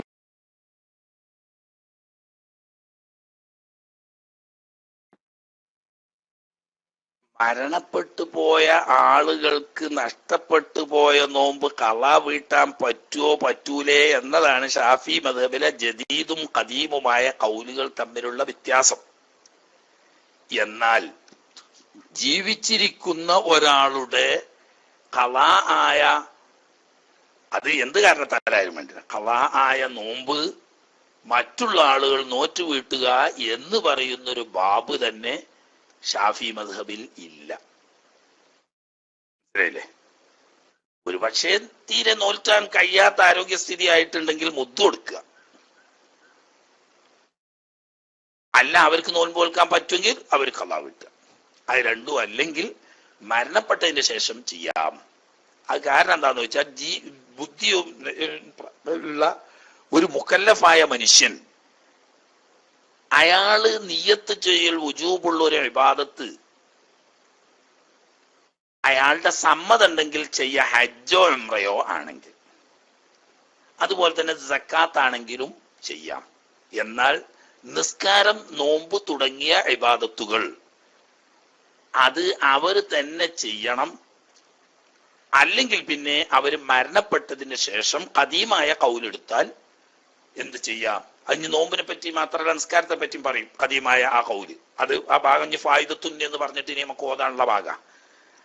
മരണപ്പെട്ടു പോയ ആളുകൾക്ക് നഷ്ടപ്പെട്ടു പോയ നോമ്പ് കളാ വീട്ടാൻ പറ്റുമോ പറ്റൂലേ എന്നതാണ് ഷാഫി മദ്ഹബിലെ ജദീദും ഖദീമുമായ കൗലുകൾ തമ്മിലുള്ള വ്യത്യാസം. എന്നാൽ ജീവിച്ചിരിക്കുന്ന ഒരാളുടെ കളാ ആയ, അത് എന്ത് കാരണത്താലായാലും വേണ്ടില്ല, കളാ ആയ നോമ്പ് മറ്റുള്ള ആളുകൾ നോറ്റു വീട്ടുക എന്ന് പറയുന്നൊരു ബാബ് തന്നെ ഷാഫി മദ്ഹബിൽ ഇല്ല. ശരിയല്ലേ? ഒരു പക്ഷേ തീരെ നോൽക്കാൻ കഴിയാത്ത ആരോഗ്യസ്ഥിതി ആയിട്ടുണ്ടെങ്കിൽ മുദ്ദു കൊടുക്കുക, അല്ല അവർക്ക് നോൻപ് നോൽക്കാൻ പറ്റുമെങ്കിൽ അവർ ഖളാ വീട്ടുക. അത് രണ്ടും അല്ലെങ്കിൽ മരണപ്പെട്ടതിന് ശേഷം ചെയ്യാം. അത് കാരണം എന്താന്ന് വെച്ചാൽ ബുദ്ധി ഉള്ള ഒരു മുക്കല്ലഫായ മനുഷ്യൻ, അയാള് നിയ്യത്ത് ചെയ്യൽ വുജൂബുള്ള ഒരു ഇബാദത്ത് അയാളുടെ സമ്മതം ഉണ്ടെങ്കിൽ ചെയ്യുക, ഹജ്ജോ ഉംറയോ ആണെങ്കിൽ. അതുപോലെ തന്നെ സക്കാത്ത് ആണെങ്കിലും ചെയ്യാം. എന്നാൽ നിസ്കാരം, നോമ്പ് തുടങ്ങിയ ഇബാദത്തുകൾ അത് അവർ തന്നെ ചെയ്യണം. അല്ലെങ്കിൽ പിന്നെ അവർ മരണപ്പെട്ടതിന് ശേഷം ഖദീമായ കൗലെടുത്താൽ എന്ത് ചെയ്യാം? അതിന് നോമ്പിനെ പറ്റി മാത്രമല്ല നിസ്കാരത്തെ പറ്റിയും പറയും ഖദീമായ ആ കൗല്. അത് ആ ഭാഗം ഫായിദത്തുൻ എന്ന് പറഞ്ഞിട്ട് ഇനി നമുക്ക് ഓതാനുള്ള ഭാഗം.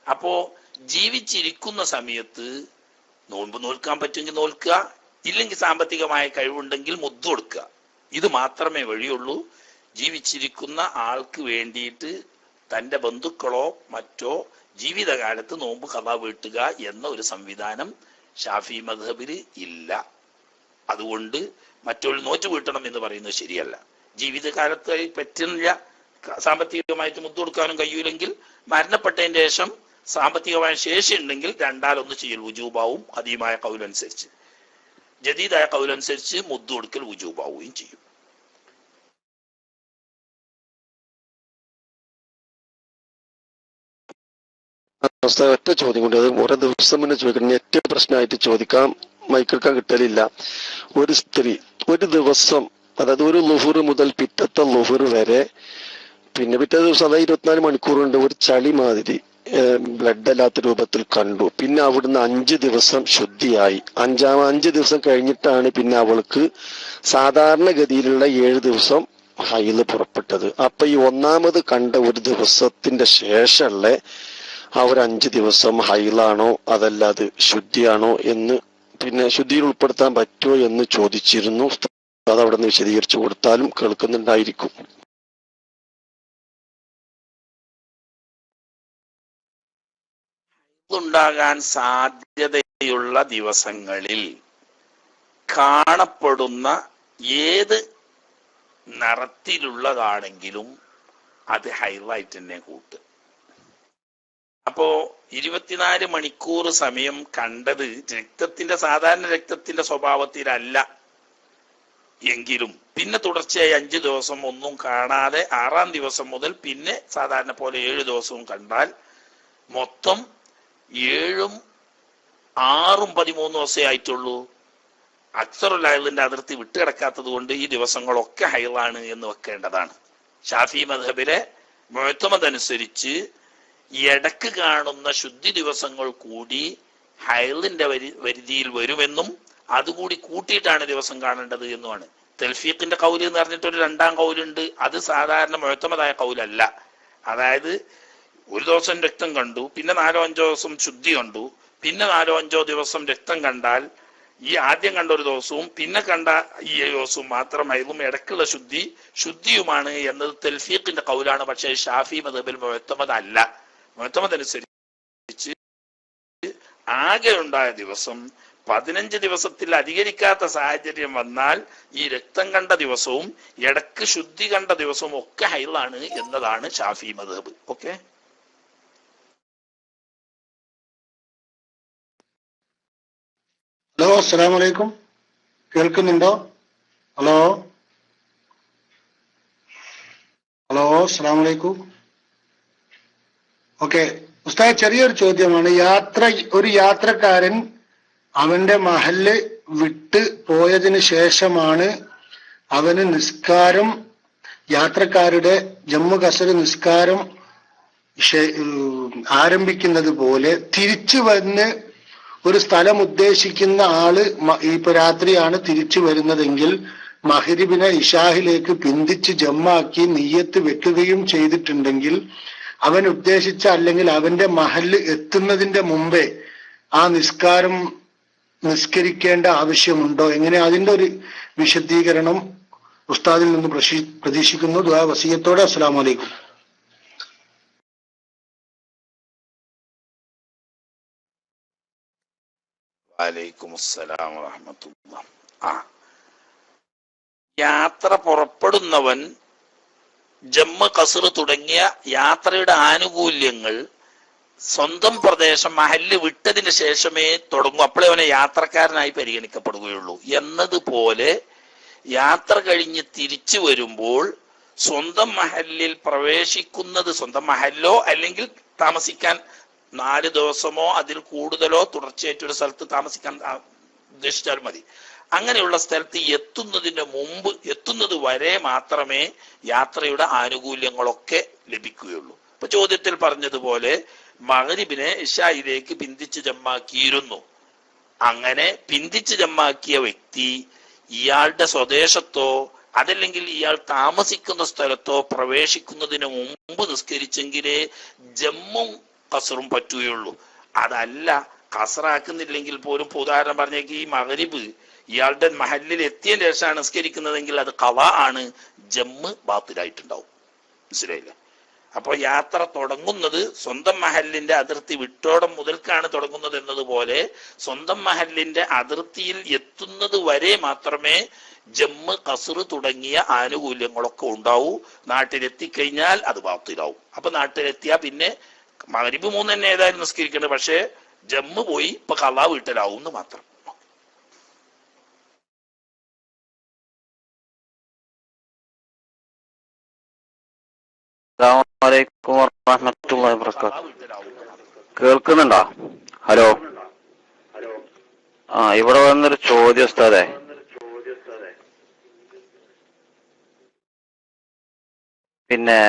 അപ്പോ ജീവിച്ചിരിക്കുന്ന സമയത്ത് നോമ്പ് നോൽക്കാൻ പറ്റുമെങ്കിൽ നോൽക്കുക, ഇല്ലെങ്കിൽ സാമ്പത്തികമായ കഴിവുണ്ടെങ്കിൽ മുദ്ദു കൊടുക്കുക. ഇത് മാത്രമേ വഴിയുള്ളൂ. ജീവിച്ചിരിക്കുന്ന ആൾക്ക് വേണ്ടിയിട്ട് തൻ്റെ ബന്ധുക്കളോ മറ്റോ ജീവിതകാലത്ത് നോമ്പ് ഖളാ വീട്ടുക എന്ന ഒരു സംവിധാനം ഷാഫി മദ്ഹബിൽ ഇല്ല. അതുകൊണ്ട് മറ്റൊരു നോറ്റ് വീട്ടണം എന്ന് പറയുന്നത് ശരിയല്ല. ജീവിതകാലത്ത് പറ്റുന്നില്ല, സാമ്പത്തികമായിട്ട് മുദ്ദു കൊടുക്കാനും കഴിയൂലെങ്കിൽ മരണപ്പെട്ടതിന് ശേഷം സാമ്പത്തികമായ ശേഷി ഉണ്ടെങ്കിൽ രണ്ടാലൊന്ന് ചെയ്യൽ വുജൂബാവും. ഖദീമായ കൗലനുസരിച്ച്, ജദീദായ കൗലനുസരിച്ച് മുദ്ദു കൊടുക്കൽ വുജൂബാവുകയും ചെയ്യും. ഒറ്റ ചോദ്യം കൊണ്ട്, അത് കുറെ ദിവസം മുന്നേ ചോദിക്കണം, ഏറ്റവും പ്രശ്നമായിട്ട് ചോദിക്കാം, മൈക്കെടുക്കാൻ കിട്ടലില്ല. ഒരു സ്ത്രീ ഒരു ദിവസം, അതായത് ഒരു ളുഹുർ മുതൽ പിറ്റത്തെ ലുഹുർ വരെ, പിറ്റേ ദിവസം അതായത് 24 മണിക്കൂറുണ്ട് ഒരു ചളി മാതിരി ബ്ലഡ് അല്ലാത്ത രൂപത്തിൽ കണ്ടു. പിന്നെ അവിടുന്ന് 5 ദിവസം ശുദ്ധിയായി. 5 ദിവസം കഴിഞ്ഞിട്ടാണ് പിന്നെ അവൾക്ക് സാധാരണഗതിയിലുള്ള 7 ദിവസം ഹൈല് പുറപ്പെട്ടത്. അപ്പൊ ഈ ഒന്നാമത് കണ്ട ഒരു ദിവസത്തിന്റെ ശേഷമുള്ള ആ ഒരു 5 ദിവസം ഹൈലാണോ അതല്ല അത് ശുദ്ധിയാണോ എന്ന് ശുദ്ധിയിൽ ഉൾപ്പെടുത്താൻ പറ്റുമോ എന്ന് ചോദിച്ചിരുന്നു. അത് അവിടെ നിന്ന് വിശദീകരിച്ചു കൊടുത്താലും കേൾക്കുന്നുണ്ടായിരിക്കും. ഉണ്ടാകാൻ സാധ്യതയുള്ള ദിവസങ്ങളിൽ കാണപ്പെടുന്ന ഏത് നിറത്തിലുള്ളതാണെങ്കിലും അത് ഹൈലൈറ്റ് തന്നെ കൂട്ടുക. അപ്പോ 24 മണിക്കൂർ സമയം കണ്ടത് രക്തത്തിന്റെ സാധാരണ രക്തത്തിന്റെ സ്വഭാവത്തിലല്ല എങ്കിലും പിന്നെ തുടർച്ചയായി 5 ദിവസം ഒന്നും കാണാതെ 6-ാം ദിവസം മുതൽ പിന്നെ സാധാരണ പോലെ 7 ദിവസവും കണ്ടാൽ മൊത്തം 7-ഉം 6-ഉം 13 ദിവസമേ ആയിട്ടുള്ളൂ. അക്സറുൽ ഹൈലിന്റെ അതിർത്തി വിട്ടുകിടക്കാത്തത് കൊണ്ട് ഈ ദിവസങ്ങളൊക്കെ ഹൈലാണ് എന്ന് വെക്കേണ്ടതാണ്. ഷാഫി മദ്ഹബിലെ മുഅ്തമദ് അനുസരിച്ച് ഇടക്ക് കാണുന്ന ശുദ്ധി ദിവസങ്ങൾ കൂടി ഹൈലിന്റെ പരിധിയിൽ വരുമെന്നും അതുകൂടി കൂട്ടിയിട്ടാണ് ദിവസം കാണേണ്ടത് എന്നുമാണ്. തൽഫീഖിന്റെ കൗല് എന്ന് പറഞ്ഞിട്ട് ഒരു രണ്ടാം കൗലുണ്ട്. അത് സാധാരണ മുഴത്തമതായ കൗലല്ല. അതായത് ഒരു ദിവസം രക്തം കണ്ടു, പിന്നെ 4-5 ദിവസം ശുദ്ധി കണ്ടു, പിന്നെ 4-5 ദിവസം രക്തം കണ്ടാൽ ഈ ആദ്യം കണ്ട ഒരു ദിവസവും പിന്നെ കണ്ട ഈ 7 ദിവസവും മാത്രമായിരുന്നു ഇടയ്ക്കുള്ള ശുദ്ധിയുമാണ് എന്നത് തൽഫീഖിന്റെ കൗലാണ്. പക്ഷേ ഷാഫി മദ്ഹബിൽ മുഴത്തമത് അല്ല. മുഴത്തമത് അനുസരിച്ച് ആകെ ഉണ്ടായ ദിവസം 15 ദിവസത്തിൽ അധികരിക്കാത്ത സാഹചര്യം വന്നാൽ ഈ രക്തം കണ്ട ദിവസവും ഇടക്ക് ശുദ്ധി കണ്ട ദിവസവും ഒക്കെ ഹൈളാണ് എന്നതാണ് ഷാഫി മദ്ഹബ്. ഓക്കെ, ഹലോ, അസ്സലാമു അലൈക്കും. കേൾക്കുന്നുണ്ടോ? ഹലോ ഹലോ, അസ്സലാമു അലൈക്കും. ഓക്കെ ഉസ്താദ്, ചെറിയൊരു ചോദ്യമാണ്. ഒരു യാത്രക്കാരൻ അവന്റെ മഹല്ല് വിട്ട് പോയതിനു ശേഷമാണ് അവന് നിസ്കാരം, യാത്രക്കാരുടെ ജമ്മു കസർ നിസ്കാരം ആരംഭിക്കുന്നത് പോലെ തിരിച്ചു വന്ന് ഒരു സ്ഥലം ഉദ്ദേശിക്കുന്ന ആള് ഇപ്പൊ രാത്രിയാണ് തിരിച്ചു വരുന്നതെങ്കിൽ മഗ്രിബിനെ ഇശാഹിലേക്ക് പിന്തിച്ച് ജമ്മാക്കി നിയ്യത്ത് വെക്കുകയും ചെയ്തിട്ടുണ്ടെങ്കിൽ അവൻ ഉദ്ദേശിച്ച അല്ലെങ്കിൽ അവന്റെ മഹല്ല് എത്തുന്നതിന്റെ മുമ്പേ ആ നിസ്കാരം നിസ്കരിക്കേണ്ട ആവശ്യമുണ്ടോ? എങ്ങനെ? അതിന്റെ ഒരു വിശദീകരണം ഉസ്താദിൽ നിന്ന് പ്രതീക്ഷിക്കുന്നു. ദുആ വസിയത്തോടെ. അസ്സലാമു അലൈക്കും. വലൈക്കും അസ്സലാം വറഹ്മത്തുള്ളാഹി. യാത്ര പുറപ്പെടുന്നവൻ ജമ്മു കസർ തുടങ്ങിയ യാത്രയുടെ ആനുകൂല്യങ്ങൾ സ്വന്തം പ്രദേശം മഹല്ല് വിട്ടതിന് ശേഷമേ തുടങ്ങൂ, അപ്പോഴേ അവനെ യാത്രക്കാരനായി പരിഗണിക്കപ്പെടുകയുള്ളൂ എന്നതുപോലെ യാത്ര കഴിഞ്ഞ് തിരിച്ചു വരുമ്പോൾ സ്വന്തം മഹല്ലിൽ പ്രവേശിക്കുന്നത്, സ്വന്തം മഹല്ലോ അല്ലെങ്കിൽ താമസിക്കാൻ 4 ദിവസമോ അതിൽ കൂടുതലോ തുടർച്ചയായിട്ടൊരു സ്ഥലത്ത് താമസിക്കാൻ ഉദ്ദേശിച്ചാൽ മതി. അങ്ങനെയുള്ള സ്ഥലത്ത് എത്തുന്നത് വരെ മാത്രമേ യാത്രയുടെ ആനുകൂല്യങ്ങളൊക്കെ ലഭിക്കുകയുള്ളൂ. ഇപ്പൊ ചോദ്യത്തിൽ പറഞ്ഞതുപോലെ മഗ്രിബിനെ ഇശായിലേക്ക് പിന്തിച്ച് ജമ്മാക്കിയിരുന്നു. അങ്ങനെ പിന്തിച്ച് ജമ്മാക്കിയ വ്യക്തി ഇയാളുടെ സ്വദേശത്തോ അതല്ലെങ്കിൽ ഇയാൾ താമസിക്കുന്ന സ്ഥലത്തോ പ്രവേശിക്കുന്നതിന് മുമ്പ് നിസ്കരിച്ചെങ്കിലേ ജമ്മും കസറും പറ്റുകയുള്ളൂ. അതല്ല, കസറാക്കുന്നില്ലെങ്കിൽ പോലും ഉദാഹരണം പറഞ്ഞേക്ക് ഈ മഗ്രിബ് ഇയാളുടെ മഹല്ലിൽ എത്തിയതിന് ശേഷമാണ് നിസ്കരിക്കുന്നതെങ്കിൽ അത് ഖളാ ആണ്, ജമ്മ് ബാത്തിലായിട്ടുണ്ടാവും. മനസ്സിലായില്ലേ? അപ്പൊ യാത്ര തുടങ്ങുന്നത് സ്വന്തം മഹല്ലിന്റെ അതിർത്തി വിട്ടോടം മുതൽക്കാണ് തുടങ്ങുന്നത് എന്നതുപോലെ സ്വന്തം മഹല്ലിന്റെ അതിർത്തിയിൽ എത്തുന്നത് വരെ മാത്രമേ ജമ്മ് കസർ തുടങ്ങിയ ആനുകൂല്യങ്ങളൊക്കെ ഉണ്ടാവൂ. നാട്ടിലെത്തിക്കഴിഞ്ഞാൽ അത് ബാത്തിലാവും. അപ്പൊ നാട്ടിലെത്തിയാൽ പിന്നെ മഗ്രിബ് 3 തന്നെ ഏതായാലും നിസ്കരിക്കേണ്ടത്, പക്ഷെ ജമ്മ് പോയി ഇപ്പൊ ഖളാ വീട്ടലാവും എന്ന് മാത്രം. അസ്സലാമു അലൈക്കും വറഹ്മത്തുള്ളാഹി വബറകാതുഹു. കേൾക്കുന്നുണ്ടോ? ഹലോ. ഇവിടെ വന്നൊരു ചോദ്യം ഉസ്താദേ. പിന്നെ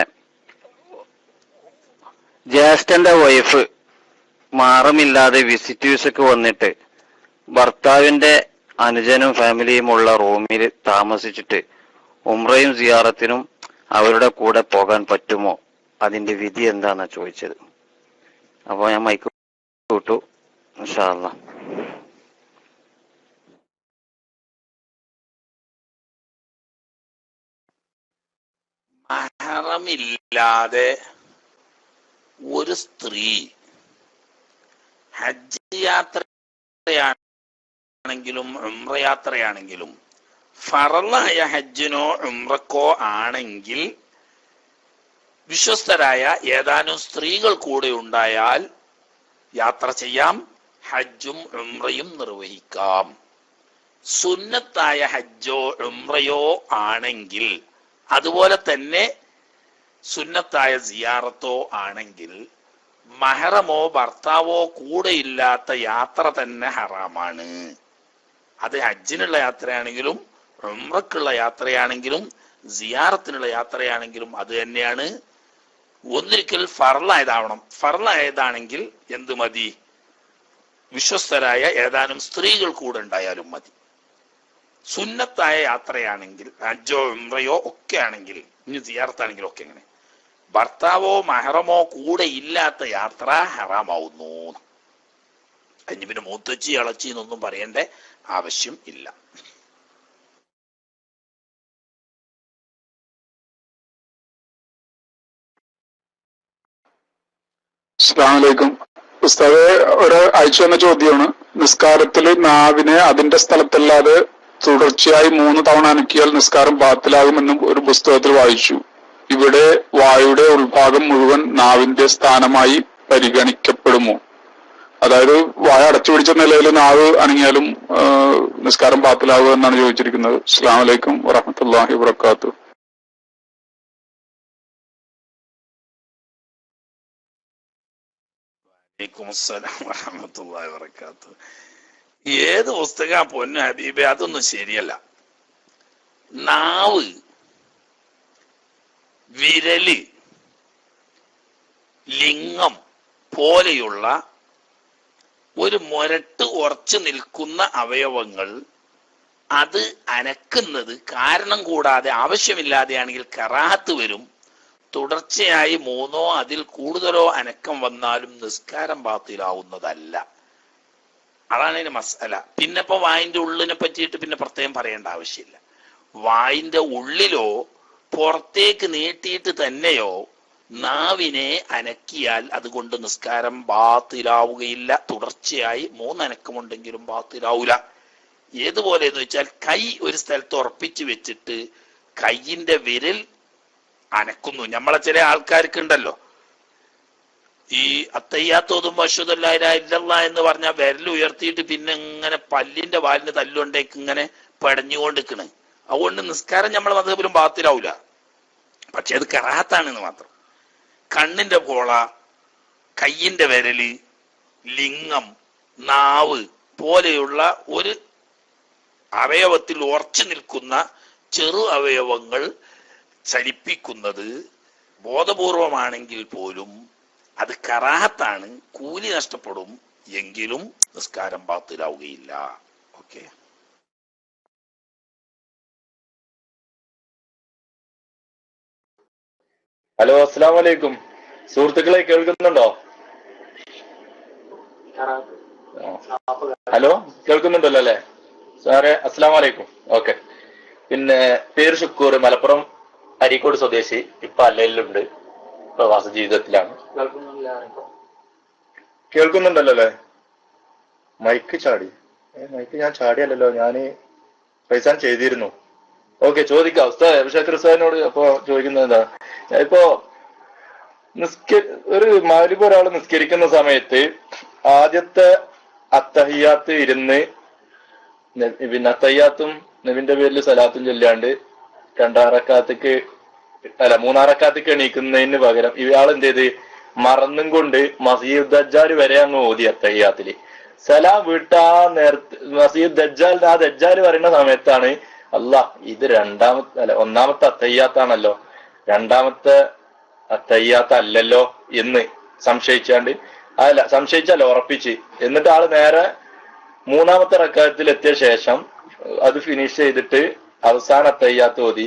ജ്യേഷ്ഠന്റെ വൈഫ് മാറമില്ലാതെ വിസിറ്റ് വിസക്ക് വന്നിട്ട് ഭർത്താവിന്റെ അനുജനും ഫാമിലിയും ഉള്ള റൂമിൽ താമസിച്ചിട്ട് ഉംറയും സിയാറത്തിനും അവരുടെ കൂടെ പോകാൻ പറ്റുമോ? അതിന്റെ വിധി എന്താന്നാ ചോദിച്ചത്. അപ്പൊ ഞാൻ മൈക്ക് വിട്ടു. ഇൻഷാ അല്ലാഹ്. മഹറമില്ലാതെ ഒരു സ്ത്രീ ഹജ്ജ് യാത്രയാണെങ്കിലും ഉംറ യാത്രയാണെങ്കിലും ഫറളായ ഹജ്ജിനോ ഉംറക്കോ ആണെങ്കിൽ വിശ്വസ്തരായ ഏതാനും സ്ത്രീകൾ കൂടെ ഉണ്ടായാൽ യാത്ര ചെയ്യാം, ഹജ്ജും ഉംറയും നിർവഹിക്കാം. സുന്നത്തായ ഹജ്ജോ ഉംറയോ ആണെങ്കിൽ, അതുപോലെ തന്നെ സുന്നത്തായ സിയാറത്തോ ആണെങ്കിൽ മഹറമോ ഭർത്താവോ കൂടെ ഇല്ലാത്ത യാത്ര തന്നെ ഹറാമാണ്. അത് ഹജ്ജിനുള്ള യാത്രയാണെങ്കിലും ഉംറക്കുള്ള യാത്രയാണെങ്കിലും സിയാറത്തിനുള്ള യാത്രയാണെങ്കിലും അത് തന്നെയാണ്. ഒന്നിരിക്കൽ ഫർളായതാവണം. ഫർളായതാണെങ്കിൽ എന്ത് മതി? വിശ്വസ്തരായ ഏതാനും സ്ത്രീകൾ കൂടെ ഉണ്ടായാലും മതി. സുന്നത്തായ യാത്രയാണെങ്കിൽ ഹജ്ജോ ഉംറയോ ഒക്കെ ആണെങ്കിൽ, ഇനി സിയാറത്താണെങ്കിലും ഒക്കെ എങ്ങനെ, ഭർത്താവോ മഹറമോ കൂടെ ഇല്ലാത്ത യാത്ര ഹറാമാവുന്നു. അതിന് പിന്നെ മൂത്തച്ചി ഇളച്ചി എന്നൊന്നും പറയേണ്ട ആവശ്യം ഇല്ല. അസ്സലാമു അലൈക്കും. ഉസ്താദ്, ഒരു അയച്ചു വന്ന ചോദ്യമാണ്. നിസ്കാരത്തിൽ നാവിനെ അതിന്റെ സ്ഥലത്തല്ലാതെ തുടർച്ചയായി 3 തവണ അനക്കിയാൽ നിസ്കാരം ബാത്തിലാകുമെന്നും ഒരു പുസ്തകത്തിൽ വായിച്ചു. ഇവിടെ വായുടെ ഉൾഭാഗം മുഴുവൻ നാവിന്റെ സ്ഥാനമായി പരിഗണിക്കപ്പെടുമോ? അതായത് വായ അടച്ചു പിടിച്ച നിലയിൽ നാവ് അനങ്ങിയാലും നിസ്കാരം ബാത്തിലാകുക എന്നാണ് ചോദിച്ചിരിക്കുന്നത്. അസ്സലാമു അലൈക്കും വറഹ്മത്തുള്ളാഹി വബറകാതുഹു. ഏത് പുസ്തക പൊന്നു ഹബീബെ, അതൊന്നും ശരിയല്ല. നാവ്, വിരല്, ലിംഗം പോലെയുള്ള ഒരു മുരട്ട് ഉറച്ചു നിൽക്കുന്ന അവയവങ്ങൾ അത് അനക്കുന്നത് കാരണം കൂടാതെ ആവശ്യമില്ലാതെയാണെങ്കിൽ കറാഹത്ത് വരും. തുടർച്ചയായി 3 അതിൽ കൂടുതലോ അനക്കം വന്നാലും നിസ്കാരം ബാത്തിലാവുന്നതല്ല. അതാണ് അതിന് മസല. പിന്നെ ഇപ്പൊ വായിന്റെ ഉള്ളിനെ പറ്റിയിട്ട് പിന്നെ പ്രത്യേകം പറയേണ്ട ആവശ്യമില്ല. വായിന്റെ ഉള്ളിലോ പുറത്തേക്ക് നീട്ടിയിട്ട് തന്നെയോ നാവിനെ അനക്കിയാൽ അതുകൊണ്ട് നിസ്കാരം ബാത്തിലാവുകയില്ല. തുടർച്ചയായി 3 അനക്കമുണ്ടെങ്കിലും ബാത്തിലാവൂല. ഏതുപോലെ എന്ന് വെച്ചാൽ, കൈ ഒരു സ്ഥലത്ത് ഉറപ്പിച്ചു വെച്ചിട്ട് കൈയിന്റെ വിരൽ അനക്കുന്നു. നമ്മളെ ചില ആൾക്കാർക്ക് ഉണ്ടല്ലോ, ഈ അത്തയ്യാത്തോതുമ്പോ അശ്ഹദു അല്ലാ ഇലാഹ ഇല്ലല്ലാഹ് എന്ന് പറഞ്ഞാൽ വിരൽ ഉയർത്തിയിട്ട് പിന്നെ ഇങ്ങനെ പല്ലിന്റെ വാലിന് തല്ലുകൊണ്ടേക്ക് ഇങ്ങനെ പടഞ്ഞുകൊണ്ടിരിക്കണ്. അതുകൊണ്ട് നിസ്കാരം നമ്മളെ മദ്ഹബിലും ബാത്തിലാവൂല. പക്ഷെ അത് കറാഹത്താണെന്ന് മാത്രം. കണ്ണിന്റെ പോള, കയ്യിന്റെ വിരല്, ലിംഗം, നാവ് പോലെയുള്ള ഒരു അവയവത്തിൽ ഉറച്ചു നിൽക്കുന്ന ചെറു അവയവങ്ങൾ ചലിപ്പിക്കുന്നത് ബോധപൂർവമാണെങ്കിൽ പോലും അത് കറാഹത്താണ്, കൂലി നഷ്ടപ്പെടും. എങ്കിലും നിസ്കാരം ബാത്തിലാവുകയില്ല. ഓക്കെ. ഹലോ, അസ്സലാമു അലൈക്കും. സുഹൃത്തുക്കളെ കേൾക്കുന്നുണ്ടോ? ഹലോ, കേൾക്കുന്നുണ്ടല്ലോ അല്ലെ സാറേ? അസ്സലാമു അലൈക്കും. ഓക്കെ. പിന്നെ പേര് ഷുക്കൂർ, മലപ്പുറം അരീക്കോട് സ്വദേശി. ഇപ്പൊ അല്ലയിലുണ്ട്, പ്രവാസ ജീവിതത്തിലാണ്. കേൾക്കുന്നുണ്ടല്ലോ അല്ലെ? മൈക്ക് ചാടി? മൈക്ക് ഞാൻ ചാടിയല്ലോ, ഞാന് പൈസാൻ ചെയ്തിരുന്നു. ഓക്കെ, ചോദിക്കാം ഉസ്താദ് ഷാക്കിർ ഉസ്താദിനോട്. അപ്പൊ ചോദിക്കുന്നത് എന്താ, ഇപ്പോ ഒരു മഗ്‌രിബ് ഒരാൾ നിസ്കരിക്കുന്ന സമയത്ത് ആദ്യത്തെ അത്തഹിയാത്ത് ഇരുന്ന് പിന്നെ അത്തഹിയാത്തും നബിന്റെ പേരിൽ സലാത്തും ചൊല്ലാണ്ട് 2 റക്അത്തേക്ക് എണീക്കുന്നതിന് പകരം ഇയാൾ എന്ത് ചെയ്ത് മറന്നും കൊണ്ട് മസീഹ് ദജ്ജാൽ വരെ അങ്ങ് ഓതി അത്തഹിയാത്തില്. സലാം വീട്ടാ നേരത്തെ മസീഹ് ദജ്ജാൽ ദജ്ജാൽ പറയുന്ന സമയത്താണ് ഇത് ഒന്നാമത്തെ അത്തഹിയാത്താണല്ലോ, 2ാമത്തെ അത്തഹിയാത്ത് അല്ലല്ലോ എന്ന് സംശയിച്ചല്ല ഉറപ്പിച്ച്. എന്നിട്ട് ആള് നേരെ 3ാമത്തെ റക്അത്തിൽ എത്തിയ ശേഷം അത് ഫിനിഷ് ചെയ്തിട്ട് അവസാന അത്തഹിയാത്ത് ഓതി.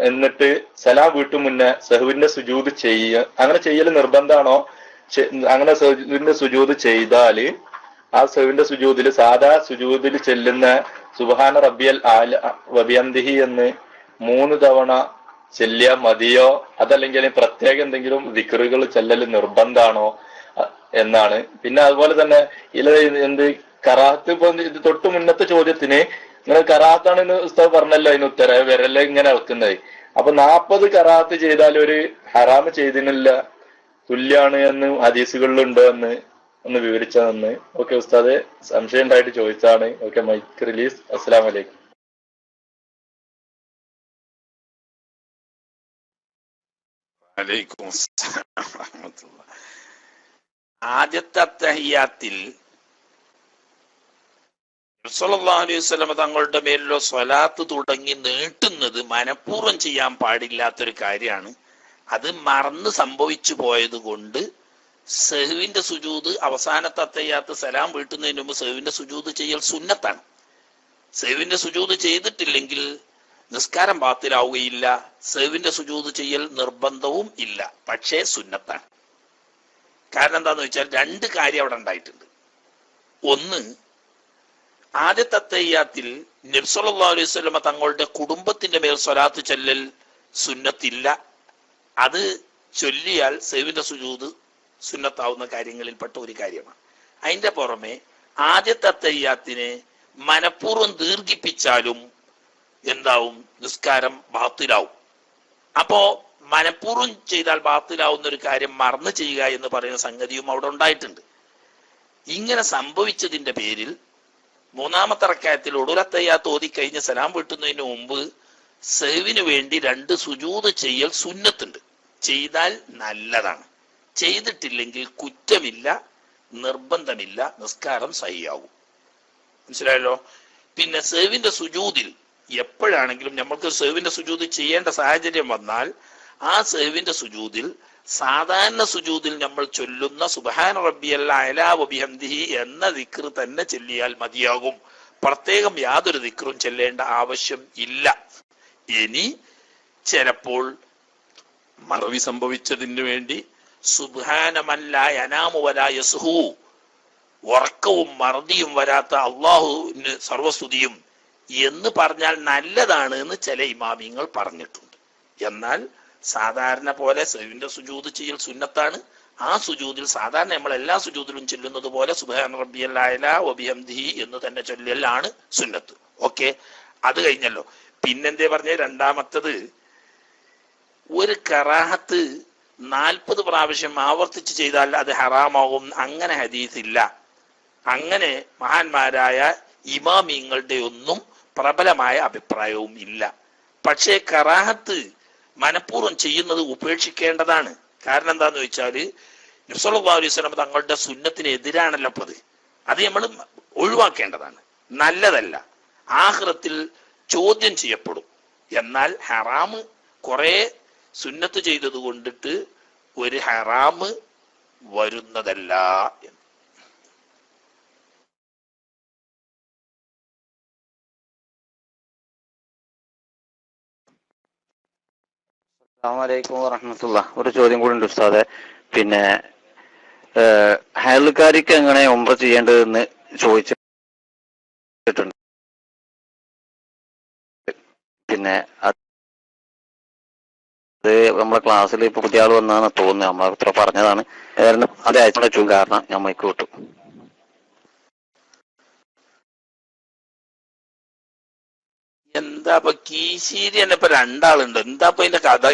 എന്നിട്ട് സലാം വീട്ടു മുന്നേ സഹുവിന്റെ സുജൂദ് അങ്ങനെ ചെയ്യൽ നിർബന്ധമാണോ? അങ്ങനെ സഹുവിന്റെ സുജൂദ് ചെയ്താല് ആ സഹുവിന്റെ സുജൂദിൽ സാധാ സുജൂദിൽ ചെല്ലുന്ന സുബ്ഹാന റബ്ബിയൽ ആല വബിഹംദിഹി എന്ന് 3 തവണ ചെല്ലിയ മതിയോ, അതല്ലെങ്കിൽ പ്രത്യേക എന്തെങ്കിലും ദിക്റുകൾ ചെല്ലൽ നിർബന്ധമാണോ എന്നാണ്. പിന്നെ അതുപോലെ തന്നെ എന്ത് കറാഹത്ത്, ഇപ്പൊ ഇത് തൊട്ട് മുന്നത്തെ ചോദ്യത്തിന് നിങ്ങൾ കറാഹത്താണെന്ന് ഉസ്താദ് പറഞ്ഞല്ലോ, അതിന് ഉത്തരം വിരല ഇങ്ങനെ ഇളക്കുന്നത്. അപ്പൊ 40 കറാഹത്ത് ചെയ്താൽ ഒരു ഹറാമ് ചെയ്തിനില്ല തുല്യാണ് എന്ന് ഹദീസുകളിലുണ്ടോ എന്ന് ഒന്ന് വിവരിച്ചു തന്ന്. ഓക്കെ ഉസ്താദ്, സംശയം ഉണ്ടായിട്ട് ചോദിച്ചാണ്. Okay, mic release. അസ്സലാമു അലൈക്കും. വലൈക്കും അസ്സലാം വറഹ്മത്തുള്ളാഹി. ആദ്യത്തെ അത്തഹിയാത്തിൽ സല്ലല്ലാഹു അലൈഹി വസല്ലം തങ്ങളുടെ മേലുള്ള സ്വലാത്ത് തുടങ്ങി നീട്ടുന്നത് മനഃപൂർവ്വം ചെയ്യാൻ പാടില്ലാത്തൊരു കാര്യമാണ്. അത് മറന്ന് സംഭവിച്ചു പോയത് കൊണ്ട് സഹ്വിന്റെ സുജൂദ് അവസാനത്തെ അത്തഹിയാത്ത് സലാം വീട്ടുന്നതിന് മുമ്പ് സഹ്വിന്റെ സുജൂദ് ചെയ്യൽ സുന്നത്താണ്. സഹ്വിന്റെ സുജൂദ് ചെയ്തിട്ടില്ലെങ്കിൽ നിസ്കാരം ബാത്തിലാവുകയില്ല. സഹ്വിന്റെ സുജൂദ് ചെയ്യൽ നിർബന്ധവും ഇല്ല, പക്ഷേ സുന്നത്താണ്. കാരണം എന്താന്ന് വെച്ചാൽ രണ്ട് കാര്യം അവിടെ ഉണ്ടായിട്ടുണ്ട്. ഒന്ന്, ആദ്യത്തെ തഹ്ഹിയാത്തിൽ നബി സല്ലല്ലാഹു അലൈഹി വസല്ലമ തങ്ങളുടെ കുടുംബത്തിന്റെ മേൽ സ്വലാത്ത് ചൊല്ലൽ സുന്നത്തില്ല. അത് ചൊല്ലിയാൽ സഹ്വിന്റെ സുജൂദ് സുന്നത്താവുന്ന കാര്യങ്ങളിൽപ്പെട്ട ഒരു കാര്യമാണ്. അതിന്റെ പുറമെ ആദ്യത്തെ തഹ്ഹിയാത്തിനെ മനഃപൂർവ്വം ദീർഘിപ്പിച്ചാലും എന്താവും? നിസ്കാരം ബാത്തിലാവും. അപ്പോ മനഃപൂർവ്വം ചെയ്താൽ ബാത്തിലാവുന്ന ഒരു കാര്യം മറന്നു ചെയ്യുക എന്ന് പറയുന്ന സംഗതിയും അവിടെ ഉണ്ടായിട്ടുണ്ട്. ഇങ്ങനെ സംഭവിച്ചതിന്റെ പേരിൽ മൂന്നാമത്തെ റക്അത്തിൽ ഒടുലത്തയ്യാത്ത് ഓതി കഴിഞ്ഞ് സലാം വീട്ടുന്നതിന് മുമ്പ് സഹ്വിന് വേണ്ടി 2 സുജൂദ് ചെയ്യൽ സുന്നത്തുണ്ട്. ചെയ്താൽ നല്ലതാണ്, ചെയ്തിട്ടില്ലെങ്കിൽ കുറ്റമില്ല, നിർബന്ധമില്ല, നിസ്കാരം സഹിയാവും. മനസ്സിലായല്ലോ? പിന്നെ സഹ്വിന്റെ സുജൂദിൽ എപ്പോഴാണെങ്കിലും നമ്മൾക്ക് സഹ്വിന്റെ സുജൂദ് ചെയ്യേണ്ട സാഹചര്യം വന്നാൽ ആ സഹ്വിന്റെ സുജൂദിൽ സാധാരണ സുജൂദിൽ നമ്മൾ ചൊല്ലുന്ന സുബ്ഹാന റബ്ബിയൽ അഅ്ലാ വബിഹംദിഹി എന്ന ദിക്ർ തന്നെ ചൊല്ലിയാൽ മതിയാകും. പ്രത്യേകം യാതൊരു ദിക്റും ചൊല്ലേണ്ട ആവശ്യം ഇല്ല. ഇനി ചിലപ്പോൾ മറവി സംഭവിച്ചതിന് വേണ്ടി സുബ്ഹാന മൻ ലാ യനാമു വലാ യസ്ഹു, ഉറക്കവും മറതിയും വരാത്ത അള്ളാഹുവിന് സർവസ്തുതിയും എന്ന് പറഞ്ഞാൽ നല്ലതാണ് എന്ന് ചില ഇമാമിങ്ങൾ പറഞ്ഞിട്ടുണ്ട്. എന്നാൽ സാധാരണ പോലെ സഹ്വിന്റെ സുജൂദ് ചെയ്യൽ സുന്നത്താണ്. ആ സുജൂദിൽ സാധാരണ നമ്മൾ എല്ലാ സുജൂദിലും ചൊല്ലുന്നത് പോലെ സുബ്ഹാന റബ്ബിയൽ അഅ്ലാ വബിഹംദിഹി എന്ന് തന്നെ ചൊല്ലലാണ് സുന്നത്ത്. ഓക്കെ, അത് കഴിഞ്ഞല്ലോ. പിന്നെന്തേ പറഞ്ഞ രണ്ടാമത്തത്, ഒരു കറാഹത്ത് 40 പ്രാവശ്യം ആവർത്തിച്ച് ചെയ്താൽ അത് ഹറാമാകും, അങ്ങനെ ഹദീസ് ഇല്ല. അങ്ങനെ മഹാന്മാരായ ഇമാമിങ്ങളുടെ ഒന്നും പ്രബലമായ അഭിപ്രായവും ഇല്ല. പക്ഷേ കറാഹത്ത് മനഃപൂർവ്വം ചെയ്യുന്നത് ഉപേക്ഷിക്കേണ്ടതാണ്. കാരണം എന്താന്ന് വെച്ചാല് നബി സല്ലല്ലാഹു അലൈഹി വസല്ലം തങ്ങളുടെ സുന്നത്തിന് എതിരാണല്ലോ അത്. അത് നമ്മൾ ഒഴിവാക്കേണ്ടതാണ്, നല്ലതല്ല. ആഖിറത്തിൽ ചോദ്യം ചെയ്യപ്പെടും. എന്നാൽ ഹറാമ് കുറെ സുന്നത്ത് ചെയ്തത് കൊണ്ടിട്ട് ഒരു ഹറാമ് വരുന്നതല്ല. അസ്സലാമലൈക്കും വറഹ്മത്തുള്ളാഹി. ഒരു ചോദ്യം കൂടി ഉണ്ട് ഉസ്താദെ. പിന്നെ ഹയൽക്കാരിക്ക് എങ്ങനെ ഉംറ ചെയ്യേണ്ടതെന്ന് ചോദിച്ചിട്ടുണ്ട്. പിന്നെ അത് നമ്മളെ ക്ലാസ്സിൽ ഇപ്പൊ പുതിയ ആൾ വന്നാന്ന് തോന്നുന്നു, നമ്മളെ ഇത്ര പറഞ്ഞതാണ്. അത് അയച്ചു കാരണം ഞാൻ മൈക്ക് വിട്ടു. എന്താ ഇപ്പൊ കീശീരി തന്നെ ഇപ്പൊ 2 ആളുണ്ട്. എന്താ ഇപ്പൊ അതിന്റെ കഥ?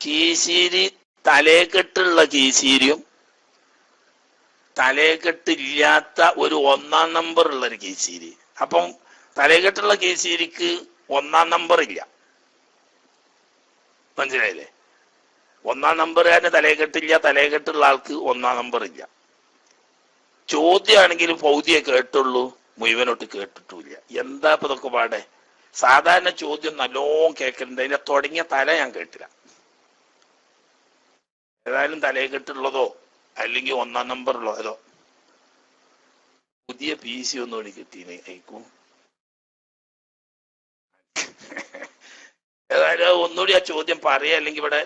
കീശീരി തലേക്കെട്ടുള്ള കീശീരിയും തലേക്കെട്ടില്ലാത്ത ഒരു 1-ാം നമ്പർ ഉള്ള ഒരു കീശീരി. അപ്പം തലേക്കെട്ടുള്ള കീശീരിക്ക് 1-ാം നമ്പർ ഇല്ല. മനസ്സിലായില്ലേ? 1-ാം നമ്പറുകാരന് തലേക്കെട്ടില്ല, തലേക്കെട്ടുള്ള ആൾക്ക് 1-ാം നമ്പർ ഇല്ല. ചോദ്യമാണെങ്കിൽ പൗതിയെ കേട്ടുള്ളൂ, മുഴുവനോട്ട് കേട്ടിട്ടില്ല. എന്താ ഇപ്പൊ ഇതൊക്കെ പാടെ? സാധാരണ ചോദ്യം നല്ലോണം കേൾക്കലുണ്ട്, അതിന്റെ തുടങ്ങിയ തല ഞാൻ കേട്ടില്ല. ഏതായാലും തലയെക്കെട്ടുള്ളതോ അല്ലെങ്കിൽ 1-ാം നമ്പർ ഉള്ളതോ പുതിയ PC ഒന്നുകൂടി കിട്ടീനെ അയക്കും. ഏതായാലും ഒന്നുകൂടി ആ ചോദ്യം പറയാ, അല്ലെങ്കിൽ ഇവിടെ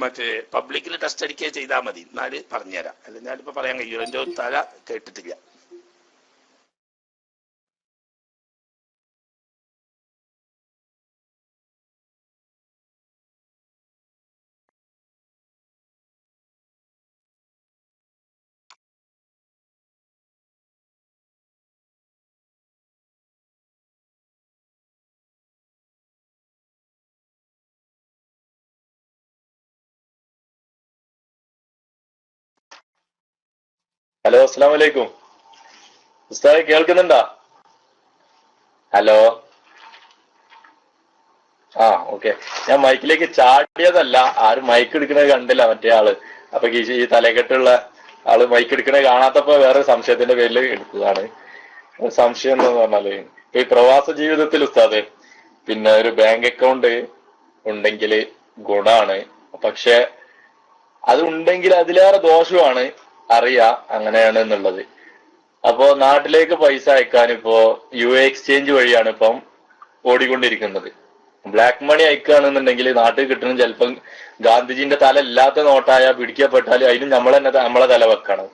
മറ്റേ പബ്ലിക്കിൽ ടെസ്റ്റ് അടിക്കുക ചെയ്താൽ മതി, എന്നാല് പറഞ്ഞുതരാം. അല്ലെങ്കിൽ ഞാനിപ്പോ പറയാൻ കഴിയൂല, എന്റെ തല കേട്ടിട്ടില്ല. ഹലോ, അസ്സലാമു അലൈക്കും. ഉസ്താദ് കേൾക്കുന്നുണ്ടോ? ഹലോ. ഓക്കെ. ഞാൻ മൈക്കിലേക്ക് ചാടിയതല്ല, ആരും മൈക്ക് എടുക്കുന്നത് കണ്ടില്ല മറ്റേ ആള്. അപ്പൊ ഈ തലക്കെട്ടുള്ള ആള് മൈക്ക് എടുക്കുന്നത് കാണാത്തപ്പോ വേറെ സംശയത്തിന്റെ പേരിൽ എടുത്തതാണ്. സംശയം എന്ന് പറഞ്ഞാല് ഇപ്പൊ ഈ പ്രവാസ ജീവിതത്തിൽ ഉസ്താദ് പിന്നെ ഒരു ബാങ്ക് അക്കൗണ്ട് ഉണ്ടെങ്കിൽ ഗുണാണ്. പക്ഷെ അത് ഉണ്ടെങ്കിൽ അതിലേറെ ദോഷമാണ്, അറിയാം അങ്ങനെയാണ് എന്നുള്ളത്. അപ്പോ നാട്ടിലേക്ക് പൈസ അയക്കാൻ ഇപ്പോ എക്സ്ചേഞ്ച് വഴിയാണ് ഇപ്പം ഓടിക്കൊണ്ടിരിക്കുന്നത്. ബ്ലാക്ക് മണി അയക്കുകയാണെന്നുണ്ടെങ്കിൽ നാട്ടിൽ കിട്ടുന്ന ചിലപ്പം ഗാന്ധിജിന്റെ തല ഇല്ലാത്ത നോട്ടായ പിടിക്കപ്പെട്ടാൽ അതിനും നമ്മളെ തല വെക്കണം.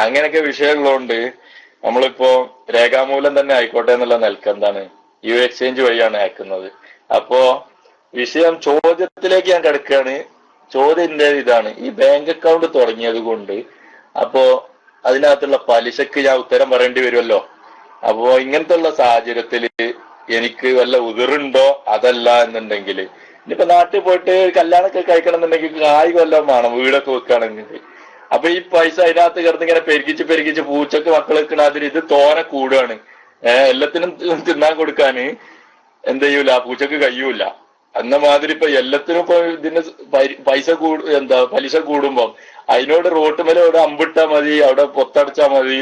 അങ്ങനെയൊക്കെ വിഷയങ്ങളുണ്ട്. നമ്മളിപ്പോ രേഖാമൂലം തന്നെ ആയിക്കോട്ടെ എന്നുള്ള നിലക്ക് എന്താണ് എക്സ്ചേഞ്ച് വഴിയാണ് അയക്കുന്നത്. അപ്പോ വിഷയം ചോദ്യത്തിലേക്ക് ഞാൻ കിടക്കുകയാണ്. ചോദ്യം ഇതാണ്, ഈ ബാങ്ക് അക്കൗണ്ട് തുടങ്ങിയത് കൊണ്ട് അപ്പോ അതിനകത്തുള്ള പലിശക്ക് ഞാൻ ഉത്തരം പറയേണ്ടി വരുമല്ലോ. അപ്പോ ഇങ്ങനത്തെ ഉള്ള സാഹചര്യത്തില് എനിക്ക് വല്ല ഉതിറുണ്ടോ? അതല്ല എന്നുണ്ടെങ്കിൽ ഇനിയിപ്പോ നാട്ടിൽ പോയിട്ട് കല്യാണമൊക്കെ കഴിക്കണം എന്നുണ്ടെങ്കിൽ കായ് കൊല്ലം വേണം വീടൊക്കെ വെക്കുകയാണെങ്കിൽ. അപ്പൊ ഈ പൈസ അതിനകത്ത് കിടന്ന് ഇങ്ങനെ പെരുക്കിച്ച് പൂച്ചക്ക് മക്കൾ വെക്കണതിൽ ഇത് തോനെ കൂടുകയാണ്. എല്ലാത്തിനും തിന്നാൻ കൊടുക്കാന് എന്ത് ചെയ്യൂല, പൂച്ചക്ക് കഴിയൂല. അന്ന മാതിരി ഇപ്പൊ എല്ലാത്തിനും ഇപ്പൊ ഇതിന്റെ പലിശ കൂടുമ്പോ അതിനോട് റോട്ടുമേലെ അവിടെ അമ്പിട്ടാ മതി, അവിടെ പൊത്തടച്ചാ മതി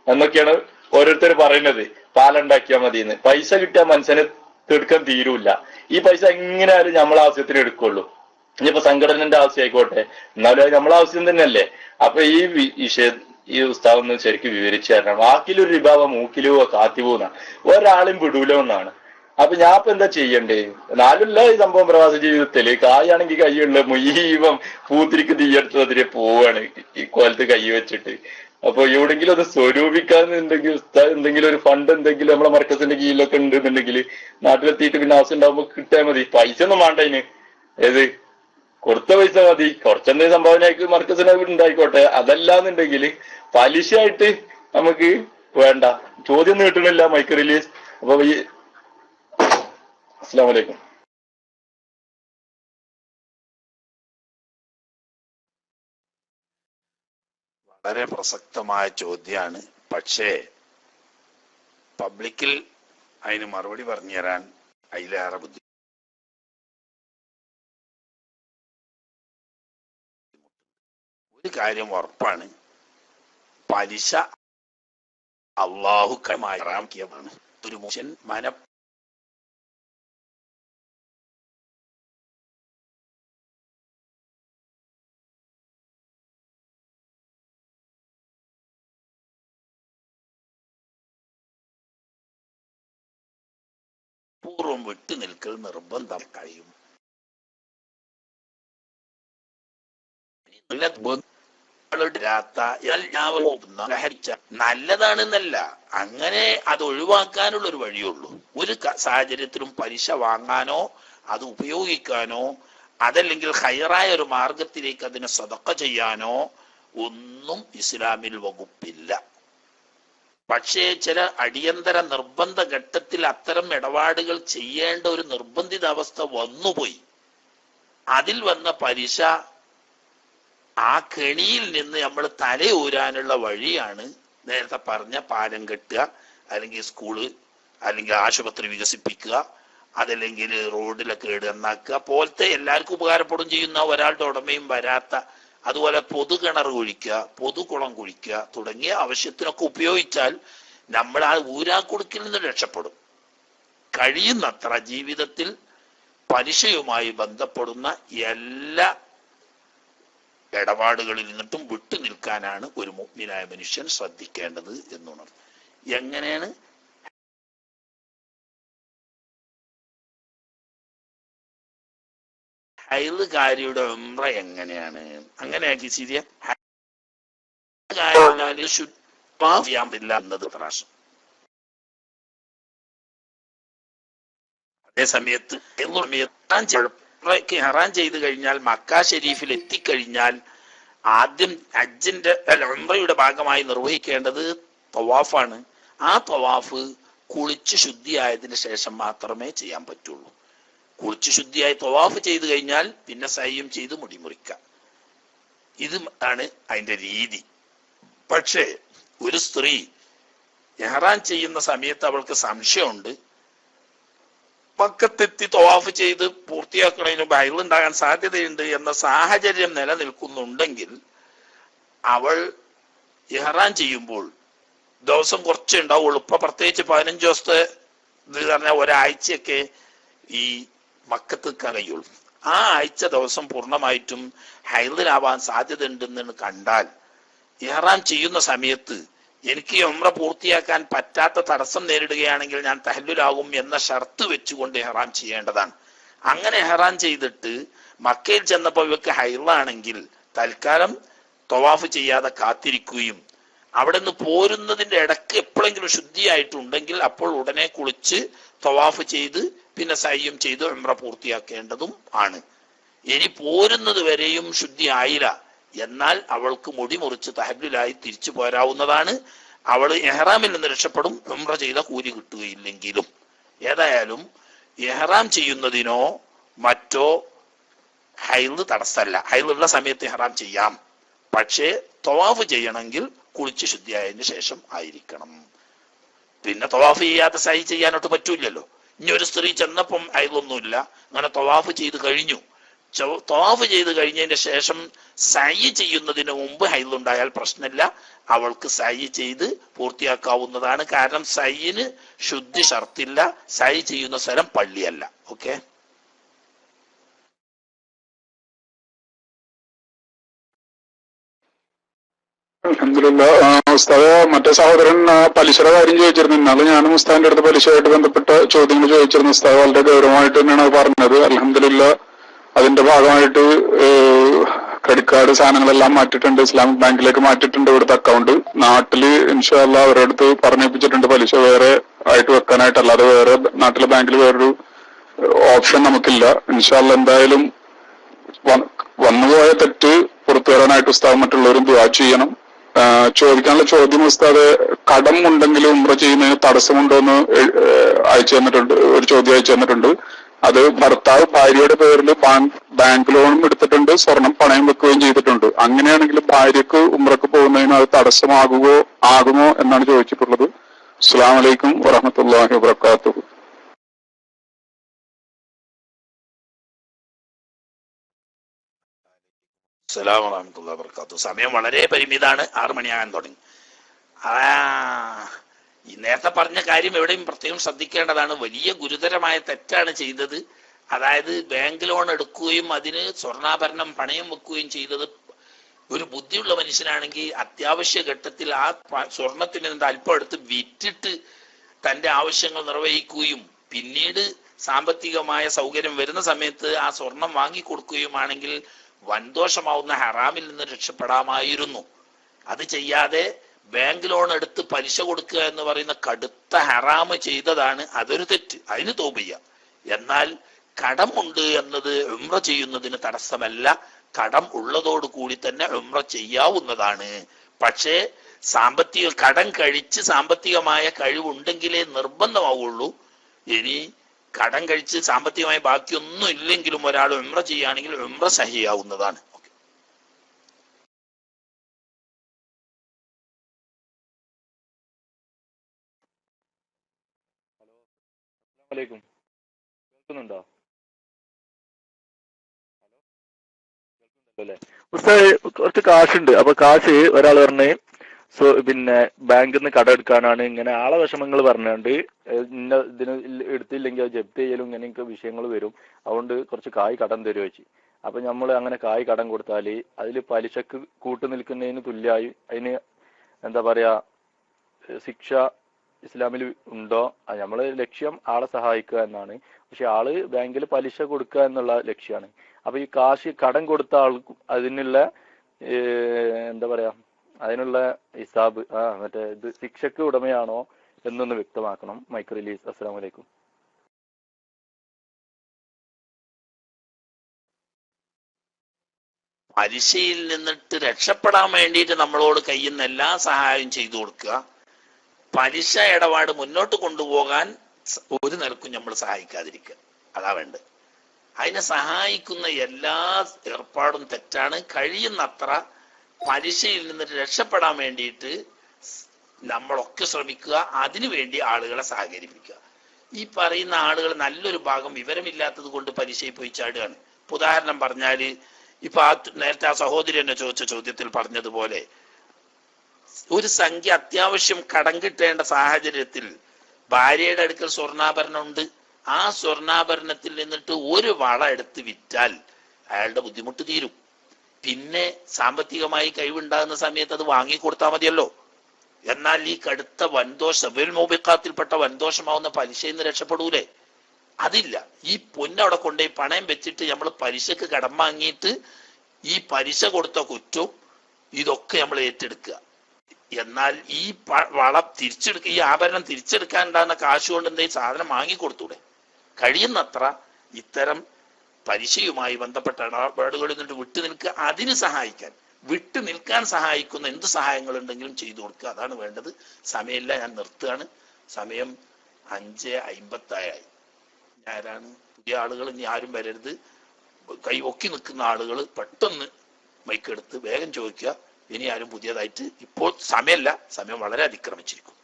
എന്നൊക്കെയാണ് ഓരോരുത്തർ പറയുന്നത്. പാലുണ്ടാക്കിയാൽ മതിയെന്ന്. പൈസ കിട്ടിയാൽ മനുഷ്യന് തീർക്കാൻ തീരൂല. ഈ പൈസ എങ്ങനെയായാലും നമ്മളെ ആവശ്യത്തിന് എടുക്കുള്ളൂ. ഇനിയിപ്പോ സംഘടനന്റെ ആവശ്യം ആയിക്കോട്ടെ, എന്നാലും അത് നമ്മളെ ആവശ്യം തന്നെയല്ലേ. അപ്പൊ ഈ വിഷയം ഈ ഉസ്താദ് ഒന്ന് ശരിക്കും വിവരിച്ചു തരണം. വാക്കിലൊരു വിഭാവ മൂക്കിലോ കാത്തിപോന്നാണ്, ഒരാളും വിടൂല എന്നാണ്. അപ്പൊ ഞാൻ ഇപ്പൊ എന്താ ചെയ്യണ്ടേ? നാലുമില്ല ഈ സംഭവം പ്രവാസ ജീവിതത്തില്. കായാണെങ്കിൽ കൈയുള്ള മുഴുവൻ പൂത്തിരിക്ക് തീയെടുത്തതിരെ പോവാണ് ഈ കോലത്ത് കൈ വെച്ചിട്ട്. അപ്പൊ എവിടെങ്കിലും അത് സ്വരൂപിക്കാന്നുണ്ടെങ്കിൽ ഉസ്താദ് എന്തെങ്കിലും ഒരു ഫണ്ട് എന്തെങ്കിലും നമ്മളെ മർക്കസിന്റെ കീഴിലൊക്കെ ഉണ്ടെന്നുണ്ടെങ്കിൽ നാട്ടിലെത്തിയിട്ട് പിന്നെ ആവശ്യം ഉണ്ടാകുമ്പോ കിട്ടിയാൽ മതി. പൈസ ഒന്നും വേണ്ട അതിന്. ഏത് കൊടുത്ത പൈസ മതി. കുറച്ചെന്തെങ്കിലും സംഭാവനയ്ക്ക് മർക്കസിനെ ഉണ്ടായിക്കോട്ടെ. അതല്ലാന്നുണ്ടെങ്കിൽ പലിശയായിട്ട് നമുക്ക് വേണ്ട. ചോദ്യം ഒന്നും കിട്ടണില്ല മൈക്ക് റിലീസ്. അപ്പൊ ഈ അസ്സലാമു അലൈക്കും. വളരെ പ്രസക്തമായ ചോദ്യമാണ്. പക്ഷേ പബ്ലിക്കിൽ അതിന് മറുപടി പറഞ്ഞു തരാൻ അതിലേറെ ബുദ്ധിമുട്ട്. ഒരു കാര്യം ഉറപ്പാണ്, പലിശ അള്ളാഹു ഹറാമിയമാണ്. ഒരു മനുഷ്യൻ പൂർവ്വം വിട്ടു നിൽക്കൽ നിർബന്ധം കഴിയും. നല്ലതാണെന്നല്ല, അങ്ങനെ അത് ഒഴിവാക്കാനുള്ള ഒരു വഴിയുള്ളൂ. ഒരു സാഹചര്യത്തിലും പലിശ വാങ്ങാനോ അത് ഉപയോഗിക്കാനോ അതല്ലെങ്കിൽ ഹൈറായ ഒരു മാർഗത്തിലേക്ക് അതിനെ സദഖ ചെയ്യാനോ ഒന്നും ഇസ്ലാമിൽ വകുപ്പില്ല. പക്ഷേ ചില അടിയന്തര നിർബന്ധ ഘട്ടത്തിൽ അത്തരം ഇടപാടുകൾ ചെയ്യേണ്ട ഒരു നിർബന്ധിത അവസ്ഥ വന്നുപോയി. അതിൽ വന്ന പലിശ ആ കെണിയിൽ നിന്ന് നമ്മൾ തലയൂരാനുള്ള വഴിയാണ് നേരത്തെ പറഞ്ഞ പാലം കെട്ടുക, അല്ലെങ്കിൽ സ്കൂള് അല്ലെങ്കിൽ ആശുപത്രി വികസിപ്പിക്കുക, അതല്ലെങ്കിൽ റോഡിലെ കേട് നന്നാക്കുക പോലത്തെ എല്ലാവർക്കും ഉപകാരപ്പെടും ചെയ്യുന്ന ഒരാളുടെ ഉടമയും വരാത്ത, അതുപോലെ പൊതുകിണർ കുഴിക്കുക, പൊതുകുളം കുഴിക്കുക തുടങ്ങിയ ആവശ്യത്തിനൊക്കെ ഉപയോഗിച്ചാൽ നമ്മൾ ആ ഊരാക്കുടുക്കിൽ നിന്ന് രക്ഷപ്പെടും. കഴിയുന്നത്ര ജീവിതത്തിൽ പലിശയുമായി ബന്ധപ്പെടുന്ന എല്ലാ ഇടപാടുകളിൽ നിന്നിട്ടും വിട്ടു നിൽക്കാനാണ് ഒരു മുഅ്മിനായ മനുഷ്യൻ ശ്രദ്ധിക്കേണ്ടത് എന്നുള്ളത്. എങ്ങനെയാണ് ഹൈലുകാരിയുടെ ഉംറ എങ്ങനെയാണ് അങ്ങനെയാക്കി ശരിയ എന്നത് പ്രാവശ്യം. അതേ സമയത്ത് ഹറാം ചെയ്തു കഴിഞ്ഞാൽ മക്ക ഷെരീഫിൽ എത്തിക്കഴിഞ്ഞാൽ ആദ്യം ഹജ്ജിന്റെ ഉംറയുടെ ഭാഗമായി നിർവഹിക്കേണ്ടത് തവാഫാണ്. ആ തവാഫ് കുളിച്ച് ശുദ്ധിയായതിനു ശേഷം മാത്രമേ ചെയ്യാൻ പറ്റുള്ളൂ. കുളിച്ച് ശുദ്ധിയായി തവാഫ് ചെയ്തു കഴിഞ്ഞാൽ പിന്നെ സയ്യും ചെയ്ത് മുടിമുറിക്കാം. ഇത് ആണ് അതിന്റെ രീതി. പക്ഷേ ഒരു സ്ത്രീ ഇഹ്റാം ചെയ്യുന്ന സമയത്ത് അവൾക്ക് സംശയമുണ്ട്, മക്കത്തെത്തി തവാഫ് ചെയ്ത് പൂർത്തിയാക്കുന്നതിന് ഹൈളുണ്ടാകാൻ സാധ്യതയുണ്ട് എന്ന സാഹചര്യം നിലനിൽക്കുന്നുണ്ടെങ്കിൽ അവൾ ഇഹ്റാം ചെയ്യുമ്പോൾ ദിവസം കുറച്ചേ ഉണ്ടാവുള്ളൂ. ഇപ്പൊ പ്രത്യേകിച്ച് 15 ദിവസത്തെ ഇത് പറഞ്ഞാൽ ഒരാഴ്ചയൊക്കെ ഈ മക്കത്ത് കഴിയുള്ളൂ. ആ ആഴ്ച ദിവസം പൂർണ്ണമായിട്ടും ഹൈളിലാവാൻ സാധ്യത ഉണ്ടെന്ന് കണ്ടാൽ ഇഹ്റാം ചെയ്യുന്ന സമയത്ത് എനിക്ക് ഉംറ പൂർത്തിയാക്കാൻ പറ്റാത്ത തടസ്സം നേരിടുകയാണെങ്കിൽ ഞാൻ തഹല്ലുലാകും എന്ന ഷർത്ത് വെച്ചുകൊണ്ട് ഇഹ്റാം ചെയ്യേണ്ടതാണ്. അങ്ങനെ ഇഹ്റാം ചെയ്തിട്ട് മക്കയിൽ ചെന്നപ്പോൾ ഇവർക്ക് ഹൈളാണെങ്കിൽ തൽക്കാലം തവാഫ് ചെയ്യാതെ കാത്തിരിക്കുകയും അവിടെ നിന്ന് പോരുന്നതിന്റെ ഇടയ്ക്ക് എപ്പോഴെങ്കിലും ശുദ്ധിയായിട്ടുണ്ടെങ്കിൽ അപ്പോൾ ഉടനെ കുളിച്ച് തവാഫ് ചെയ്ത് പിന്നെ സയ്യും ചെയ്ത് ഉംറ പൂർത്തിയാക്കേണ്ടതും ആണ്. ഇനി പോരുന്നത് വരെയും ശുദ്ധി ആയില്ല എന്നാൽ അവൾക്ക് മുടി മുറിച്ച് തഹല്ലുലായി തിരിച്ചു പോരാവുന്നതാണ്. അവൾ ഇഹ്റാമിൽ നിന്ന് രക്ഷപ്പെടും, ഉംറ ചെയ്ത കൂലി കിട്ടുകയില്ലെങ്കിലും. ഏതായാലും ഇഹ്റാം ചെയ്യുന്നതിനോ മറ്റോ ഹൈള് തടസ്സമല്ല. ഹൈളുള്ള സമയത്ത് ഇഹ്റാം ചെയ്യാം. പക്ഷേ തവാഫ് ചെയ്യണമെങ്കിൽ കുളിച്ച് ശുദ്ധിയായതിനു ശേഷം ആയിരിക്കണം. പിന്നെ തവാഫ് ചെയ്യാതെ സൈ ചെയ്യാനോട്ട് പറ്റൂലല്ലോ. ഇനി ഒരു സ്ത്രീ ചെന്നപ്പം ഹൈളൊന്നുമില്ല, അങ്ങനെ തവാഫ് ചെയ്ത് കഴിഞ്ഞു. തവാഫ് ചെയ്ത് കഴിഞ്ഞതിന് ശേഷം സൈ ചെയ്യുന്നതിന് മുമ്പ് ഹൈളുണ്ടായാൽ പ്രശ്നമില്ല, അവൾക്ക് സൈ ചെയ്ത് പൂർത്തിയാക്കാവുന്നതാണ്. കാരണം സൈന് ശുദ്ധി ഷർത്തില്ല, സൈ ചെയ്യുന്ന സ്ഥലം പള്ളിയല്ല. ഓക്കെ, അൽഹംദുലില്ലാഹ്. ഉസ്താദ്, മറ്റേ സഹോദരൻ പലിശയുടെ കാര്യം ചോദിച്ചിരുന്നു. ഇന്നാലും ഞാനും ഉസ്താദിന്റെ അടുത്ത് പലിശയായിട്ട് ബന്ധപ്പെട്ട ചോദ്യങ്ങൾ ചോദിച്ചിരുന്നു. ഉസ്താദ് വളരെ ഗൗരവമായിട്ട് തന്നെയാണ് പറഞ്ഞത്. അൽഹംദുലില്ലാഹ്. അതിന്റെ ഭാഗമായിട്ട് ക്രെഡിറ്റ് കാർഡ് സാധനങ്ങളെല്ലാം മാറ്റിയിട്ടുണ്ട്, ഇസ്ലാമിക് ബാങ്കിലേക്ക് മാറ്റിയിട്ടുണ്ട്. ഇവിടുത്തെ അക്കൗണ്ട് നാട്ടില് ഇൻഷാ അല്ലാഹ് അവരുടെ അടുത്ത് പറഞ്ഞേപ്പിച്ചിട്ടുണ്ട് പലിശ വേറെ ആയിട്ട് വെക്കാനായിട്ട്. അല്ലാതെ വേറെ നാട്ടിലെ ബാങ്കിൽ വേറൊരു ഓപ്ഷൻ നമുക്കില്ല. ഇൻഷാ അല്ലാഹ് എന്തായാലും വന്നുപോയ തെറ്റ് പുറത്തു വരാനായിട്ട് ഉസ്താദ് മറ്റുള്ളവരും ദുആ ചെയ്യണം. ചോദിക്കാനുള്ള ചോദ്യം, ഉസ്താദ്, കടം ഉണ്ടെങ്കിൽ ഉംറ ചെയ്യുന്നതിന് തടസ്സമുണ്ടോ എന്ന് അയച്ചു തന്നിട്ടുണ്ട്. ഒരു ചോദ്യം അയച്ചു തന്നിട്ടുണ്ട്. അത് ഭർത്താവ് ഭാര്യയുടെ പേരിൽ ബാങ്ക് ലോണും എടുത്തിട്ടുണ്ട്, സ്വർണം പണയം വെക്കുകയും ചെയ്തിട്ടുണ്ട്. അങ്ങനെയാണെങ്കിൽ ഭാര്യക്ക് ഉംറക്ക് പോകുന്നതിന് അത് ആകുമോ എന്നാണ് ചോദിച്ചിട്ടുള്ളത്. അസ്സലാമു അലൈക്കും വറഹ്മത്തുള്ളാഹി വബറകാതുഹു. അസ്സലാമു വറഹ്മത്തുള്ളാഹി വബറകാതുഹു. സമയം വളരെ പരിമിതമാണ്, 6 മണിയാകാൻ തുടങ്ങി. ഈ നേരത്തെ പറഞ്ഞ കാര്യം എവിടെയും പ്രത്യേകം ശ്രദ്ധിക്കേണ്ടതാണ്. വലിയ ഗുരുതരമായ തെറ്റാണ് ചെയ്തത്. അതായത് ബാങ്ക് ലോൺ എടുക്കുകയും അതിന് സ്വർണ്ണാഭരണം പണയം വെക്കുകയും ചെയ്തത് ഒരു ബുദ്ധിയുള്ള മനുഷ്യനാണെങ്കിൽ അത്യാവശ്യ ഘട്ടത്തിൽ ആ സ്വർണത്തിന് അല്പം എടുത്ത് വിറ്റിട്ട് തന്റെ ആവശ്യങ്ങൾ നിർവഹിക്കുകയും പിന്നീട് സാമ്പത്തികമായ സൗകര്യം വരുന്ന സമയത്ത് ആ സ്വർണം വാങ്ങിക്കൊടുക്കുകയുമാണെങ്കിൽ വൻദോഷമാവുന്ന ഹറാമിൽ നിന്ന് രക്ഷപ്പെടാമായിരുന്നു. അത് ചെയ്യാതെ ബാങ്ക് ലോൺ എടുത്ത് പലിശ കൊടുക്കുക എന്ന് പറയുന്ന കടുത്ത ഹറാമ് ചെയ്തതാണ്. അതൊരു തെറ്റ്, അതിന് തൗബ ചെയ്യാം. എന്നാൽ കടമുണ്ട് എന്നത് ഉംറ ചെയ്യുന്നതിന് തടസ്സമല്ല. കടം ഉള്ളതോട് കൂടി തന്നെ ഉംറ ചെയ്യാവുന്നതാണ്. പക്ഷേ കടം കഴിച്ച് സാമ്പത്തികമായ കഴിവുണ്ടെങ്കിലേ നിർബന്ധമാവുള്ളൂ. ഇനി കടം കഴിച്ച് സാമ്പത്തികമായ ബാക്കിയൊന്നും ഇല്ലെങ്കിലും ഒരാൾ ഉംറ ചെയ്യുകയാണെങ്കിൽ ഉംറ സഹിയാവുന്നതാണ്. കേൾക്കുന്നുണ്ടോ? അല്ലേ ഉസ്താദ്, കുറച്ച് കാശുണ്ട്. അപ്പൊ കാശ് ഒരാൾ പറഞ്ഞ് പിന്നെ ബാങ്കിൽ നിന്ന് കട എടുക്കാനാണ്, ഇങ്ങനെ ആളെ വിഷമങ്ങൾ പറഞ്ഞുകൊണ്ട് ഇന്ന ഇതിന് എടുത്തില്ലെങ്കിൽ അത് ജപ്തി ചെയ്യലും ഇങ്ങനെയൊക്കെ വിഷയങ്ങൾ വരും, അതുകൊണ്ട് കുറച്ച് കായ് കടം തരുമോ വെച്ച്. അപ്പൊ നമ്മൾ അങ്ങനെ കായ് കടം കൊടുത്താൽ അതിൽ പലിശക്ക് കൂട്ടു നിൽക്കുന്നതിന് തുല്യമായി അതിന് എന്താ പറയാ ശിക്ഷ ഇസ്ലാമിൽ ഉണ്ടോ? നമ്മളെ ലക്ഷ്യം ആളെ സഹായിക്കുക എന്നാണ്. പക്ഷെ ആള് ബാങ്കിൽ പലിശ കൊടുക്കുക എന്നുള്ള ലക്ഷ്യമാണ്. അപ്പൊ ഈ കാശ് കടം കൊടുത്ത ആൾക്കും അതിനുള്ള എന്താ പറയാ അതിനുള്ള ഹിസാബ് മറ്റേ ഇത് ശിക്ഷക്ക് ഉടമയാണോ എന്നൊന്ന് വ്യക്തമാക്കണം. Mike release. അസ്സലാമു അലൈക്കും. പലിശയിൽ നിന്നിട്ട് രക്ഷപ്പെടാൻ വേണ്ടിയിട്ട് നമ്മളോട് കയ്യിൽ നിന്ന് എല്ലാ സഹായവും ചെയ്തു കൊടുക്കുക. പലിശ ഇടപാട് മുന്നോട്ട് കൊണ്ടുപോകാൻ ഒരു നിലക്കും നമ്മൾ സഹായിക്കാതിരിക്കുക, അതാ വേണ്ടത്. അതിനെ സഹായിക്കുന്ന എല്ലാ ഏർപ്പാടും തെറ്റാണ്. കഴിയുന്നത്ര പലിശയിൽ നിന്നിട്ട് രക്ഷപ്പെടാൻ വേണ്ടിയിട്ട് നമ്മളൊക്കെ ശ്രമിക്കുക. അതിനുവേണ്ടി ആളുകളെ സഹകരിപ്പിക്കുക. ഈ പറയുന്ന ആളുകൾ നല്ലൊരു ഭാഗം വിവരമില്ലാത്തത് കൊണ്ട് പലിശയിൽ പോയി ചാടുകയാണ്. ഉദാഹരണം പറഞ്ഞാല് ഇപ്പൊ നേരത്തെ ആ സഹോദരി എന്നെ ചോദിച്ച ചോദ്യത്തിൽ പറഞ്ഞതുപോലെ ഒരു സംഖ്യ അത്യാവശ്യം കടം കിട്ടേണ്ട സാഹചര്യത്തിൽ ഭാര്യയുടെ അടുക്കൽ സ്വർണ്ണാഭരണം ഉണ്ട്. ആ സ്വർണ്ണാഭരണത്തിൽ നിന്നിട്ട് ഒരു വള എടുത്ത് വിറ്റാൽ അയാളുടെ ബുദ്ധിമുട്ട് തീരും. പിന്നെ സാമ്പത്തികമായി കഴിവുണ്ടാകുന്ന സമയത്ത് അത് വാങ്ങിക്കൊടുത്താൽ മതിയല്ലോ. എന്നാൽ ഈ കടുത്ത വൻദോഷം മൂബിക്കാത്തിൽപ്പെട്ട വൻദോഷമാവുന്ന പലിശയിൽ നിന്ന് രക്ഷപ്പെടൂലേ? അതില്ല. ഈ പൊന്നവിടെ കൊണ്ടുപോയി പണയം വെച്ചിട്ട് നമ്മൾ പലിശക്ക് കടം വാങ്ങിയിട്ട് ഈ പലിശ കൊടുത്ത കുറ്റവും ഇതൊക്കെ നമ്മൾ ഏറ്റെടുക്കുക. എന്നാൽ ഈ വളം തിരിച്ചെടുക്കുക, ഈ ആഭരണം തിരിച്ചെടുക്കാൻ ഉണ്ടാകുന്ന കാശ് കൊണ്ട് എന്തെങ്കിലും സാധനം വാങ്ങിക്കൊടുത്തൂടെ? കഴിയുന്നത്ര ഇത്തരം പലിശയുമായി ബന്ധപ്പെട്ട ഇടപാടുകളിൽ നിന്നിട്ട് വിട്ടു നിൽക്കുക. അതിന് സഹായിക്കാൻ, വിട്ടു നിൽക്കാൻ സഹായിക്കുന്ന എന്ത് സഹായങ്ങൾ ഉണ്ടെങ്കിലും ചെയ്തു കൊടുക്കുക. അതാണ് വേണ്ടത്. സമയമില്ല, ഞാൻ നിർത്തുകയാണ്. സമയം 5:57. ആരാണ് പുതിയ ആളുകൾ? ഇനി ആരും വരരുത്. കൈ ഒക്കി നിൽക്കുന്ന ആളുകൾ പെട്ടെന്ന് മൈക്കെടുത്ത് വേഗം ചോദിക്കുക. ഇനി ആരും പുതിയതായിട്ട്, ഇപ്പോൾ സമയമല്ല, സമയം വളരെ അതിക്രമിച്ചിരിക്കും.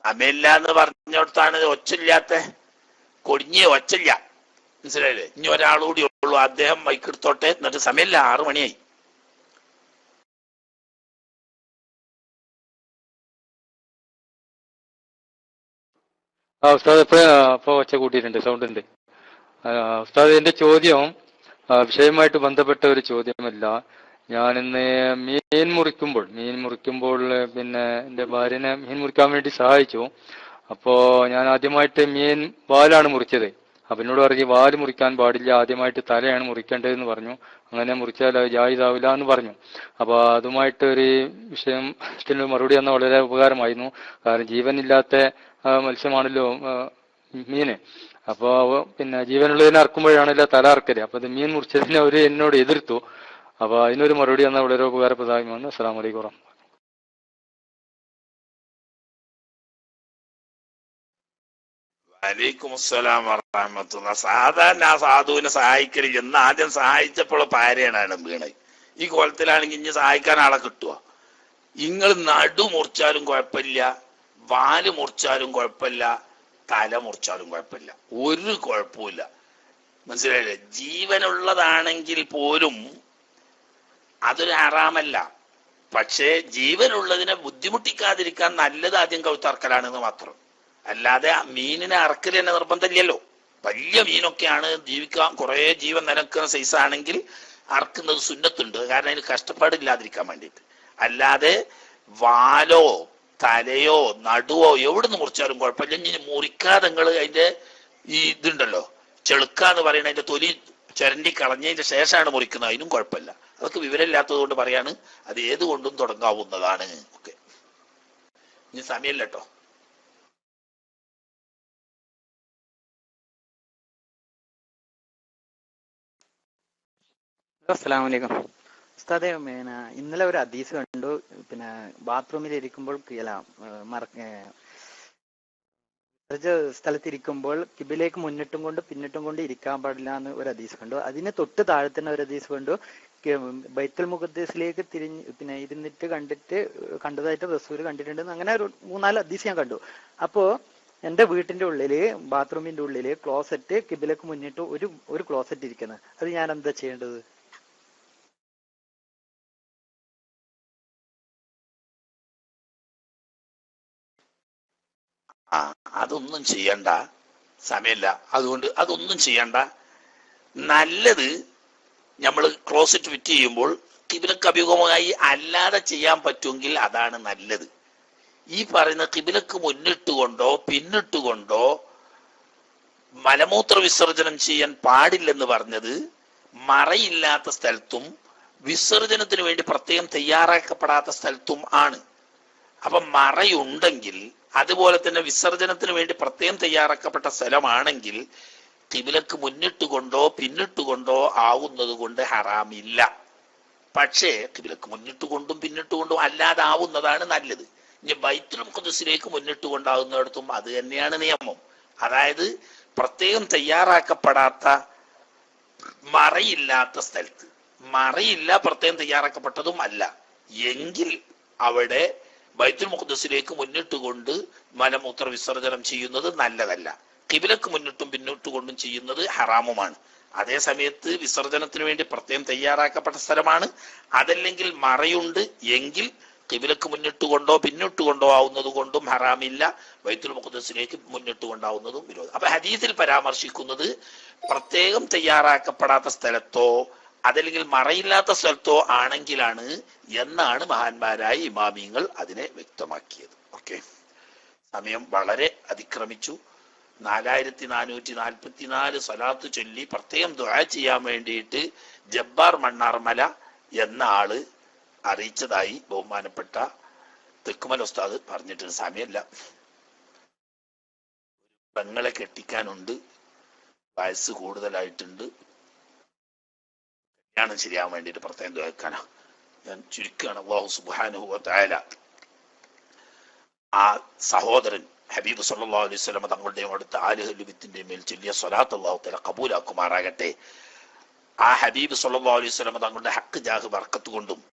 സമയമില്ല എന്ന് പറഞ്ഞോടത്താണ് ഒച്ചില്ലാത്ത കൊടിഞ്ഞ ഒച്ചില്ല. മനസ്സിലായില്ലേ? ഇനി ഒരാളുകൂടി ഉള്ളൂ, അദ്ദേഹം മൈക്കെടുത്തോട്ടെ. എന്നിട്ട് സമയമില്ല, 6 മണിയായി. ഉസ്താദ് ഇപ്പൊ ഒച്ച കൂട്ടിയിട്ടുണ്ട്, സൗണ്ട് ഉണ്ട്. ഉസ്താദ്, എന്റെ ചോദ്യം വിഷയവുമായിട്ട് ബന്ധപ്പെട്ട ഒരു ചോദ്യമല്ല. ഞാനിന്ന് മീൻ മുറിക്കുമ്പോൾ പിന്നെ എന്റെ ഭാര്യനെ മീൻ മുറിക്കാൻ വേണ്ടി സഹായിച്ചു. അപ്പോ ഞാൻ ആദ്യമായിട്ട് മീൻ വാലാണ് മുറിച്ചത്. അപ്പൊ എന്നോട് പറഞ്ഞു വാല് മുറിക്കാൻ പാടില്ല, ആദ്യമായിട്ട് തലയാണ് മുറിക്കേണ്ടതെന്ന് പറഞ്ഞു. അങ്ങനെ മുറിച്ചാൽ അത് ജായിസാവില്ല എന്ന് പറഞ്ഞു. അപ്പൊ അതുമായിട്ട് ഒരു വിഷയത്തിന് മറുപടി തന്ന വളരെ ഉപകാരമായിരുന്നു. കാരണം ജീവനില്ലാത്ത മത്സ്യമാണല്ലോ മീന്. അപ്പോ പിന്നെ ജീവനുള്ളതിനെ അറക്കുമ്പോഴാണല്ലോ തല അറക്കല്. അപ്പൊ അത് മീൻ മുറിച്ചതിനെ അവര് എന്നോട് എതിർത്തു. അപ്പൊ അതിനൊരു മറുപടി തന്നാൽ വളരെ ഉപകാരപ്രദമായിരുന്നു. അസ്സലാമു അലൈക്കും വറഹ്മത്തുള്ളാഹി. വലൈക്കും അസ്സലാം വറഹ്മത്തുള്ളാഹി. സാധാരണ ആ സാധുവിനെ സഹായിക്കരുത് എന്ന് ആദ്യം സഹായിച്ചപ്പോൾ പാരയാണ് വീണത്. ഈ കോലത്തിലാണെങ്കിൽ ഇനി സഹായിക്കാൻ ആളെ കിട്ടുക? നിങ്ങൾ നടു മുറിച്ചാലും കുഴപ്പമില്ല, വാല് മുറിച്ചാലും കുഴപ്പമില്ല, തല മുറിച്ചാലും കുഴപ്പമില്ല, ഒരു കുഴപ്പമില്ല. മനസ്സിലായില്ലേ? ജീവനുള്ളതാണെങ്കിൽ പോലും അതൊരു ഹറാമല്ല. പക്ഷേ ജീവനുള്ളതിനെ ബുദ്ധിമുട്ടിക്കാതിരിക്കാൻ നല്ലത് ആദ്യം കൗത്തറക്കലാണെന്ന് മാത്രം. അല്ലാതെ മീനിനെ അറക്കൽ തന്നെ നിർബന്ധമില്ലല്ലോ. വലിയ മീനൊക്കെയാണ് ജീവിക്കാൻ, കുറെ ജീവൻ നിലക്കുന്ന സൈസ് ആണെങ്കിൽ അറക്കുന്നത് സുന്നത്തുണ്ട്. കാരണം അതിന് കഷ്ടപ്പാടില്ലാതിരിക്കാൻ വേണ്ടിയിട്ട്. അല്ലാതെ വാലോ തലയോ നടുവോ എവിടുന്ന് മുറിച്ചാലും കുഴപ്പമില്ല. ഇനി മുറിക്കാതെ നിങ്ങൾ അതിന്റെ ഈ ഇതുണ്ടല്ലോ ചെളുക്കാന്ന് പറയുന്ന അതിന്റെ തൊലി ചുരണ്ടി കളഞ്ഞതിന്റെ ശേഷമാണ് മുറിക്കുന്നത്, അതിനും കുഴപ്പമില്ല. അതൊക്കെ വിവരമില്ലാത്തത് കൊണ്ട് പറയാണ്. അത് ഏതുകൊണ്ടും തുടങ്ങാവുന്നതാണ്. ഓക്കെ, ഇനി സമയമില്ല കേട്ടോ. അസ്സലാമു അലൈക്കും ഉസ്താദെ. പിന്നെ ഇന്നലെ ഒരു ഹദീസ് കണ്ടു. പിന്നെ ബാത്റൂമിൽ ഇരിക്കുമ്പോൾ സ്ഥലത്തിരിക്കുമ്പോൾ കിബിലേക്ക് മുന്നിട്ടും കൊണ്ട് പിന്നിട്ടും കൊണ്ട് ഇരിക്കാൻ പാടില്ല എന്ന് ഒരു ഹദീസ് കണ്ടു. അതിന് തൊട്ട് താഴെ തന്നെ ഒരു ഹദീസ് കണ്ടു. ബൈത്തുൽ മുഖദ്ദസിലേക്ക് പിന്നെ ഇരുന്നിട്ട് കണ്ടതായിട്ട് റസൂല് കണ്ടിട്ടുണ്ടെന്ന്. അങ്ങനെ ഒരു 3-4 ഹദീസ് ഞാൻ കണ്ടു. അപ്പോ എന്റെ വീട്ടിന്റെ ഉള്ളില് ബാത്റൂമിന്റെ ഉള്ളില് ക്ലോസറ്റ് കിബിലേക്ക് മുന്നിട്ട് ഒരു ക്ലോസറ്റ് ഇരിക്കുന്നത്. അത് ഞാൻ എന്താ ചെയ്യേണ്ടത്? അതൊന്നും ചെയ്യണ്ട, സമയമില്ല. അതുകൊണ്ട് അതൊന്നും ചെയ്യണ്ട. നല്ലത് നമ്മൾ ക്ലോസറ്റ് ഫിറ്റ് ചെയ്യുമ്പോൾ കിബിലക്ക് അഭിമുഖമായി അല്ലാതെ ചെയ്യാൻ പറ്റുമെങ്കിൽ അതാണ് നല്ലത്. ഈ പറയുന്ന കിബിലക്ക് മുന്നിട്ടുകൊണ്ടോ പിന്നിട്ടുകൊണ്ടോ മലമൂത്ര വിസർജനം ചെയ്യാൻ പാടില്ലെന്ന് പറഞ്ഞത് മറയില്ലാത്ത സ്ഥലത്തും വിസർജനത്തിന് വേണ്ടി പ്രത്യേകം തയ്യാറാക്കപ്പെടാത്ത സ്ഥലത്തും ആണ്. അപ്പൊ മറയുണ്ടെങ്കിൽ, അതുപോലെ തന്നെ വിസർജനത്തിന് വേണ്ടി പ്രത്യേകം തയ്യാറാക്കപ്പെട്ട സ്ഥലമാണെങ്കിൽ കിബിലക്ക് മുന്നിട്ടുകൊണ്ടോ പിന്നിട്ടുകൊണ്ടോ ആവുന്നത് കൊണ്ട് ഹറാമില്ല. പക്ഷേ കിബിലക്ക് മുന്നിട്ടുകൊണ്ടും പിന്നിട്ടുകൊണ്ടും അല്ലാതെ ആവുന്നതാണ് നല്ലത്. ഇനി ബൈത്തുൽ മുഖദ്ദസിലേക്ക് മുന്നിട്ടുകൊണ്ടാവുന്നിടത്തും അത് തന്നെയാണ് നിയമം. അതായത് പ്രത്യേകം തയ്യാറാക്കപ്പെടാത്ത മറയില്ലാത്ത സ്ഥലത്ത്, മറയില്ല പ്രത്യേകം തയ്യാറാക്കപ്പെട്ടതും അല്ല എങ്കിൽ അവിടെ ബൈത്തുൽ മുഖദ്ദസിലേക്ക് മുന്നിട്ടുകൊണ്ട് മലമൂത്ര വിസർജനം ചെയ്യുന്നത് നല്ലതല്ല. ഖിബിലക്ക് മുന്നിട്ടും പിന്നിട്ടുകൊണ്ടും ചെയ്യുന്നത് ഹറാമുമാണ്. അതേ സമയത്ത് വിസർജനത്തിന് വേണ്ടി പ്രത്യേകം തയ്യാറാക്കപ്പെട്ട സ്ഥലമാണ്. അതല്ലെങ്കിൽ മറയുണ്ട് എങ്കിൽ ഖിബിലക്ക് മുന്നിട്ടുകൊണ്ടോ പിന്നിട്ടുകൊണ്ടോ ആവുന്നത് കൊണ്ടും ഹറാമില്ല, ബൈത്തുൽ മുഖദ്ദസിലേക്ക് മുന്നിട്ടുകൊണ്ടാവുന്നതും വിരോധം. അപ്പൊ ഹദീസിൽ പരാമർശിക്കുന്നത് പ്രത്യേകം തയ്യാറാക്കപ്പെടാത്ത സ്ഥലത്തോ അതല്ലെങ്കിൽ മറയില്ലാത്ത സ്ഥലത്തോ ആണെങ്കിലാണ് എന്നാണ് മഹാന്മാരായ ഇമാമിങ്ങൾ അതിനെ വ്യക്തമാക്കിയത്. ഓക്കെ, സമയം വളരെ അതിക്രമിച്ചു. 4444 സ്വലാത്ത് ചൊല്ലി പ്രത്യേകം ദുആ ചെയ്യാൻ വേണ്ടിയിട്ട് ജബ്ബാർ മണ്ണാർമല എന്ന ആള് അറിയിച്ചതായി ബഹുമാനപ്പെട്ട തെക്കുമൽ ഉസ്താദ് പറഞ്ഞിട്ടുണ്ട്. സമയമല്ല, പെങ്ങളെ കെട്ടിക്കാനുണ്ട്, വയസ്സ് കൂടുതലായിട്ടുണ്ട്, കല്യാണം ശരിയാവാൻ വേണ്ടിയിട്ട് പ്രത്യേകം ദുആക്കാനാ. ഞാൻ ചുരുക്കുകയാണ്. അല്ലാഹു സുബ്ഹാനഹു വ തആല ആ സഹോദരൻ ഹബീബ് സല്ലല്ലാഹു അലൈഹി വസല്ലം തങ്ങളുടെയും അടുത്ത ആലുഹുൽ ബിത്തിന്റെ മേൽ ചൊല്ലിയ സ്വലാത്ത് അല്ലാഹു തആല കബൂലാക്കുമാറാകട്ടെ. ആ ഹബീബ് സല്ലല്ലാഹു അലൈഹി വസല്ലം തങ്ങളുടെ ഹക്ക് ജാഹ് ബർക്കത്ത് കൊണ്ടും